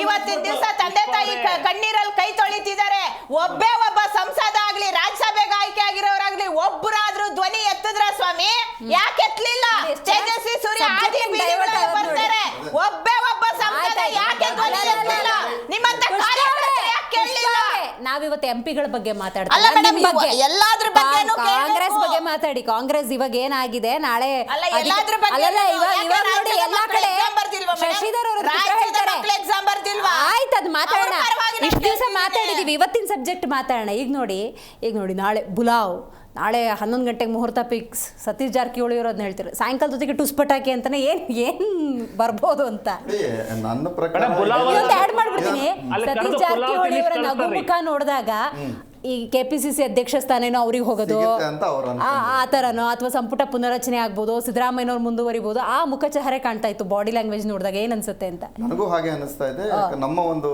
ಇವತ್ತಿನ ದಿವಸ ತಂದೆ ತಾಯಿ ಕಣ್ಣೀರಲ್ಲಿ ಕೈ ತೊಳಿತಿದ್ದಾರೆ. ಒಬ್ಬ ಸಂಸದ ಆಗ್ಲಿ, ರಾಜ್ಯಸಭೆಗೆ ಆಯ್ಕೆ ಆಗಿರೋರಾಗ್ಲಿ ಒಬ್ಬರಾದ್ರೂ ಧ್ವನಿ ಎತ್ತಿದ್ರ ಸ್ವಾಮಿ? ಯಾಕೆ ಎತ್ತಲಿಲ್ಲ? ತೇಜಸ್ವಿ ಸೂರ್ಯ ಆದಿ ಬೀದಿಗಳಲ್ಲಿ ಬರ್ತಾರೆ, ಒಬ್ಬ ಸಂಸದ ಯಾಕೆ ಧ್ವನಿ ಎತ್ತಲಿಲ್ಲ? ನಿಮ್ಮಂತ ಕಾರ್ಯಕರ್ತರು ಯಾಕೆ ಕೇಳಲಿಲ್ಲ? ನಾವಿವತ್ತು MPಗಳ ಬಗ್ಗೆ ಮಾತಾಡ್ತೀವಿ, ಕಾಂಗ್ರೆಸ್ ಬಗ್ಗೆ ಮಾತಾಡಿ. ಕಾಂಗ್ರೆಸ್ ಇವಾಗ ಏನಾಗಿದೆ, ನಾಳೆ ಶಶಿಧರ್ ಅವರು ಆಯ್ತು, ಅದು ಮಾತಾಡೋಣ. ಇಷ್ಟು ದಿವಸ ಮಾತಾಡಿದೀವಿ, ಇವತ್ತಿನ ಸಬ್ಜೆಕ್ಟ್ ಮಾತಾಡೋಣ. ಈಗ ನೋಡಿ ನಾಳೆ ಬುಲಾವ್, ನಾಳೆ 11 ಗಂಟೆಗೆ ಮುಹೂರ್ತ ಫಿಕ್ಸ್. ಸತೀಶ್ ಜಾರಕಿಹೊಳಿ ಅವರು ಅದನ್ನ ಹೇಳ್ತಾರೆ, ಸಾಯಂಕಾಲ ಜೊತೆಗೆ ಟುಸ್ ಪಟಾಕಿ ಅಂತಾನೆ ಏನ್ ಬರ್ಬೋದು ಅಂತ. ನನ್ನ ಪ್ರಕಾರ ಆಡ್ ಮಾಡ್ಬಿಡ್ತೀನಿ. ಸತೀಶ್ ಜಾರಕಿಹೊಳಿ ಅವರ ನಗು ಮುಖ ನೋಡಿದಾಗ ಈ KPCC ಅಧ್ಯಕ್ಷ ಸ್ಥಾನೇನೋ ಅವ್ರಿಗೆ ಹೋಗೋದು ಸಿಗುತ್ತೆ ಅಂತ ಅವ್ರು ಆ ಥರನೋ, ಅಥವಾ ಸಂಪುಟ ಪುನರಚನೆ ಆಗ್ಬೋದು, ಸಿದ್ದರಾಮಯ್ಯನವ್ರು ಮುಂದುವರಿಬೋದು, ಆ ಮುಖಚಹರೆ ಕಾಣ್ತಾ ಇತ್ತು ಬಾಡಿ ಲ್ಯಾಂಗ್ವೇಜ್ ನೋಡಿದಾಗ. ಏನು ಅನ್ಸುತ್ತೆ ಅಂತ ನನಗೂ ಹಾಗೆ ಅನಿಸ್ತಾ ಇದೆ. ನಮ್ಮ ಒಂದು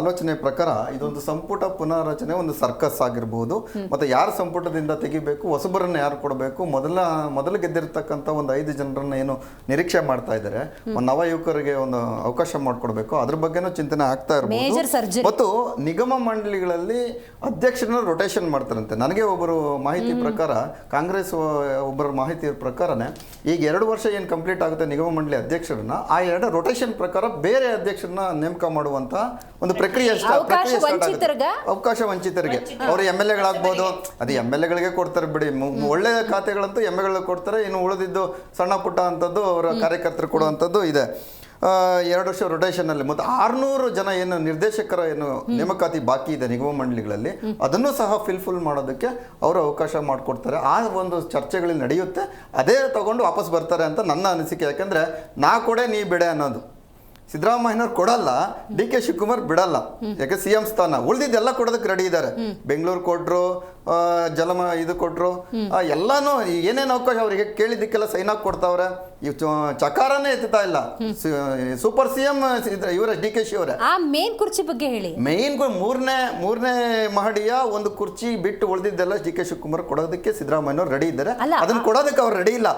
ಆಲೋಚನೆ ಪ್ರಕಾರ ಇದೊಂದು ಸಂಪುಟ ಪುನರಚನೆ ಒಂದು ಸರ್ಕಸ್ ಆಗಿರ್ಬೋದು. ಮತ್ತೆ ಯಾರು ಸಂಪುಟದಿಂದ ತೆಗಿಬೇಕು, ಹೊಸಬರನ್ನ ಯಾರು ಕೊಡಬೇಕು, ಮೊದಲು ಗೆದ್ದಿರ್ತಕ್ಕಂಥ ಒಂದು 5 ಜನರನ್ನ ಏನು ನಿರೀಕ್ಷೆ ಮಾಡ್ತಾ ಇದ್ದಾರೆ, ಒಂದು ನವ ಯುವಕರಿಗೆ ಒಂದು ಅವಕಾಶ ಮಾಡಿಕೊಡ್ಬೇಕು, ಅದ್ರ ಬಗ್ಗೆನೂ ಚಿಂತನೆ ಆಗ್ತಾ ಇರ್ಬೋದು. ಮತ್ತು ನಿಗಮ ಮಂಡಳಿಗಳಲ್ಲಿ ಅಧ್ಯಕ್ಷರನ್ನ ರೊಟೇಷನ್ ಮಾಡ್ತಾರಂತೆ. ನನಗೆ ಒಬ್ಬರು ಮಾಹಿತಿ ಪ್ರಕಾರ, ಕಾಂಗ್ರೆಸ್ ಒಬ್ಬರ ಮಾಹಿತಿ ಪ್ರಕಾರನೇ ಈಗ 2 ವರ್ಷ ಏನು ಕಂಪ್ಲೀಟ್ ಆಗುತ್ತೆ ನಿಗಮ ಮಂಡಳಿ ಅಧ್ಯಕ್ಷರನ್ನ, ಆ 2 ರೊಟೇಷನ್ ಪ್ರಕಾರ ಬೇರೆ ಅಧ್ಯಕ್ಷರನ್ನ ನೇಮಕ ಮಾಡುವಂತ ಒಂದು ಪ್ರಕ್ರಿಯೆ ಅವಕಾಶ ವಂಚಿತರಿಗೆ. ಅವರು MLA-ಗಳಾಗ್ಬೋದು, ಅದು MLA-ಗಳಿಗೆ ಕೊಡ್ತಾರೆ ಬಿಡಿ, ಒಳ್ಳೆ ಖಾತೆಗಳಂತೂ MLA-ಗಳಿಗೆ ಕೊಡ್ತಾರೆ, ಇನ್ನು ಉಳಿದಿದ್ದು ಸಣ್ಣ ಪುಟ್ಟ ಅಂತದ್ದು ಅವರ ಕಾರ್ಯಕರ್ತರು ಕೊಡುವಂಥದ್ದು ಇದೆ. 2 ವರ್ಷ ರೊಟೇಷನಲ್ಲಿ. ಮತ್ತು 600 ಜನ ಏನು ನಿರ್ದೇಶಕರ ಏನು ನೇಮಕಾತಿ ಬಾಕಿ ಇದೆ ನಿಗಮ ಮಂಡಳಿಗಳಲ್ಲಿ, ಅದನ್ನು ಸಹ ಫುಲ್ ಮಾಡೋದಕ್ಕೆ ಅವರು ಅವಕಾಶ ಮಾಡಿಕೊಡ್ತಾರೆ. ಆ ಒಂದು ಚರ್ಚೆಗಳು ನಡೆಯುತ್ತೆ, ಅದೇ ತಗೊಂಡು ವಾಪಸ್ ಬರ್ತಾರೆ ಅಂತ ನನ್ನ ಅನಿಸಿಕೆ. ಯಾಕಂದ್ರೆ ನಾ ಕೊಡೆ ನೀ ಬಿಡೆ ಅನ್ನೋದು ಸಿದ್ದರಾಮಯ್ಯನವ್ರು ಕೊಡಲ್ಲ, DK ಶಿವಕುಮಾರ್ ಬಿಡಲ್ಲ. ಯಾಕೆ CM ಸ್ಥಾನ ಉಳಿದಿದ್ದೆಲ್ಲ ಕೊಡೋದಕ್ಕೆ ರೆಡಿ ಇದ್ದಾರೆ. ಬೆಂಗಳೂರು ಕೊಟ್ರು, ಇದು ಕೊಟ್ರು, ಎಲ್ಲಾನು ಏನೇನು ಅವಕಾಶ ಅವರಿಗೆ ಕೇಳಿದ್ದಕ್ಕೆಲ್ಲ ಸೈನ್ ಹಾಕಿ ಕೊಡ್ತಾವ್ರೆ. ಚಕಾರನೇ ಎತ್ತಾ ಇಲ್ಲ. ಸೂಪರ್ CM ಇವರ DK ಶಿ ಅವರೇ. ಆ ಮೇನ್ ಕುರ್ಚಿ ಬಗ್ಗೆ ಹೇಳಿ. ಮೇನ್ ಮೂರನೇ ಮಹಡಿಯ ಒಂದು ಕುರ್ಚಿ ಬಿಟ್ಟು ಉಳಿದಿದ್ದೆಲ್ಲ DK ಶಿವಕುಮಾರ್ ಕೊಡೋದಕ್ಕೆ ಸಿದ್ದರಾಮಯ್ಯನವ್ರು ರೆಡಿ ಇದ್ದಾರೆ. ಅದನ್ನ ಕೊಡೋದಕ್ಕೆ ಅವ್ರು ರೆಡಿ ಇಲ್ಲ.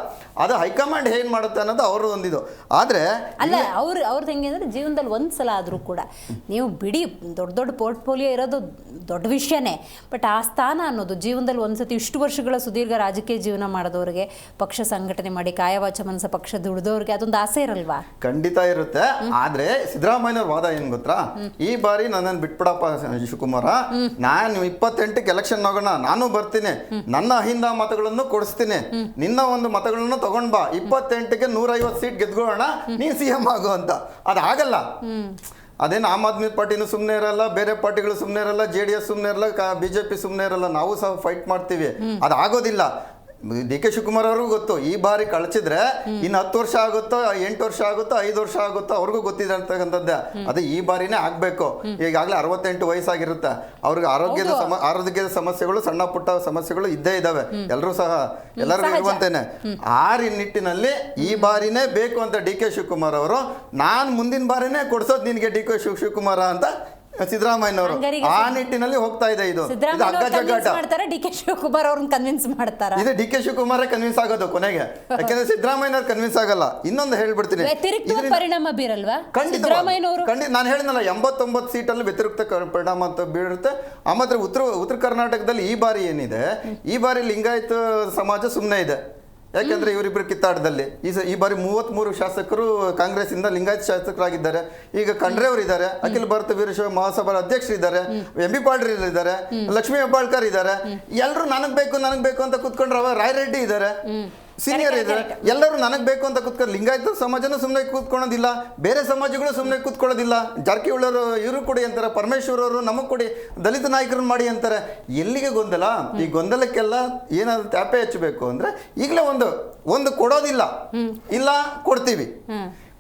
ಅದು ಹೈಕಮಾಂಡ್ ಏನ್ ಮಾಡುತ್ತೆ ಅನ್ನೋದು ಅವರು ಒಂದಿದು. ಆದ್ರೆ ಅವ್ರದ್ದು ಹೆಂಗೆ ಅಂದ್ರೆ, ಜೀವನದಲ್ಲಿ ಒಂದ್ಸಲ ಆದ್ರೂ ಕೂಡ ನೀವು ಬಿಡಿ, ದೊಡ್ಡ ಪೋರ್ಟ್ಫೋಲಿಯೋ ಇರೋದು ದೊಡ್ಡ ವಿಷಯನೇ, ಬಟ್ ಆ ಸ್ಥಾನ ಅನ್ನೋದು ಜೀವನದಲ್ಲಿ ಒಂದ್ಸತಿ ಇಷ್ಟು ವರ್ಷಗಳ ಸುದೀರ್ಘ ರಾಜಕೀಯ ಜೀವನ ಮಾಡಿದವ್ರಿಗೆ, ಪಕ್ಷ ಸಂಘಟನೆ ಮಾಡಿ ಕಾಯವಾಚ ಮನಸ ಪಕ್ಷ ದುಡಿದವ್ರಿಗೆ ಅದೊಂದು ಆಸೆ ಇರಲ್ವಾ? ಖಂಡಿತ ಇರುತ್ತೆ. ಆದ್ರೆ ಸಿದ್ದರಾಮಯ್ಯನವ್ರ ವಾದ ಏನ್ ಗೊತ್ತಾ, ಈ ಬಾರಿ ನನ್ನನ್ನು ಬಿಟ್ಬಿಡಪ್ಪ ಶಿವಕುಮಾರ, ನಾನು 28ಕ್ಕೆ ಎಲೆಕ್ಷನ್ ಹೋಗೋಣ, ನಾನು ಬರ್ತೀನಿ, ನನ್ನ ಅಹಿಂದ ಮತಗಳನ್ನು ಕೊಡಿಸ್ತೀನಿ, ನಿನ್ನ ಒಂದು ಮತಗಳನ್ನು ತಗೊಂಡ್ ಬಾ, 28ಕ್ಕೆ 150 ಸೀಟ್ ಗೆದ್ಕೊಳ್ಳೋಣ, ನೀನ್ CM ಆಗು ಅಂತ. ಅದಾಗಲ್ಲ. ಅದೇನು ಆಮ್ ಆದ್ಮಿ ಪಾರ್ಟಿನೂ ಸುಮ್ಮನೆ ಇರಲ್ಲ, ಬೇರೆ ಪಾರ್ಟಿಗಳು ಸುಮ್ಮನೆ ಇರಲ್ಲ, JDS ಸುಮ್ಮನೆ ಇರಲ್ಲ, BJP ಸುಮ್ಮನೆ ಇರಲ್ಲ, ನಾವು ಸಹ ಫೈಟ್ ಮಾಡ್ತೀವಿ. ಅದಾಗೋದಿಲ್ಲ. DK ಶಿವಕುಮಾರ್ ಅವ್ರಿಗೂ ಗೊತ್ತು, ಈ ಬಾರಿ ಕಳ್ಚಿದ್ರೆ ಇನ್ನು 10 ವರ್ಷ ಆಗುತ್ತೋ, 8 ವರ್ಷ ಆಗುತ್ತೋ, 5 ವರ್ಷ ಆಗುತ್ತೋ ಅವ್ರಿಗೂ ಗೊತ್ತಿದೆ ಅಂತಕ್ಕಂಥದ್ದೇ. ಅದು ಈ ಬಾರಿನೇ ಆಗ್ಬೇಕು. ಈಗಾಗಲೇ 68 ವಯಸ್ಸಾಗಿರುತ್ತೆ. ಅವ್ರಿಗೆ ಆರೋಗ್ಯದ ಸಮಸ್ಯೆಗಳು, ಸಣ್ಣ ಪುಟ್ಟ ಸಮಸ್ಯೆಗಳು ಇದ್ದೇ ಇದಾವೆ, ಎಲ್ಲರಿಗೂ ಇರುವಂತೇನೆ. ಆ ನಿಟ್ಟಿನಲ್ಲಿ ಈ ಬಾರಿನೇ ಬೇಕು ಅಂತ DK ಶಿವಕುಮಾರ್ ಅವರು, ನಾನು ಮುಂದಿನ ಬಾರಿನೇ ಕೊಡ್ಸೋದು ನಿನ್ಗೆ DK ಶಿವಕುಮಾರ ಅಂತ ಸಿದ್ದರಾಮಯ್ಯನವರು ಆ ನಿಟ್ಟಿನಲ್ಲಿ ಹೋಗ್ತಾ ಇದೆ. ಇದು DK ಶಿವಕುಮಾರ್ ಅವ್ರನ್ನ ಕನ್ವಿನ್ಸ್ ಮಾಡ್ತಾರೆ. ಇದು DK ಶಿವಕುಮಾರ್ ಕನ್ವಿನ್ಸ್ ಆಗೋದು ಕೊನೆಗೆ, ಯಾಕಂದ್ರೆ ಸಿದ್ದರಾಮಯ್ಯನವ್ರು ಕನ್ವಿನ್ಸ್ ಆಗಲ್ಲ. ಇನ್ನೊಂದು ಹೇಳ್ಬಿಡ್ತೀನಿ, ಪರಿಣಾಮ ಬೀರಲ್ವಾ? ಖಂಡಿತ. ನಾನು ಹೇಳಿದ್ನಲ್ಲ, 89 ಸೀಟಲ್ಲಿ ವ್ಯತಿರಿಕ್ತ ಪರಿಣಾಮ ಅಂತ ಬೀರುತ್ತೆ. ಆಮೇಲೆ ಉತ್ತರ ಕರ್ನಾಟಕದಲ್ಲಿ ಈ ಬಾರಿ ಏನಿದೆ, ಈ ಬಾರಿ ಲಿಂಗಾಯತ ಸಮಾಜ ಸುಮ್ಮನೆ ಇದೆ. ಯಾಕಂದ್ರೆ ಇವರಿಬ್ಬರು ಕಿತ್ತಾಟದಲ್ಲಿ ಈ ಬಾರಿ 33 ಶಾಸಕರು ಕಾಂಗ್ರೆಸ್ ಇಂದ ಲಿಂಗಾಯತ ಶಾಸಕರಾಗಿದ್ದಾರೆ. ಈಗ ಖಂಡ್ರೆ ಅವರು ಇದ್ದಾರೆ, ಅಖಿಲ ಭಾರತ ವೀರಶೈವ ಮಹಾಸಭಾ ಅಧ್ಯಕ್ಷರಿದ್ದಾರೆ, MB ಪಾಟೀಲ್ ಇದ್ದಾರೆ, ಲಕ್ಷ್ಮೀ ಹೆಬ್ಬಾಳ್ಕರ್ ಇದ್ದಾರೆ. ಎಲ್ಲರೂ ನನಗ್ ಬೇಕು ಅಂತ ಕೂತ್ಕೊಂಡ್ರೆ, ರಾಯರೆಡ್ಡಿ ಇದ್ದಾರೆ, ಸೀನಿಯರ್ ಇದ್ದಾರೆ, ಎಲ್ಲರೂ ನನಗೆ ಬೇಕು ಅಂತ ಕೂತ್ಕೊಂಡು. ಲಿಂಗಾಯತ ಸಮಾಜನೂ ಸುಮ್ಮನೆ ಕೂತ್ಕೊಳ್ಳೋದಿಲ್ಲ, ಬೇರೆ ಸಮಾಜಗಳು ಸುಮ್ಮನೆ ಕೂತ್ಕೊಳ್ಳೋದಿಲ್ಲ. ಜಾರಕಿಹೊಳಿ ಇವರು ಕೊಡಿ ಅಂತಾರೆ, ಪರಮೇಶ್ವರ್ ಅವರು ನಮಗೆ ಕೊಡಿ, ದಲಿತ ನಾಯಕರನ್ನ ಮಾಡಿ ಅಂತಾರೆ. ಎಲ್ಲಿಗೆ ಗೊಂದಲ? ಈ ಗೊಂದಲಕ್ಕೆಲ್ಲ ಏನಾದ್ರು ತ್ಯಾಪೆ ಹಚ್ಚಬೇಕು ಅಂದ್ರೆ, ಈಗಲೇ ಒಂದು ಕೊಡೋದಿಲ್ಲ, ಇಲ್ಲ ಕೊಡ್ತೀವಿ,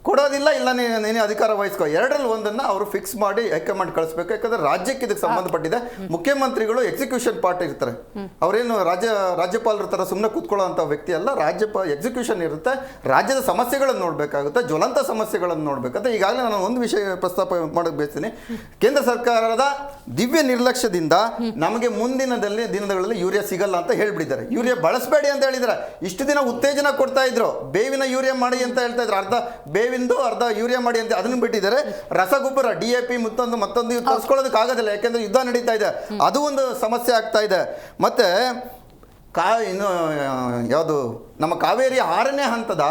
ಕೊಡೋದಿಲ್ಲ, ಇಲ್ಲ ನೀನು ಅಧಿಕಾರ ವಹಿಸ್ಕೋ, 2ರಲ್ಲಿ ಒಂದನ್ನು ಅವರು ಫಿಕ್ಸ್ ಮಾಡಿ ಹೈಕಮಾಂಡ್ ಕಳಿಸ್ಬೇಕು. ಯಾಕಂದ್ರೆ ರಾಜ್ಯಕ್ಕೆ ಇದಕ್ಕೆ ಸಂಬಂಧಪಟ್ಟಿದೆ. ಮುಖ್ಯಮಂತ್ರಿಗಳು ಎಕ್ಸಿಕ್ಯೂಷನ್ ಪಾರ್ಟ್ ಇರ್ತಾರೆ, ಅವರೇನು ರಾಜ್ಯಪಾಲರ ಥರ ಸುಮ್ಮನೆ ಕೂತ್ಕೊಳ್ಳೋ ಅಂಥ ವ್ಯಕ್ತಿ ಅಲ್ಲ. ಎಕ್ಸಿಕ್ಯೂಷನ್ ಇರುತ್ತೆ, ರಾಜ್ಯದ ಸಮಸ್ಯೆಗಳನ್ನು ನೋಡಬೇಕಾಗುತ್ತೆ, ಜ್ವಲಂತ ಸಮಸ್ಯೆಗಳನ್ನು ನೋಡಬೇಕಾಗುತ್ತೆ. ಈಗಾಗಲೇ ನಾನು ಒಂದು ವಿಷಯ ಪ್ರಸ್ತಾಪ ಮಾಡೋಕ್ಕೆ ಬಯಸ್ತೀನಿ. ಕೇಂದ್ರ ಸರ್ಕಾರದ ದಿವ್ಯ ನಿರ್ಲಕ್ಷ್ಯದಿಂದ ನಮಗೆ ಮುಂದಿನ ದಿನಗಳಲ್ಲಿ ಯೂರಿಯಾ ಸಿಗಲ್ಲ ಅಂತ ಹೇಳ್ಬಿಟ್ಟಿದ್ದಾರೆ. ಯೂರಿಯಾ ಬಳಸಬೇಡಿ ಅಂತ ಹೇಳಿದ್ದಾರೆ. ಇಷ್ಟು ದಿನ ಉತ್ತೇಜನ ಕೊಡ್ತಾ ಇದ್ರು, ಬೇವಿನ ಯೂರಿಯಾ ಮಾಡಿ ಅಂತ ಹೇಳ್ತಾ ಇದ್ರು, ಅರ್ಧ ಯೂರಿಯಾ ಮಾಡಿ ಅಂತ ಅದನ್ನು ಬಿಟ್ಟಿದ್ದಾರೆ. ರಸಗೊಬ್ಬರ DAP ಮತ್ತೊಂದು ತರಿಸ್ಕೊಳ್ಳೋದಕ್ಕೆ ಆಗೋದಿಲ್ಲ, ಯಾಕೆಂದ್ರೆ ಯುದ್ಧ ನಡೀತಾ ಇದೆ, ಅದು ಒಂದು ಸಮಸ್ಯೆ ಆಗ್ತಾ ಇದೆ. ಮತ್ತೆ ಇನ್ನು ಯಾವುದು ನಮ್ಮ ಕಾವೇರಿ 6ನೇ ಹಂತದ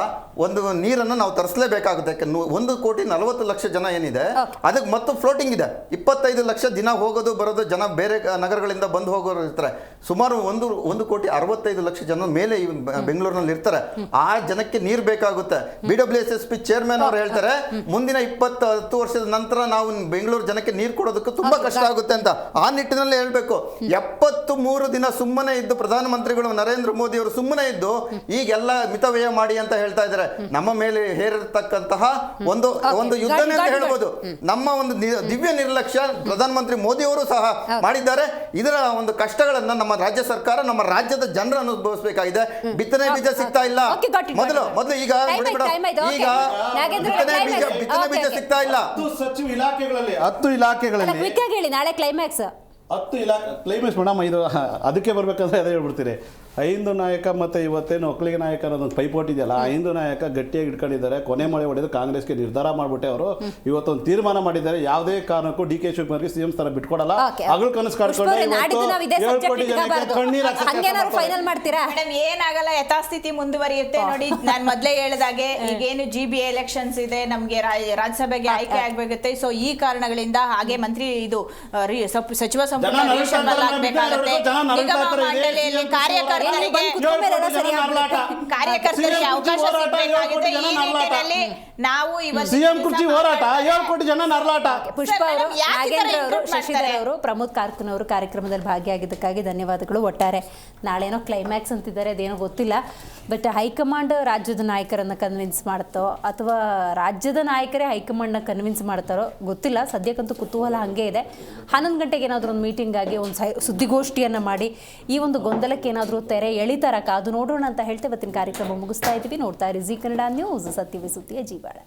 ಒಂದು ನೀರನ್ನು ನಾವು ತರಿಸಲೇಬೇಕಾಗುತ್ತೆ. ಯಾಕಂದ್ರೆ 1,40,00,000 ಜನ ಏನಿದೆ, ಅದಕ್ಕೆ ಮತ್ತು ಫ್ಲೋಟಿಂಗ್ ಇದೆ. 25 ಲಕ್ಷ ದಿನ ಹೋಗೋದು ಬರೋದು ಜನ ಬೇರೆ ನಗರಗಳಿಂದ ಬಂದು ಹೋಗೋರು ಇರ್ತಾರೆ. ಸುಮಾರು 1,65,00,000 ಜನ ಮೇಲೆ ಬೆಂಗಳೂರಿನಲ್ಲಿ ಇರ್ತಾರೆ. ಆ ಜನಕ್ಕೆ ನೀರು ಬೇಕಾಗುತ್ತೆ. BWSSP ಚೇರ್ಮನ್ ಅವರು ಹೇಳ್ತಾರೆ, ಮುಂದಿನ 20 ವರ್ಷದ ನಂತರ ನಾವು ಬೆಂಗಳೂರು ಜನಕ್ಕೆ ನೀರು ಕೊಡೋದಕ್ಕೆ ತುಂಬಾ ಕಷ್ಟ ಆಗುತ್ತೆ ಅಂತ. ಆ ನಿಟ್ಟಿನಲ್ಲಿ ಹೇಳ್ಬೇಕು. 73 ದಿನ ಸುಮ್ಮನೆ ಇದ್ದು ಪ್ರಧಾನಮಂತ್ರಿಗಳು ನರೇಂದ್ರ ಮೋದಿ ಅವರು ಸುಮ್ಮನೆ ಇದ್ದು ಈಗೆಲ್ಲ ಮಿತವ್ಯಯ ಮಾಡಿ ಅಂತ ಹೇಳ್ತಾ ಇದ್ದಾರೆ. ನಮ್ಮ ಮೇಲೆ ಹೇರಿರ್ತಕ್ಕಂತಹ ಒಂದು ಯುದ್ಧನೇ ಅಂತ ಹೇಳ್ಬೋದು. ನಮ್ಮ ಒಂದು ದಿವ್ಯ ನಿರ್ಲಕ್ಷ್ಯ ಪ್ರಧಾನಮಂತ್ರಿ ಮೋದಿ ಅವರು ಸಹ ಮಾಡಿದ್ದಾರೆ. ಇದರ ಒಂದು ಕಷ್ಟಗಳನ್ನ ನಮ್ಮ ರಾಜ್ಯ ಸರ್ಕಾರ, ನಮ್ಮ ರಾಜ್ಯದ ಜನರು ಅನುಭವಿಸಬೇಕಾಗಿದೆ. ಬಿತ್ತನೆ ಬೀಜ ಸಿಗ್ತಾ ಇಲ್ಲ. ಮೊದಲು ಈಗ ಬಿತ್ತನೆ ಬೀಜ ಸಿಗ್ತಾ ಇಲ್ಲ. 10 ಇಲಾಖೆಗಳಲ್ಲಿ ಹೇಳಿ ನಾಳೆ ಕ್ಲೈಮ್ಯಾಕ್ಸ್ 10 ಕ್ಲೈಮ್ಯಾಕ್ಸ್ ಮೇಡಮ್. ಇದು ಅದಕ್ಕೆ ಬರ್ಬೇಕಂದ್ರೆ ಅದೇ ಹೇಳ್ಬಿಡ್ತೀರಿ. ಐದು ನಾಯಕ ಮತ್ತು ಇವತ್ತೇನು ಒಕ್ಕಲಿಗ ನಾಯಕ ಅನ್ನೋದೊಂದು ಪೈಪೋಟಿ ಇದೆಯಲ್ಲ, ಐದು ನಾಯಕ ಗಟ್ಟಿಯಾಗಿ ಇಟ್ಕೊಂಡಿದ್ದಾರೆ. ಕೊನೆ ಮಳೆ ಹೊಡೆದು ಕಾಂಗ್ರೆಸ್ಗೆ ನಿರ್ಧಾರ ಮಾಡ್ಬಿಟ್ಟೆ ಅವರು ಇವತ್ತೊಂದು ತೀರ್ಮಾನ ಮಾಡಿದ್ದಾರೆ. ಯಾವುದೇ ಕಾರಣಕ್ಕೂ ಡಿ ಕೆ ಶಿವಕುಮಾರ್ಗೆ ಸಿಎಂ ಸ್ಥಾನ ಬಿಟ್ಕೊಡಲ್ಲ. ಹಗಲು ಕನಸು ಕಾಡ್ಕೊಂಡು 7 ಕೋಟಿ ಜನಕ್ಕೆ ಕಣ್ಣೀರು ಮೇಡಮ್ ಏನಾಗಲ್ಲ, ಯಥಾಸ್ಥಿತಿ ಮುಂದುವರಿಯುತ್ತೆ. ನೋಡಿ, ನಾನು ಮೊದಲೇ ಹೇಳಿದಾಗೆ ಈಗೇನು GB ಎಲೆಕ್ಷನ್ಸ್ ಇದೆ, ನಮಗೆ ರಾಜ್ಯಸಭೆಗೆ ಆಯ್ಕೆ ಆಗ್ಬೇಕಾಗುತ್ತೆ. ಸೊ ಈ ಕಾರಣಗಳಿಂದ ಹಾಗೆ ಮಂತ್ರಿ ಇದು ಸಚಿವ ಸಂಪುಟ ನಿಗಮ ಮಂಡಳಿಯಲ್ಲಿ ಕಾರ್ಯಕರ್ತರಿಗೆ ಅವಕಾಶ ಸಿಗಬೇಕಾಗಿದೆ. ಈ ನಿಟ್ಟಿನಲ್ಲಿ ನಾವು ಸಿಎಂ ಕುರ್ಚಿ ಹೋರಾಟ 7 ಕೋಟಿ ಜನ ನರಳಾಟ. ಪುಷ್ಪ ಅವರು, ನಾಗೇಂದ್ರ ಅವರು, ಶಶಿಧರ್ ಅವರು, ಪ್ರಮೋದ್ ಕಾರ್ಕನ್ ಅವರು ಕಾರ್ಯಕ್ರಮದಲ್ಲಿ ಭಾಗಿಯಾಗಿದ್ದಕ್ಕಾಗಿ ಧನ್ಯವಾದಗಳು. ಒಟ್ಟಾರೆ ನಾಳೇನೋ ಕ್ಲೈಮ್ಯಾಕ್ಸ್ ಅಂತಿದ್ದಾರೆ, ಅದೇನೋ ಗೊತ್ತಿಲ್ಲ. ಬಟ್ ಹೈಕಮಾಂಡ್ ರಾಜ್ಯದ ನಾಯಕರನ್ನು ಕನ್ವಿನ್ಸ್ ಮಾಡುತ್ತೋ ಅಥವಾ ರಾಜ್ಯದ ನಾಯಕರೇ ಹೈಕಮಾಂಡ್ನ ಕನ್ವಿನ್ಸ್ ಮಾಡ್ತಾರೋ ಗೊತ್ತಿಲ್ಲ. ಸದ್ಯಕ್ಕಂತೂ ಕುತೂಹಲ ಹಾಗೆ ಇದೆ. 11 ಗಂಟೆಗೆ ಏನಾದರೂ ಒಂದು ಮೀಟಿಂಗ್ ಆಗಿ ಒಂದು ಸುದ್ದಿಗೋಷ್ಠಿಯನ್ನು ಮಾಡಿ ಈ ಒಂದು ಗೊಂದಲಕ್ಕೆ ಏನಾದರೂ ತೆರೆ ಎಳಿತಾರ, ಕಾದು ನೋಡೋಣ ಅಂತ ಹೇಳ್ತೇವೆ. ಇವತ್ತಿನ ಕಾರ್ಯಕ್ರಮ ಮುಗಿಸ್ತಾ ಇದ್ದೀವಿ. ನೋಡ್ತಾ ಇರಿ ಜೀ ಕನ್ನಡ ನ್ಯೂಸ್, ಸತ್ಯವೇ ಸುದ್ದಿಯ ಜೀವಾಳ.